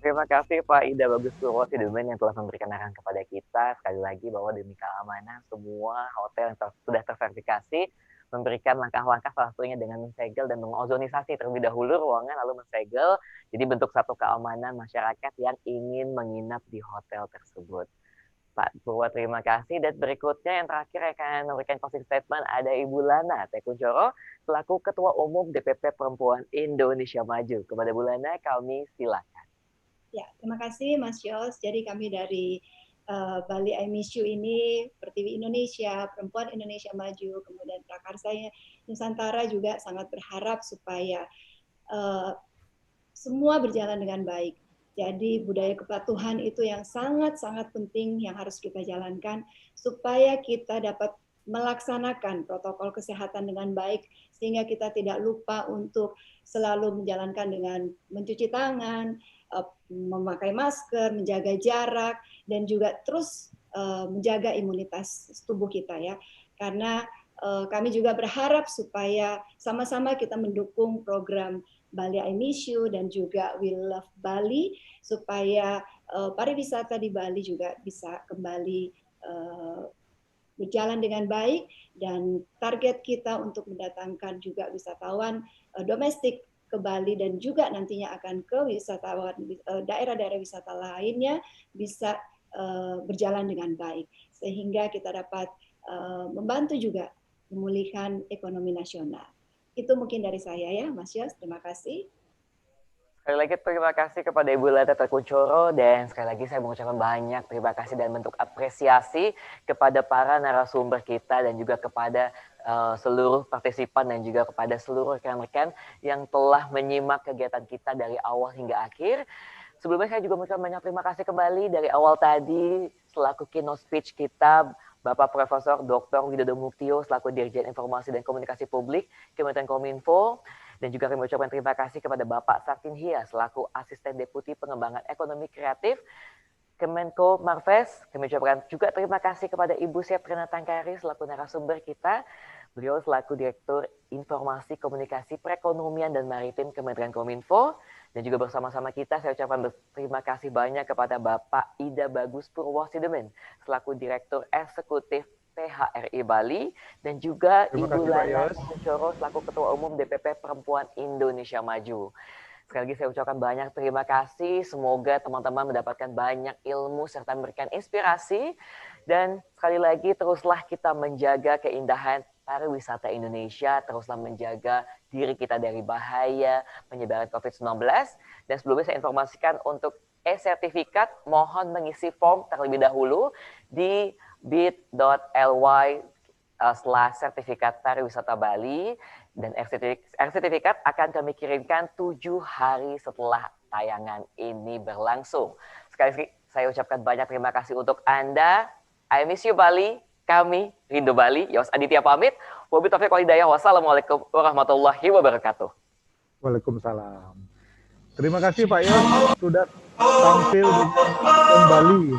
Terima kasih Pak Ida Bagus Purwosidemen yang telah memberikan arahan kepada kita. Sekali lagi bahwa demi keamanan semua hotel yang sudah terverifikasi memberikan langkah-langkah, salah satunya dengan mensegel dan mengozonisasi terlebih dahulu ruangan, lalu mensegel. Jadi bentuk satu keamanan masyarakat yang ingin menginap di hotel tersebut. Pak Purwo, terima kasih. Dan berikutnya yang terakhir akan memberikan closing statement ada Ibu Lana Tekuncoro selaku Ketua Umum DPP Perempuan Indonesia Maju. Kepada Bu Lana kami silakan. Ya, terima kasih Mas Yos. Jadi kami dari Bali I Miss You ini, Pertiwi Indonesia, Perempuan Indonesia Maju, kemudian Prakarsa Nusantara juga sangat berharap supaya semua berjalan dengan baik. Jadi budaya kepatuhan itu yang sangat-sangat penting yang harus kita jalankan supaya kita dapat melaksanakan protokol kesehatan dengan baik sehingga kita tidak lupa untuk selalu menjalankan dengan mencuci tangan, memakai masker, menjaga jarak, dan juga terus menjaga imunitas tubuh kita ya. Karena kami juga berharap supaya sama-sama kita mendukung program Bali I Miss You dan juga We Love Bali supaya pariwisata di Bali juga bisa kembali berjalan dengan baik, dan target kita untuk mendatangkan juga wisatawan domestik ke Bali dan juga nantinya akan ke wisatawan daerah-daerah wisata lainnya bisa berjalan dengan baik sehingga kita dapat membantu juga memulihkan ekonomi nasional. Itu mungkin dari saya ya, Mas Yos. Terima kasih. Sekali lagi terima kasih kepada Ibu Lana Tekuncoro, dan sekali lagi saya mengucapkan banyak terima kasih dan bentuk apresiasi kepada para narasumber kita dan juga kepada seluruh partisipan dan juga kepada seluruh rekan-rekan yang telah menyimak kegiatan kita dari awal hingga akhir. Sebelumnya saya juga mengucapkan banyak terima kasih kembali dari awal tadi selaku keynote speech kita Bapak Profesor Dr. Widodo Muktio selaku Dirjen Informasi dan Komunikasi Publik Kementerian Kominfo, dan juga kami ucapkan terima kasih kepada Bapak Sartin Hia selaku Asisten Deputi Pengembangan Ekonomi Kreatif Kemenko Marves. Kami ucapkan juga terima kasih kepada Ibu Septrina Tangkari selaku narasumber kita. Beliau selaku Direktur Informasi Komunikasi Perekonomian dan Maritim Kementerian Kominfo. Dan juga bersama-sama kita saya ucapkan terima kasih banyak kepada Bapak Ida Bagus Purwosidemen selaku Direktur Eksekutif PHRI Bali, dan juga Ibu Lana Tekuncoro selaku Ketua Umum DPP Perempuan Indonesia Maju. Sekali lagi saya ucapkan banyak terima kasih. Semoga teman-teman mendapatkan banyak ilmu serta memberikan inspirasi. Dan sekali lagi teruslah kita menjaga keindahan pariwisata Indonesia, teruslah menjaga diri kita dari bahaya penyebaran COVID-19. Dan sebelumnya saya informasikan untuk e-sertifikat, mohon mengisi form terlebih dahulu di bit.ly/sertifikat pariwisata Bali, dan sertifikat akan kami kirimkan 7 hari setelah tayangan ini berlangsung. Sekali lagi saya ucapkan banyak terima kasih untuk Anda. I miss you Bali, kami rindu Bali. Yos Aditya pamit. Wabillahi taufiq wal hidayah. Wassalamualaikum warahmatullahi wabarakatuh. Waalaikumsalam. Terima kasih Pak Yos sudah tampil di Bali.